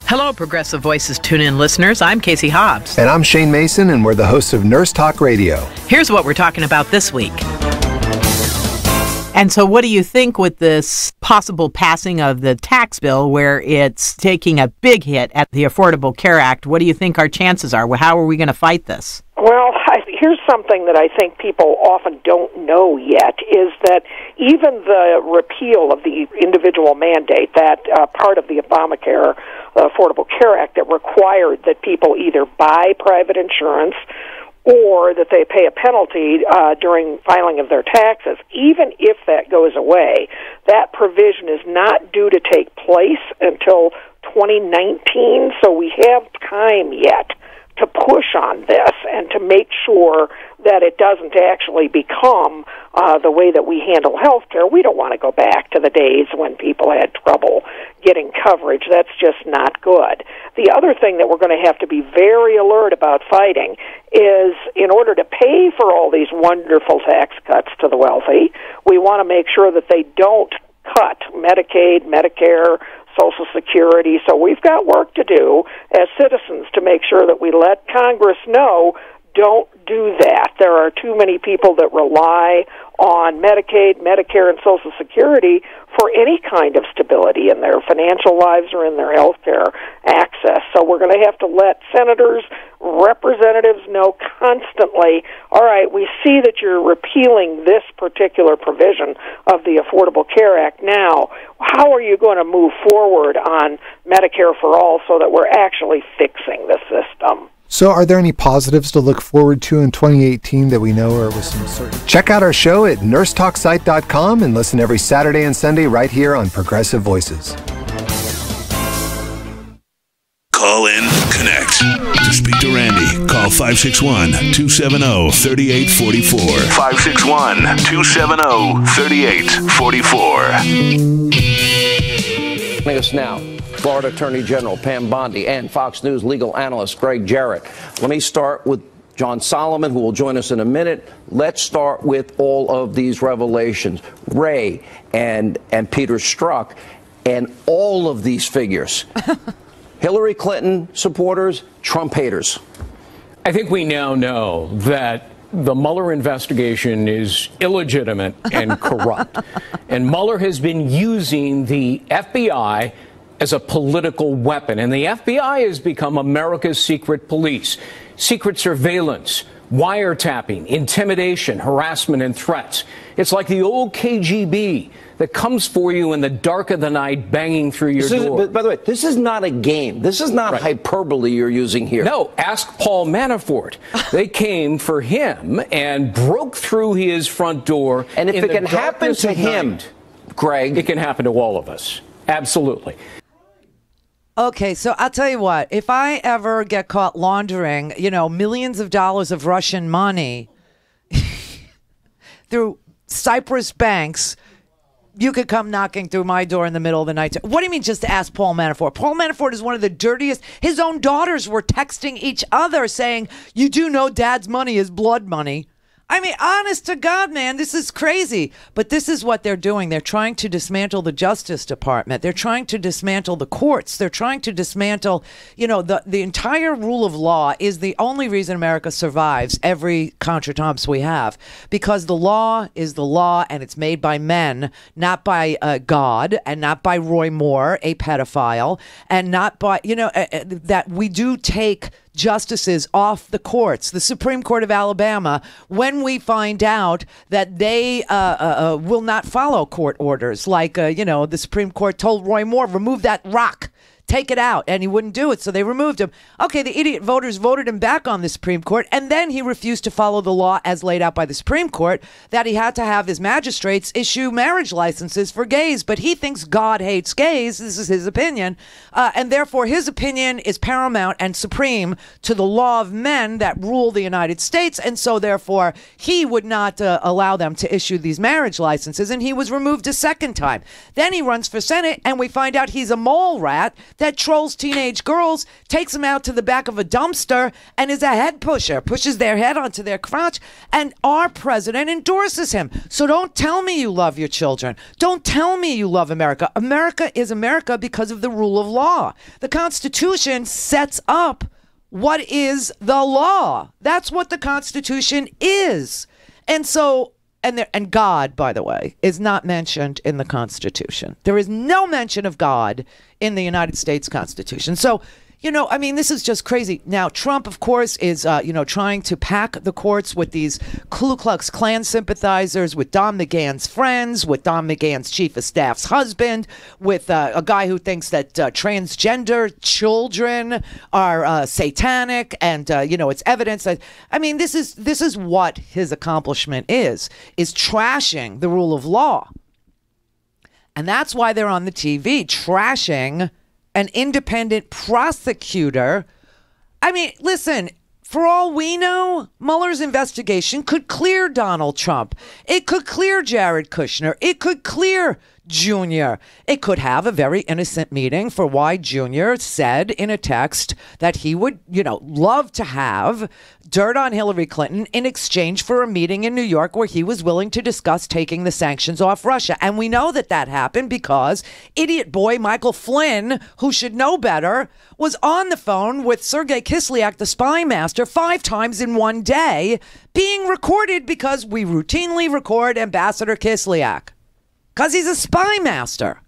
Hello, Progressive Voices tune-in listeners. I'm Casey Hobbs. And I'm Shane Mason, and we're the hosts of Nurse Talk Radio. Here's what we're talking about this week. And so what do you think with this possible passing of the tax bill where it's taking a big hit at the Affordable Care Act? What do you think our chances are? How are we going to fight this? Well, here's something that I think people often don't know yet, is that even the repeal of the individual mandate, that part of the Obamacare Affordable Care Act that required that people either buy private insurance or that they pay a penalty during filing of their taxes, even if that goes away, that provision is not due to take place until 2019, so we have time yet to push on this and to make sure that it doesn't actually become the way that we handle health care. We don't want to go back to the days when people had trouble getting coverage. That's just not good. The other thing that we're going to have to be very alert about fighting is, in order to pay for all these wonderful tax cuts to the wealthy, we want to make sure that they don't cut Medicaid, Medicare, Social Security. So we've got work to do as citizens to make sure that we let Congress know, don't do that. There are too many people that rely on Medicaid, Medicare, and Social Security for any kind of stability in their financial lives or in their health care access. So we're going to have to let senators, representatives know constantly, all right, we see that you're repealing this particular provision of the Affordable Care Act now. How are you going to move forward on Medicare for All so that we're actually fixing the system? So are there any positives to look forward to in 2018 that we know are with some certainty? Check out our show at nursetalksite.com and listen every Saturday and Sunday right here on Progressive Voices. Call in, connect. To speak to Randy, Call 561-270-3844. 561-270-3844. Joining us now, Florida Attorney General Pam Bondi and Fox News legal analyst Greg Jarrett. Let me start with John Solomon, who will join us in a minute. Let's start with all of these revelations. Ray and Peter Strzok and all of these figures. Hillary Clinton supporters, Trump haters. I think we now know that the Mueller investigation is illegitimate and corrupt. And Mueller has been using the FBI as a political weapon. And the FBI has become America's secret police. Secret surveillance, wiretapping, intimidation, harassment, and threats. It's like the old KGB that comes for you in the dark of the night, banging through your door. By the way, this is not a game. This is not hyperbole you're using here. No, ask Paul Manafort. They came for him and broke through his front door. And if it can happen to him, Greg, it can happen to all of us. Absolutely. Okay, so I'll tell you what, if I ever get caught laundering, millions of dollars of Russian money through Cyprus banks, you could come knocking through my door in the middle of the night. What do you mean just to ask Paul Manafort? Paul Manafort is one of the dirtiest. His own daughters were texting each other saying, you do know dad's money is blood money. I mean, honest to God, man, this is crazy. But this is what they're doing. They're trying to dismantle the Justice Department. They're trying to dismantle the courts. They're trying to dismantle, the entire rule of law is the only reason America survives every contretemps we have. Because the law is the law, and it's made by men, not by God, and not by Roy Moore, a pedophile, and not by, that we do take justices off the courts, the Supreme Court of Alabama, when we find out that they will not follow court orders. Like, the Supreme Court told Roy Moore, remove that rock. Take it out. And he wouldn't do it, so they removed him. Okay, the idiot voters voted him back on the Supreme Court, and then he refused to follow the law as laid out by the Supreme Court that he had to have his magistrates issue marriage licenses for gays. But he thinks God hates gays. This is his opinion. And therefore, his opinion is paramount and supreme to the law of men that rule the United States. And so, therefore, he would not allow them to issue these marriage licenses. And he was removed a second time. Then he runs for Senate, and we find out he's a mole rat that trolls teenage girls, takes them out to the back of a dumpster, and is a head pusher, pushes their head onto their crotch, and our president endorses him. So don't tell me you love your children. Don't tell me you love America. America is America because of the rule of law. The Constitution sets up what is the law. That's what the Constitution is. And so And God, by the way, is not mentioned in the Constitution. There is no mention of God in the United States Constitution. So, this is just crazy. Now, Trump, of course, is, trying to pack the courts with these Ku Klux Klan sympathizers, with Don McGahn's friends, with Don McGahn's chief of staff's husband, with a guy who thinks that transgender children are satanic, and, it's evidence that, this is what his accomplishment is trashing the rule of law. And that's why they're on the TV trashing an independent prosecutor. Listen, for all we know, Mueller's investigation could clear Donald Trump. It could clear Jared Kushner. It could clear Jr. It could have a very innocent meeting for why Jr. said in a text that he would, love to have dirt on Hillary Clinton in exchange for a meeting in New York where he was willing to discuss taking the sanctions off Russia. And we know that happened because idiot boy Michael Flynn, who should know better, was on the phone with Sergei Kislyak, the spy master, 5 times in one day, being recorded because we routinely record Ambassador Kislyak. Because he's a spy master.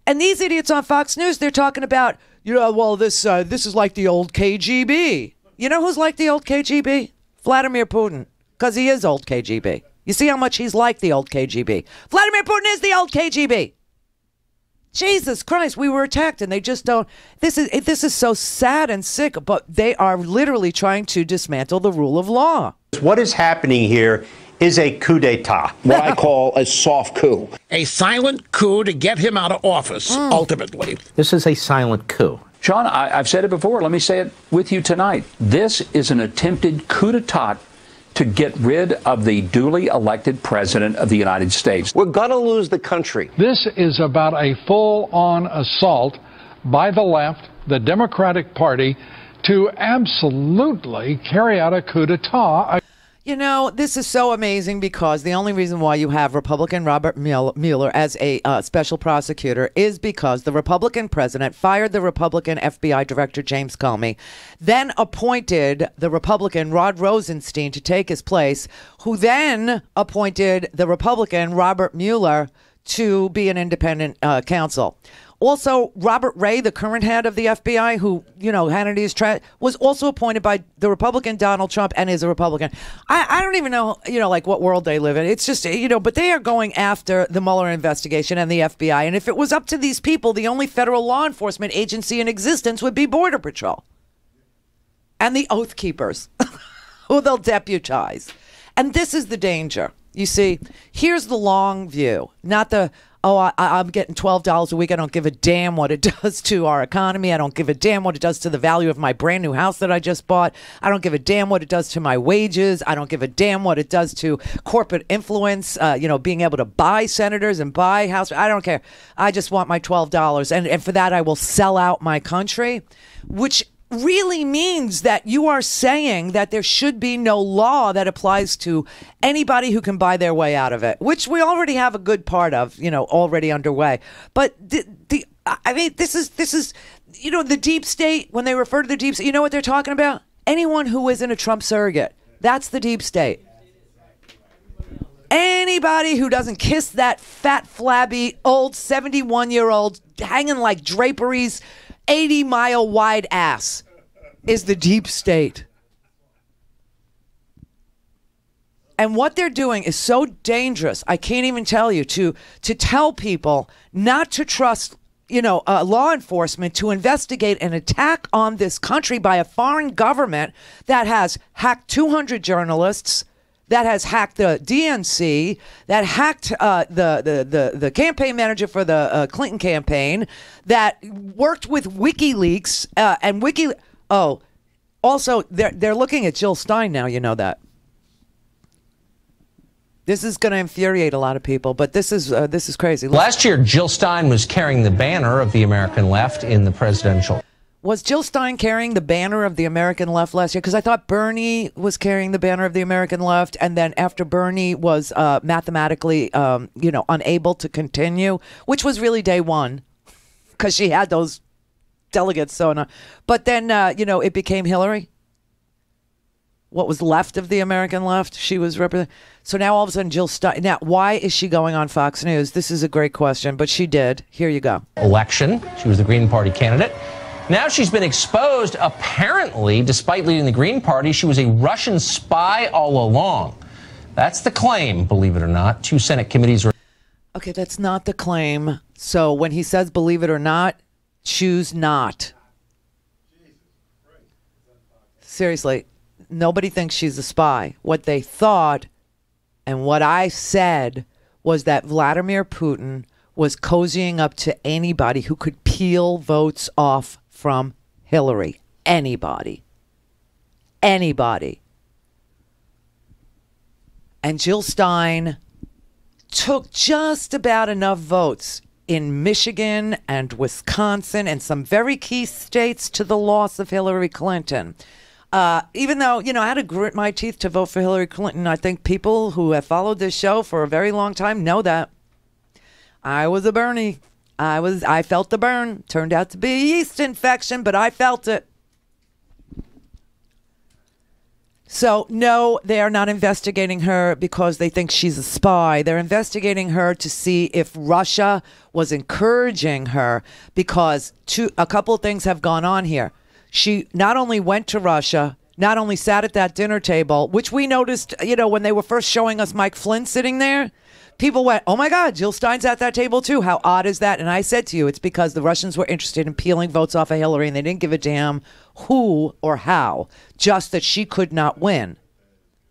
And these idiots on Fox News, they're talking about, this is like the old KGB. You know who's like the old KGB? Vladimir Putin. Because he is old KGB. You see how much he's like the old KGB. Vladimir Putin is the old KGB. Jesus Christ, we were attacked and they just don't. This is so sad and sick, but they are literally trying to dismantle the rule of law. What is happening here is a coup d'etat, what I call a soft coup. A silent coup to get him out of office, ultimately. This is a silent coup. Sean, I've said it before. Let me say it with you tonight. This is an attempted coup d'etat to get rid of the duly elected president of the United States. We're going to lose the country. This is about a full-on assault by the left, the Democratic Party, to absolutely carry out a coup d'etat. You know, this is so amazing because the only reason why you have Republican Robert Mueller as a special prosecutor is because the Republican president fired the Republican FBI director James Comey, then appointed the Republican Rod Rosenstein to take his place, who then appointed the Republican Robert Mueller to be an independent counsel. Also, Robert Ray, the current head of the FBI, who, Hannity's was also appointed by the Republican Donald Trump and is a Republican. I don't even know, what world they live in. It's just, but they are going after the Mueller investigation and the FBI. And if it was up to these people, the only federal law enforcement agency in existence would be Border Patrol and the Oath Keepers, who they'll deputize. And this is the danger. You see, here's the long view, not the, I'm getting $12 a week. I don't give a damn what it does to our economy. I don't give a damn what it does to the value of my brand new house that I just bought. I don't give a damn what it does to my wages. I don't give a damn what it does to corporate influence, being able to buy senators and buy house. I don't care. I just want my $12. And for that, I will sell out my country, which really means that you are saying that there should be no law that applies to anybody who can buy their way out of it, which we already have a good part of, already underway. But this is, the deep state, when they refer to the deep state, you know what they're talking about? Anyone who isn't a Trump surrogate. That's the deep state. Anybody who doesn't kiss that fat, flabby, old 71-year-old hanging like draperies, 80-mile-wide ass is the deep state. And what they're doing is so dangerous, I can't even tell you, to tell people not to trust, law enforcement to investigate an attack on this country by a foreign government that has hacked 200 journalists, that has hacked the DNC, that hacked the campaign manager for the Clinton campaign, that worked with WikiLeaks and also they're looking at Jill Stein now. You know that. This is going to infuriate a lot of people, but this is crazy. Last year, Jill Stein was carrying the banner of the American left in the presidential. Was Jill Stein carrying the banner of the American left last year? Because I thought Bernie was carrying the banner of the American left, and then after Bernie was mathematically, unable to continue, which was really day one, because she had those delegates. But then, it became Hillary. What was left of the American left, she was representing. So now all of a sudden, Jill Stein. Now, why is she going on Fox News? This is a great question, but she did. Here you go. Election. She was the Green Party candidate. Now she's been exposed, apparently, despite leading the Green Party, she was a Russian spy all along. That's the claim, believe it or not. 2 Senate committees are... Okay, that's not the claim. So when he says believe it or not, choose not. Seriously, nobody thinks she's a spy. What they thought, and what I said, was that Vladimir Putin was cozying up to anybody who could peel votes off from Hillary. Anybody. And Jill Stein took just about enough votes in Michigan and Wisconsin and some very key states to the loss of Hillary Clinton. Even though, I had to grit my teeth to vote for Hillary Clinton. I think people who have followed this show for a very long time know that. I was a Bernie. I felt the burn. Turned out to be a yeast infection, but I felt it. So, no, they are not investigating her because they think she's a spy. They're investigating her to see if Russia was encouraging her, because a couple of things have gone on here. She not only went to Russia, not only sat at that dinner table, which we noticed, when they were first showing us Mike Flynn sitting there. People went, oh my God, Jill Stein's at that table too. How odd is that? And I said to you, it's because the Russians were interested in peeling votes off of Hillary, and they didn't give a damn who or how, just that she could not win.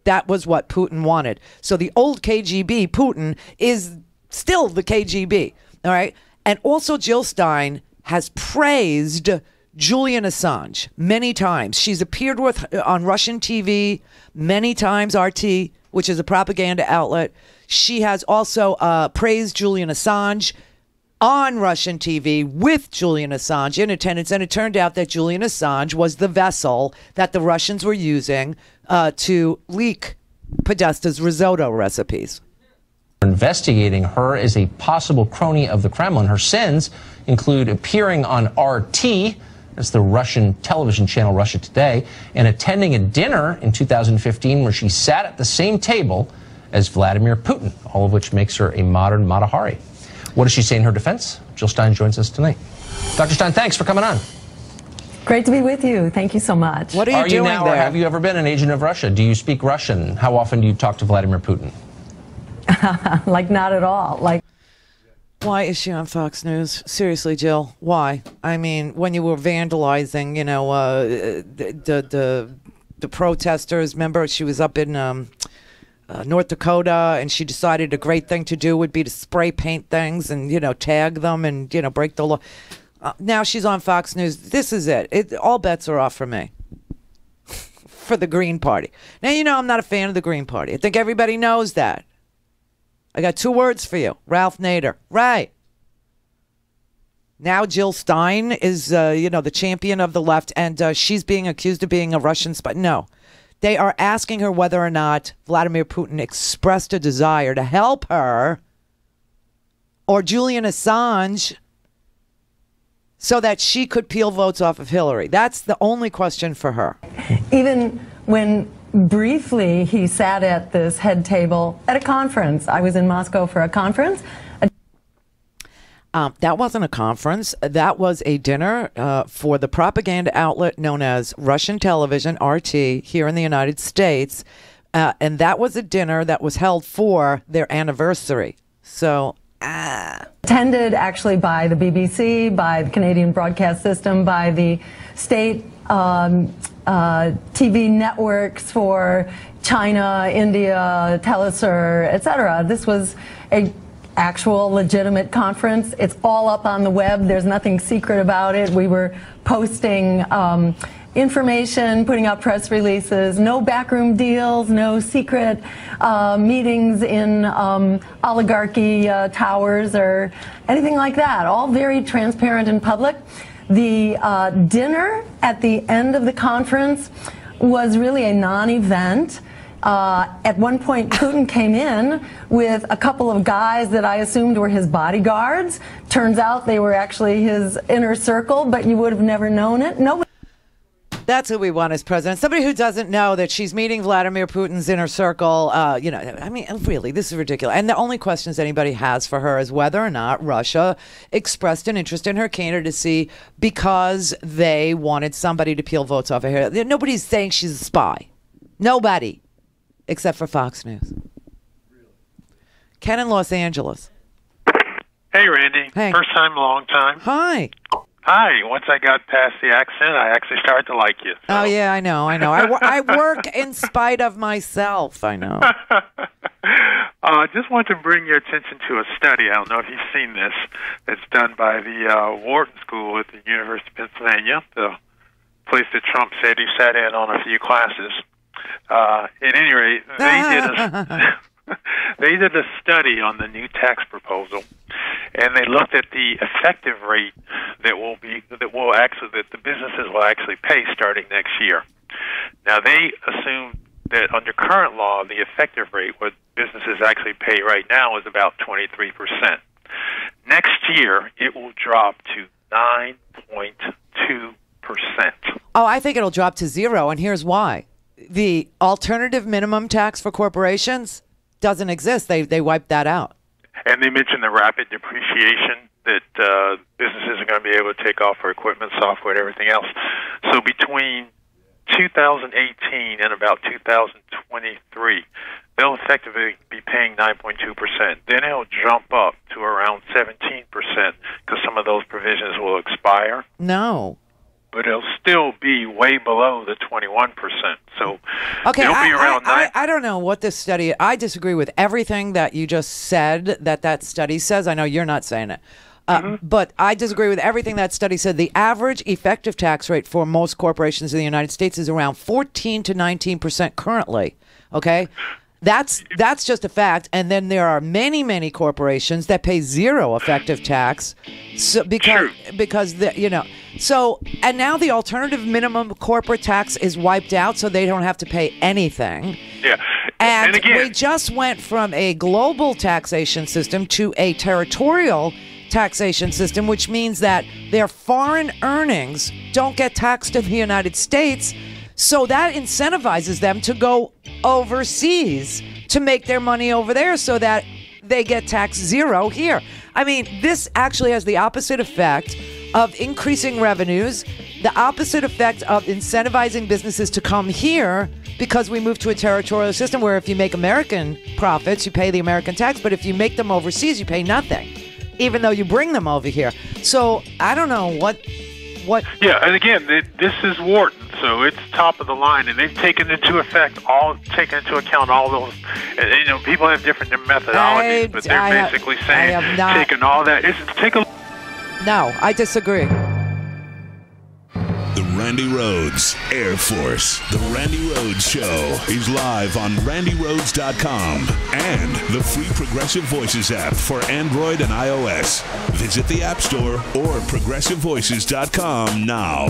That was what Putin wanted. So the old KGB Putin is still the KGB. All right. And also Jill Stein has praised Julian Assange, many times. She's appeared with on Russian TV many times, RT, which is a propaganda outlet. She has also praised Julian Assange on Russian TV with Julian Assange in attendance, and it turned out that Julian Assange was the vessel that the Russians were using to leak Podesta's risotto recipes. Investigating her as a possible crony of the Kremlin. Her sins include appearing on RT, that's the Russian television channel Russia Today, and attending a dinner in 2015 where she sat at the same table as Vladimir Putin, all of which makes her a modern Mata Hari. What does she say in her defense? Jill Stein joins us tonight. Dr. Stein, thanks for coming on. Great to be with you. Thank you so much. What are you doing now, there? or have you ever been an agent of Russia? Do you speak Russian? How often do you talk to Vladimir Putin? Like, not at all. Like, why is she on Fox News? Seriously, Jill, why? I mean, when you were vandalizing, you know, the protesters, remember she was up in North Dakota, and she decided a great thing to do would be to spray paint things and, you know, tag them and, you know, break the law. Now she's on Fox News. This is it. All bets are off for me. For the Green Party. Now, you know, I'm not a fan of the Green Party. I think everybody knows that. I got 2 words for you. Ralph Nader. Right. Now Jill Stein is, you know, the champion of the left, and she's being accused of being a Russian spy. No. They are asking her whether or not Vladimir Putin expressed a desire to help her or Julian Assange so that she could peel votes off of Hillary. That's the only question for her. even when briefly he sat at this head table at a conference. I was in Moscow for a conference. That wasn't a conference. That was a dinner for the propaganda outlet known as Russian television, RT, here in the United States. And that was a dinner that was held for their anniversary. So, attended actually by the BBC, by the Canadian Broadcast System, by the state TV networks for China, India, Telesur, etc. This was a actual legitimate conference. It's all up on the web. There's nothing secret about it. We were posting information, putting out press releases, no backroom deals, no secret meetings in oligarchy towers or anything like that. All very transparent and public. The dinner at the end of the conference was really a non-event. At one point, Putin came in with a couple of guys that I assumed were his bodyguards. Turns out they were actually his inner circle, but you would have never known it. Nobody. That's who we want as president. Somebody who doesn't know that she's meeting Vladimir Putin's inner circle. You know, I mean, really, this is ridiculous. And the only questions anybody has for her is whether or not Russia expressed an interest in her candidacy because they wanted somebody to peel votes off of her. Nobody's saying she's a spy. Nobody. Except for Fox News. Ken in Los Angeles. Hey, Randy. Hey. First time, long time. Hi. Hi. Once I got past the accent, I actually started to like you. So. Oh, yeah, I know. I work in spite of myself. I know. Just want to bring your attention to a study. I don't know if you've seen this. It's done by the Wharton School at the University of Pennsylvania, the place that Trump said he sat in on a few classes. At any rate, they did a study on the new tax proposal, and they looked at the effective rate that the businesses will actually pay starting next year. Now, they assume that under current law, the effective rate, what businesses actually pay right now, is about 23%. Next year, it will drop to 9.2%. Oh, I think it'll drop to 0, and here's why. The alternative minimum tax for corporations doesn't exist. They wiped that out. And they mentioned the rapid depreciation that businesses are going to be able to take off for equipment, software, and everything else. So between 2018 and about 2023, they'll effectively be paying 9.2%. Then it'll jump up to around 17% because some of those provisions will expire. No. But it'll still be way below the 21%. So okay, it'll be around 9. I don't know what this study. I disagree with everything that you just said that study says. I know you're not saying it. But I disagree with everything that study said. The average effective tax rate for most corporations in the United States is around 14 to 19% currently. Okay? That's just a fact. And then there are many, many corporations that pay zero effective tax, so because and now the alternative minimum corporate tax is wiped out, so they don't have to pay anything. Yeah. And again, we just went from a global taxation system to a territorial taxation system, which means that their foreign earnings don't get taxed in the United States. So that incentivizes them to go overseas to make their money over there so that they get taxed zero here. I mean, this actually has the opposite effect of increasing revenues, the opposite effect of incentivizing businesses to come here, because we move to a territorial system where if you make American profits, you pay the American tax, but if you make them overseas, you pay nothing, even though you bring them over here. So I don't know what. Yeah, and again, this is Wharton, so it's top of the line, and they've taken into account all those. And, people have different methodologies, but they're basically saying taking all that. No, I disagree. The Randi Rhodes Air Force. The Randi Rhodes Show is live on RandiRhodes.com and the free Progressive Voices app for Android and iOS. Visit the App Store or ProgressiveVoices.com now.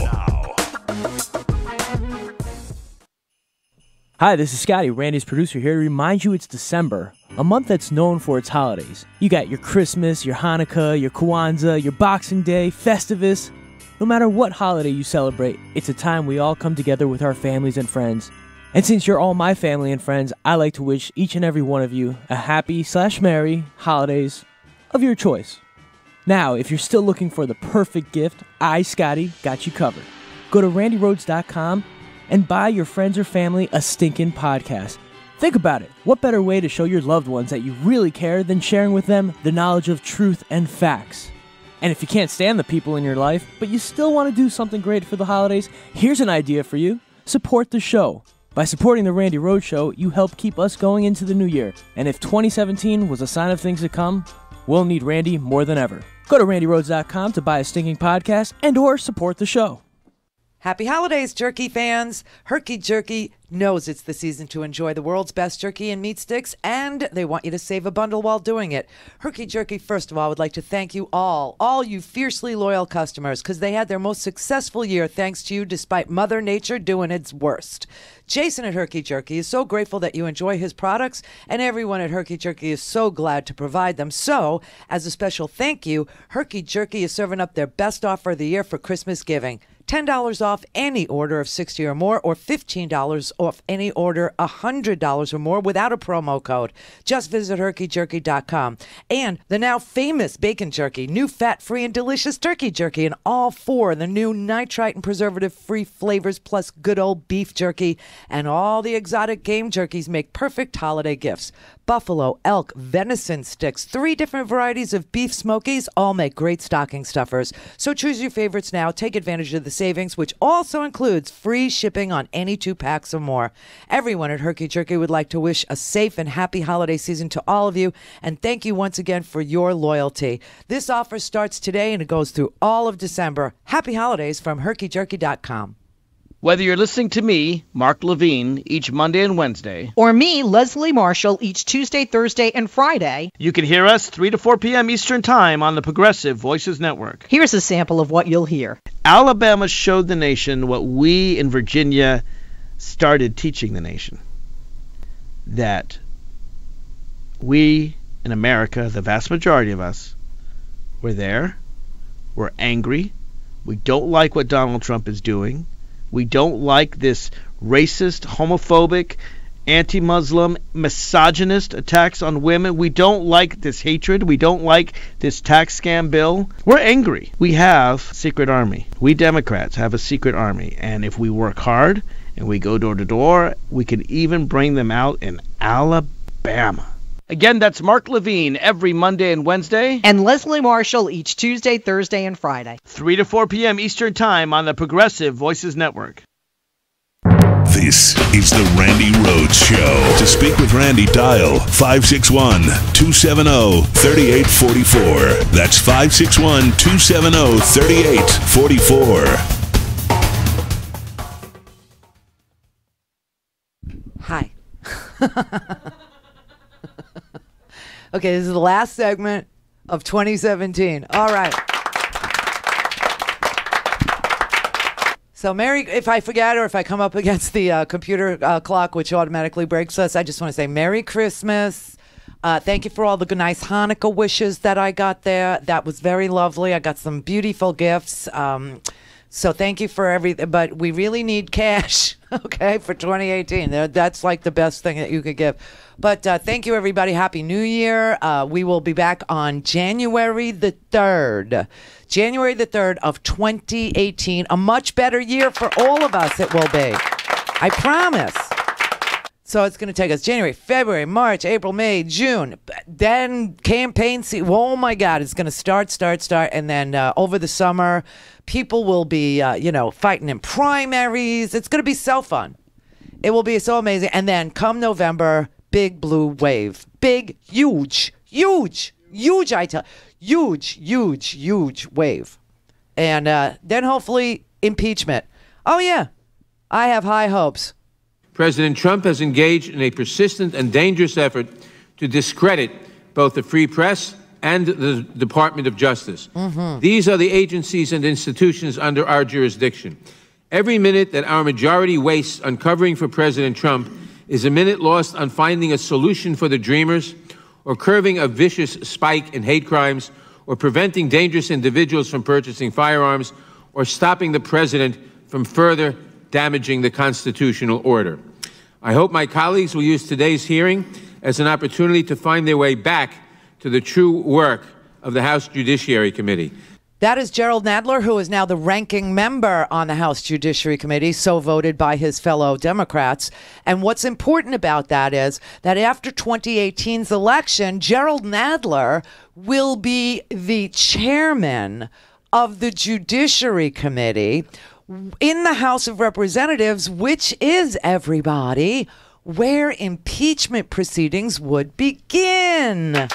Hi, this is Scotty, Randy's producer, here to remind you it's December, a month that's known for its holidays. You got your Christmas, your Hanukkah, your Kwanzaa, your Boxing Day, Festivus. No matter what holiday you celebrate, it's a time we all come together with our families and friends. And since you're all my family and friends, I like to wish each and every one of you a happy/merry holidays of your choice. Now, if you're still looking for the perfect gift, I, Scotty, got you covered. Go to RandiRhodes.com and buy your friends or family a stinking podcast. Think about it. What better way to show your loved ones that you really care than sharing with them the knowledge of truth and facts? And if you can't stand the people in your life, but you still want to do something great for the holidays, here's an idea for you. Support the show. By supporting the Randi Rhodes Show, you help keep us going into the new year. And if 2017 was a sign of things to come, we'll need Randy more than ever. Go to RandiRhodes.com to buy a stinking podcast and or support the show. Happy holidays, jerky fans. Herky Jerky knows it's the season to enjoy the world's best jerky and meat sticks, and they want you to save a bundle while doing it. Herky Jerky, first of all, would like to thank you all you fiercely loyal customers, because they had their most successful year thanks to you despite Mother Nature doing its worst. Jason at Herky Jerky is so grateful that you enjoy his products, and everyone at Herky Jerky is so glad to provide them. So, as a special thank you, Herky Jerky is serving up their best offer of the year for Christmas giving. $10 off any order of $60 or more, or $15 off any order $100 or more without a promo code. Just visit herkyjerky.com. And the now famous bacon jerky, new fat-free and delicious turkey jerky, and all four of the new nitrite and preservative-free flavors, plus good old beef jerky, and all the exotic game jerkies make perfect holiday gifts. Buffalo, elk, venison sticks, 3 different varieties of beef smokies, all make great stocking stuffers. So choose your favorites now. Take advantage of the savings, which also includes free shipping on any 2 packs or more. Everyone at Herky Jerky would like to wish a safe and happy holiday season to all of you, and thank you once again for your loyalty. This offer starts today and it goes through all of December. Happy holidays from herkyjerky.com. Whether you're listening to me, Mark Levine, each Monday and Wednesday, or me, Leslie Marshall, each Tuesday, Thursday, and Friday, you can hear us 3 to 4 p.m. Eastern Time on the Progressive Voices Network. Here's a sample of what you'll hear. Alabama showed the nation what we in Virginia started teaching the nation. That we in America, the vast majority of us, we're there, we're angry, we don't like what Donald Trump is doing. We don't like this racist, homophobic, anti-Muslim, misogynist attacks on women. We don't like this hatred. We don't like this tax scam bill. We're angry. We have a secret army. We Democrats have a secret army. And if we work hard and we go door to door, we can even bring them out in Alabama. Again, that's Mark Levine every Monday and Wednesday. And Leslie Marshall each Tuesday, Thursday, and Friday. 3 to 4 p.m. Eastern Time on the Progressive Voices Network. This is the Randy Rhodes Show. To speak with Randy, dial 561-270-3844. That's 561-270-3844. Hi. Okay, this is the last segment of 2017. All right. So, if I forget or if I come up against the computer clock, which automatically breaks us, I just want to say Merry Christmas. Thank you for all the nice Hanukkah wishes that I got there. That was very lovely. I got some beautiful gifts. So thank you for everything. But we really need cash, okay, for 2018. That's like the best thing that you could give. But thank you, everybody. Happy New Year. We will be back on January the 3rd. January the 3rd of 2018. A much better year for all of us it will be. I promise. So it's going to take us January, February, March, April, May, June. Then campaign season. Oh, my God. It's going to start. And then over the summer, people will be, fighting in primaries. It's going to be so fun. It will be so amazing. And then come November, big blue wave. Big, huge, I tell you. Huge wave. And then hopefully impeachment. Oh, yeah. I have high hopes. President Trump has engaged in a persistent and dangerous effort to discredit both the free press and the Department of Justice. Mm-hmm. These are the agencies and institutions under our jurisdiction. Every minute that our majority wastes uncovering for President Trump is a minute lost on finding a solution for the Dreamers, or curbing a vicious spike in hate crimes, or preventing dangerous individuals from purchasing firearms, or stopping the president from further damaging the constitutional order. I hope my colleagues will use today's hearing as an opportunity to find their way back to the true work of the House Judiciary Committee. That is Gerald Nadler, who is now the ranking member on the House Judiciary Committee, so voted by his fellow Democrats. And what's important about that is that after 2018's election, Gerald Nadler will be the chairman of the Judiciary Committee in the House of Representatives, which is, everybody, where impeachment proceedings would begin.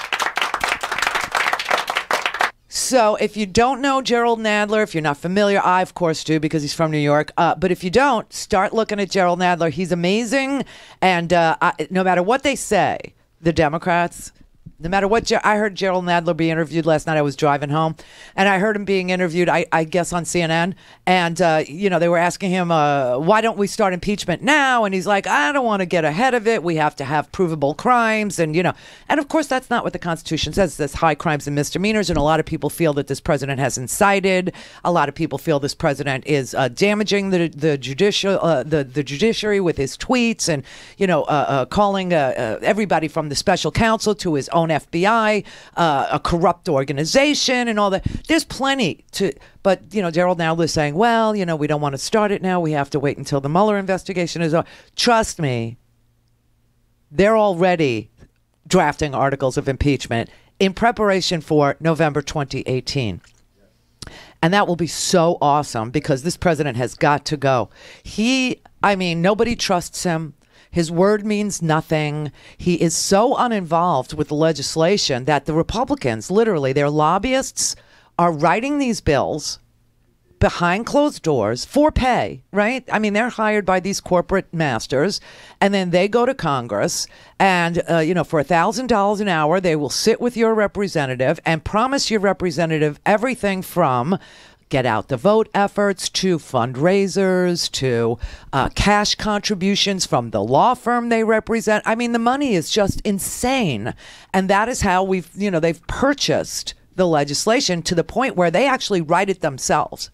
So if you don't know Gerald Nadler, if you're not familiar, I, of course, do because he's from New York. But if you don't, start looking at Gerald Nadler. He's amazing. And no matter what they say, the Democrats, no matter what, I heard Gerald Nadler be interviewed last night. I was driving home, and I heard him being interviewed, I guess, on CNN. And, they were asking him, why don't we start impeachment now? And he's like, I don't want to get ahead of it. We have to have provable crimes. And, and of course, that's not what the Constitution says. It says high crimes and misdemeanors. And a lot of people feel that this president has incited. A lot of people feel this president is damaging the judiciary with his tweets and, calling everybody from the special counsel to his own FBI, a corrupt organization and all that. There's plenty to, but, Gerald Nadler is saying, well, we don't want to start it now. We have to wait until the Mueller investigation is over. Trust me, they're already drafting articles of impeachment in preparation for November 2018. And that will be so awesome because this president has got to go. Nobody trusts him. His word means nothing. He is so uninvolved with the legislation that the Republicans, literally, their lobbyists, are writing these bills behind closed doors for pay, right? They're hired by these corporate masters, and then they go to Congress, and, for $1,000 an hour, they will sit with your representative and promise your representative everything from get out the vote efforts to fundraisers to cash contributions from the law firm they represent. The money is just insane. And that is how they've purchased the legislation to the point where they actually write it themselves.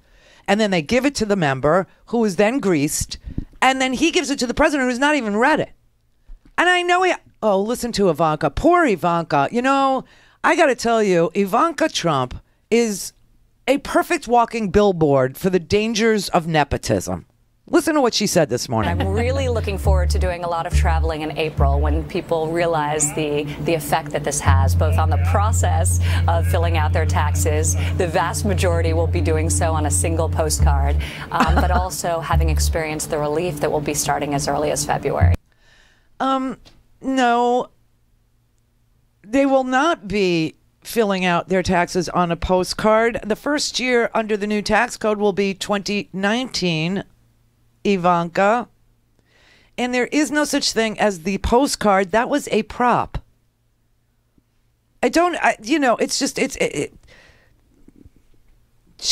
And then they give it to the member who is then greased. And then he gives it to the president who's not even read it. And I know listen to Ivanka. Poor Ivanka. I got to tell you, Ivanka Trump is a perfect walking billboard for the dangers of nepotism. Listen to what she said this morning. I'm really looking forward to doing a lot of traveling in April when people realize the effect that this has, both on the process of filling out their taxes. The vast majority will be doing so on a single postcard, but also having experienced the relief that will be starting as early as February. No, they will not be filling out their taxes on a postcard. The first year under the new tax code will be 2019, Ivanka. And there is no such thing as the postcard. That was a prop. She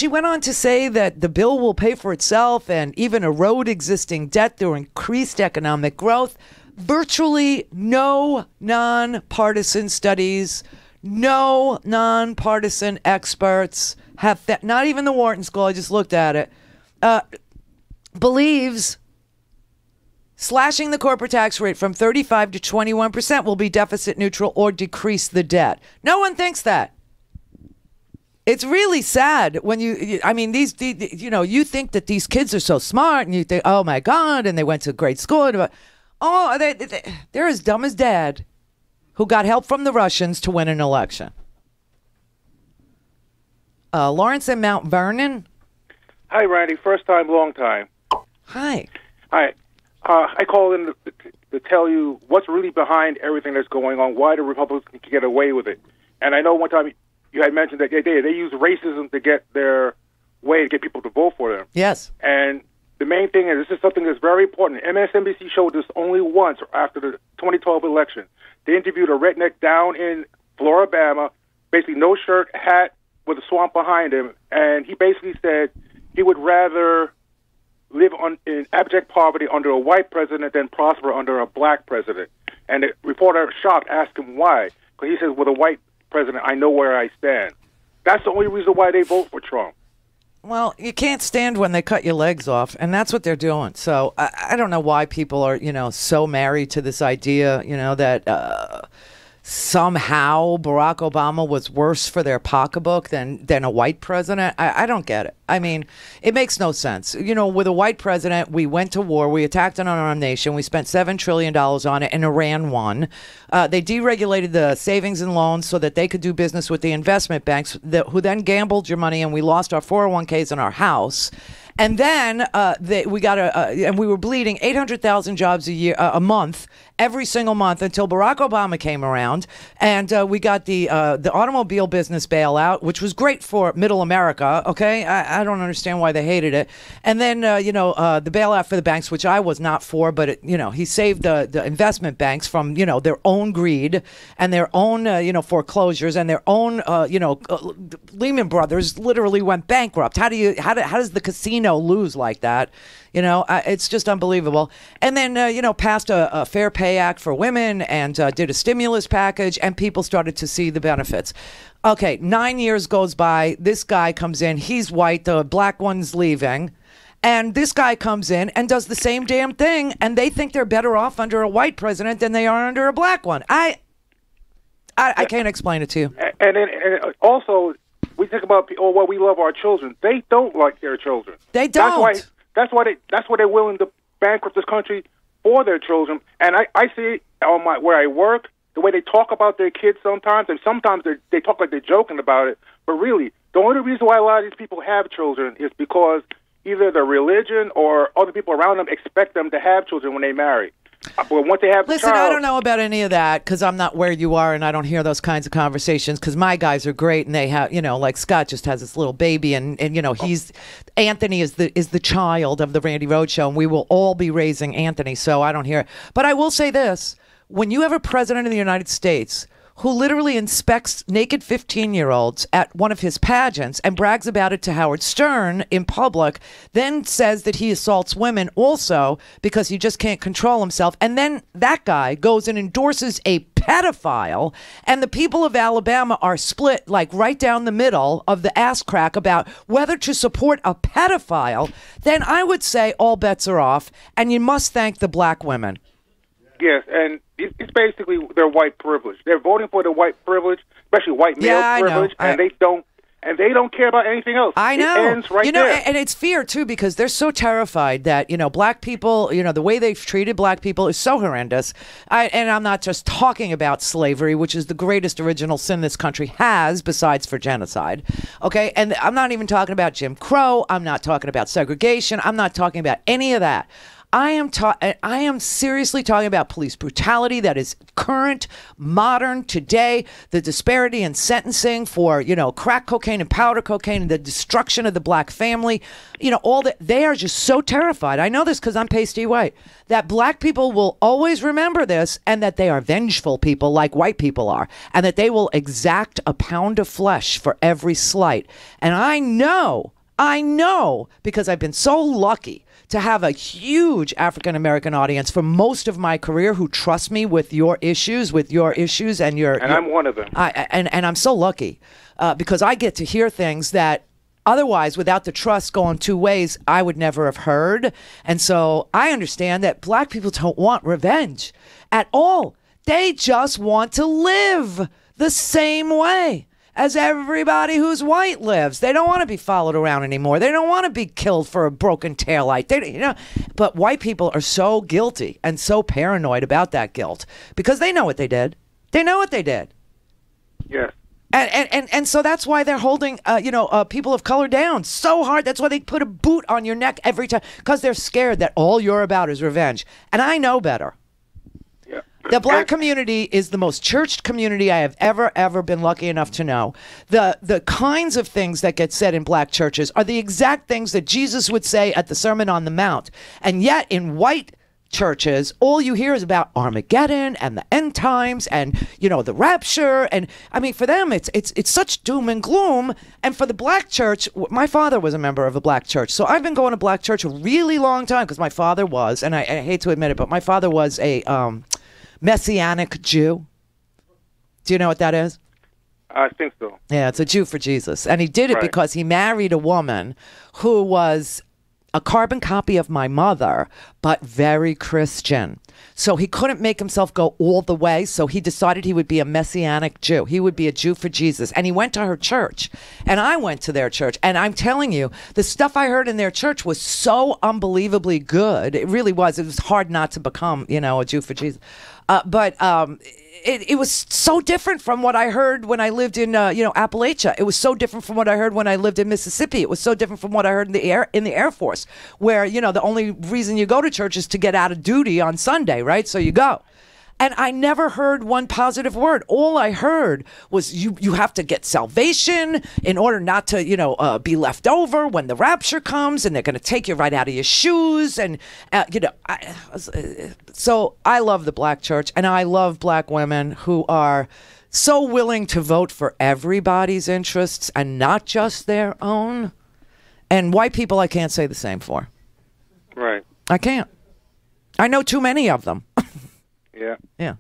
went on to say that the bill will pay for itself and even erode existing debt through increased economic growth. Virtually no nonpartisan studies, no nonpartisan experts have, not even the Wharton School, I just looked at it, believes slashing the corporate tax rate from 35 to 21% will be deficit neutral or decrease the debt. No one thinks that. It's really sad when you think that these kids are so smart and you think, oh my God, and they went to great school. Oh, they're as dumb as Dad, who got help from the Russians to win an election. Lawrence in Mount Vernon. Hi, Randy. First time, long time. Hi. Hi. I call in to tell you what's really behind everything that's going on, why the Republicans can get away with it. And I know one time you had mentioned that they use racism to get their way, to get people to vote for them. Yes. And the main thing is, this is something that's very important. MSNBC showed this only once after the 2012 election. They interviewed a redneck down in Florida, basically no shirt, hat, with a swamp behind him, and he basically said he would rather live in abject poverty under a white president than prosper under a black president. And the reporter, shocked, asked him why. Because he says, with a white president, I know where I stand. That's the only reason why they vote for Trump. Well, you can't stand when they cut your legs off, and that's what they're doing. So I don't know why people are, so married to this idea, that somehow Barack Obama was worse for their pocketbook than a white president. I don't get it. I mean, it makes no sense. With a white president, we went to war, we attacked on our nation, we spent $7 trillion on it, and Iran won. They deregulated the savings and loans so that they could do business with the investment banks, who then gambled your money, and we lost our 401ks and our house. And then and we were bleeding 800,000 jobs a month, every single month, until Barack Obama came around, and we got the automobile business bailout, which was great for middle America. Okay, I don't understand why they hated it. And then the bailout for the banks, which I was not for, but he saved the investment banks from their own greed and their own foreclosures and their own Lehman Brothers literally went bankrupt. How does the casino lose like that? It's just unbelievable. And then, passed a Fair Pay Act for women and did a stimulus package, and people started to see the benefits. Okay, 9 years goes by. This guy comes in. He's white. The black one's leaving. And this guy comes in and does the same damn thing, and they think they're better off under a white president than they are under a black one. I can't explain it to you. And also, we think about, we love our children. They don't like their children. They don't. That's why they're willing to bankrupt this country for their children. And I see it on where I work, the way they talk about their kids sometimes, and sometimes they talk like they're joking about it. But really, the only reason why a lot of these people have children is because either their religion or other people around them expect them to have children when they marry. But once they have the child, I don't know about any of that because I'm not where you are, and I don't hear those kinds of conversations. Because my guys are great, and they have, like Scott just has this little baby, and Anthony is the child of the Randi Rhodes Show, and we will all be raising Anthony. So I don't hear it. But I will say this: when you have a president of the United States who literally inspects naked 15-year-olds at one of his pageants and brags about it to Howard Stern in public, then says that he assaults women also because he just can't control himself, and then that guy goes and endorses a pedophile, and the people of Alabama are split like right down the middle of the ass crack about whether to support a pedophile, then I would say all bets are off, and you must thank the black women. Yes, and it's basically their white privilege. They're voting for the white privilege, especially white male privilege, and they don't and they don't care about anything else. I know. It ends right there. And it's fear, too, because they're so terrified that, black people, the way they've treated black people is so horrendous. And I'm not just talking about slavery, which is the greatest original sin this country has, besides for genocide. Okay? And I'm not even talking about Jim Crow. I'm not talking about segregation. I'm not talking about any of that. I am seriously talking about police brutality that is current, modern, today, the disparity in sentencing for, crack cocaine and powder cocaine, and the destruction of the black family, all that. They are just so terrified. I know this because I'm pasty white, that black people will always remember this, and that they are vengeful people like white people are, and that they will exact a pound of flesh for every slight. And I know, because I've been so lucky to have a huge African-American audience for most of my career who trust me with your issues and your... And I'm one of them. And I'm so lucky because I get to hear things that otherwise, without the trust going two ways, I would never have heard. And so I understand that black people don't want revenge at all. They just want to live the same way as everybody who's white lives. They don't want to be followed around anymore. They don't want to be killed for a broken taillight. But white people are so guilty and so paranoid about that guilt because they know what they did. They know what they did. Yes. And so that's why they're holding, people of color down so hard. That's why they put a boot on your neck every time, because they're scared that all you're about is revenge. And I know better. The black community is the most churched community I have ever been lucky enough to know. The kinds of things that get said in black churches are the exact things that Jesus would say at the Sermon on the Mount. And yet in white churches, all you hear is about Armageddon and the end times and, the rapture. And I mean, for them, it's such doom and gloom. And for the black church, my father was a member of a black church. So I've been going to black church a really long time because my father was, and I hate to admit it, but my father was a... Messianic Jew. Do you know what that is? I think so. Yeah, it's a Jew for Jesus. And he did it because he married a woman who was a carbon copy of my mother, but very Christian. So he couldn't make himself go all the way, so he decided he would be a Messianic Jew. He would be a Jew for Jesus. And he went to her church, and I went to their church. And I'm telling you, the stuff I heard in their church was so unbelievably good. It really was. It was hard not to become, a Jew for Jesus. But it was so different from what I heard when I lived in, Appalachia. It was so different from what I heard when I lived in Mississippi. It was so different from what I heard in the Air Force, where, the only reason you go to church is to get out of duty on Sunday, right? So you go. And I never heard one positive word. All I heard was you have to get salvation in order not to, be left over when the rapture comes, and they're going to take you right out of your shoes. And, so I love the black church, and I love black women who are so willing to vote for everybody's interests and not just their own. And white people I can't say the same for. Right. I can't. I know too many of them. Yeah. Yeah.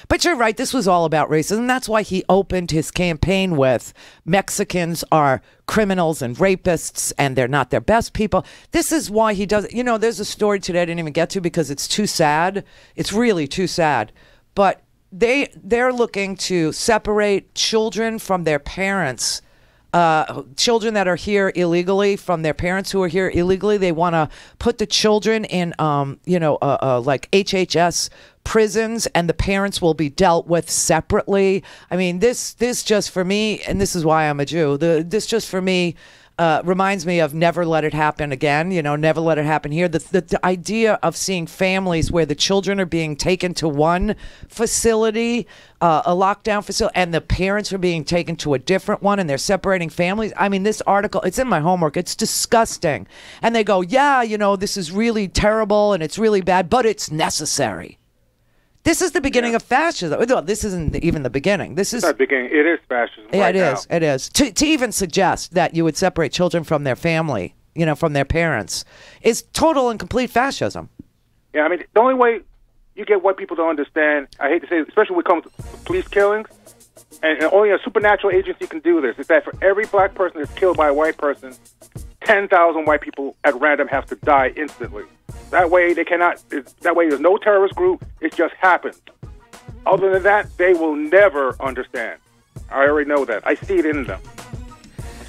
But you're right. This was all about racism. That's why he opened his campaign with Mexicans are criminals and rapists and they're not their best people. This is why he does. There's a story today I didn't even get to because it's too sad. It's really too sad. But they're looking to separate children from their parents. Children that are here illegally from their parents who are here illegally. They want to put the children in, like HHS prisons, and the parents will be dealt with separately. I mean, this just for me, and this is why I'm a Jew. This just for me reminds me of Never Let It Happen Again. Never Let It Happen Here. The idea of seeing families where the children are being taken to one facility, a lockdown facility, and the parents are being taken to a different one, and they're separating families. I mean, this article, it's in my homework. It's disgusting. And they go, yeah, this is really terrible and it's really bad, but it's necessary. This is the beginning of fascism. No, this isn't even the beginning. This is not the beginning. It is fascism. Yeah, right now. It is. To even suggest that you would separate children from their family, from their parents, is total and complete fascism. Yeah, I mean, the only way you get white people to understand, I hate to say it, especially when it comes to police killings, and only a supernatural agency can do this, is that for every black person that's killed by a white person, 10,000 white people at random have to die instantly. That way they cannot. That way there's no terrorist group. It just happens. Other than that, they will never understand. I already know that. I see it in them.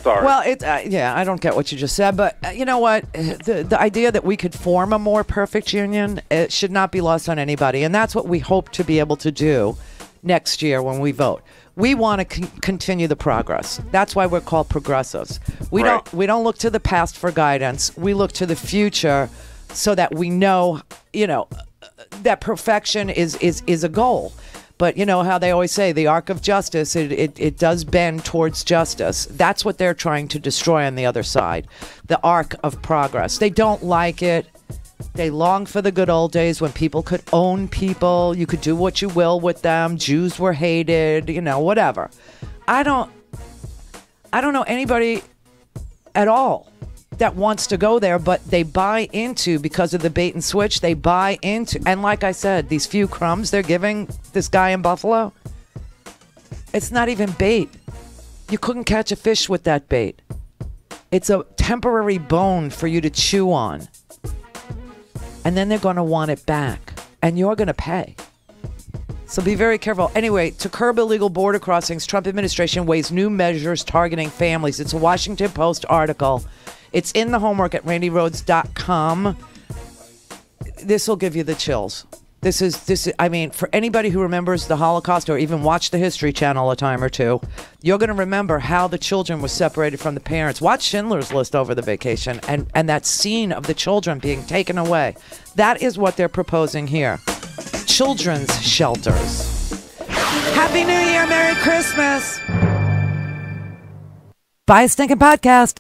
Sorry. Well, yeah, I don't get what you just said, but you know what? The idea that we could form a more perfect union, it should not be lost on anybody, and that's what we hope to be able to do next year when we vote. We want to continue the progress. That's why we're called progressives. We don't look to the past for guidance. We look to the future so that we know, that perfection is a goal. But you know how they always say the arc of justice, it does bend towards justice. That's what they're trying to destroy on the other side, the arc of progress. They don't like it. They long for the good old days when people could own people. You could do what you will with them. Jews were hated, whatever. I don't know anybody at all that wants to go there, but they buy into, because of the bait and switch, they buy into. And like I said, these few crumbs they're giving this guy in Buffalo, it's not even bait. You couldn't catch a fish with that bait. It's a temporary bone for you to chew on. And then they're going to want it back. And you're going to pay. So be very careful. Anyway, to curb illegal border crossings, Trump administration weighs new measures targeting families. It's a Washington Post article. It's in the homework at randyrhodes.com. This will give you the chills. This is, I mean, for anybody who remembers the Holocaust or even watched the History Channel a time or two, you're going to remember how the children were separated from the parents. Watch Schindler's List over the vacation and that scene of the children being taken away. That is what they're proposing here. Children's shelters. Happy New Year, Merry Christmas. Buy a stinking podcast.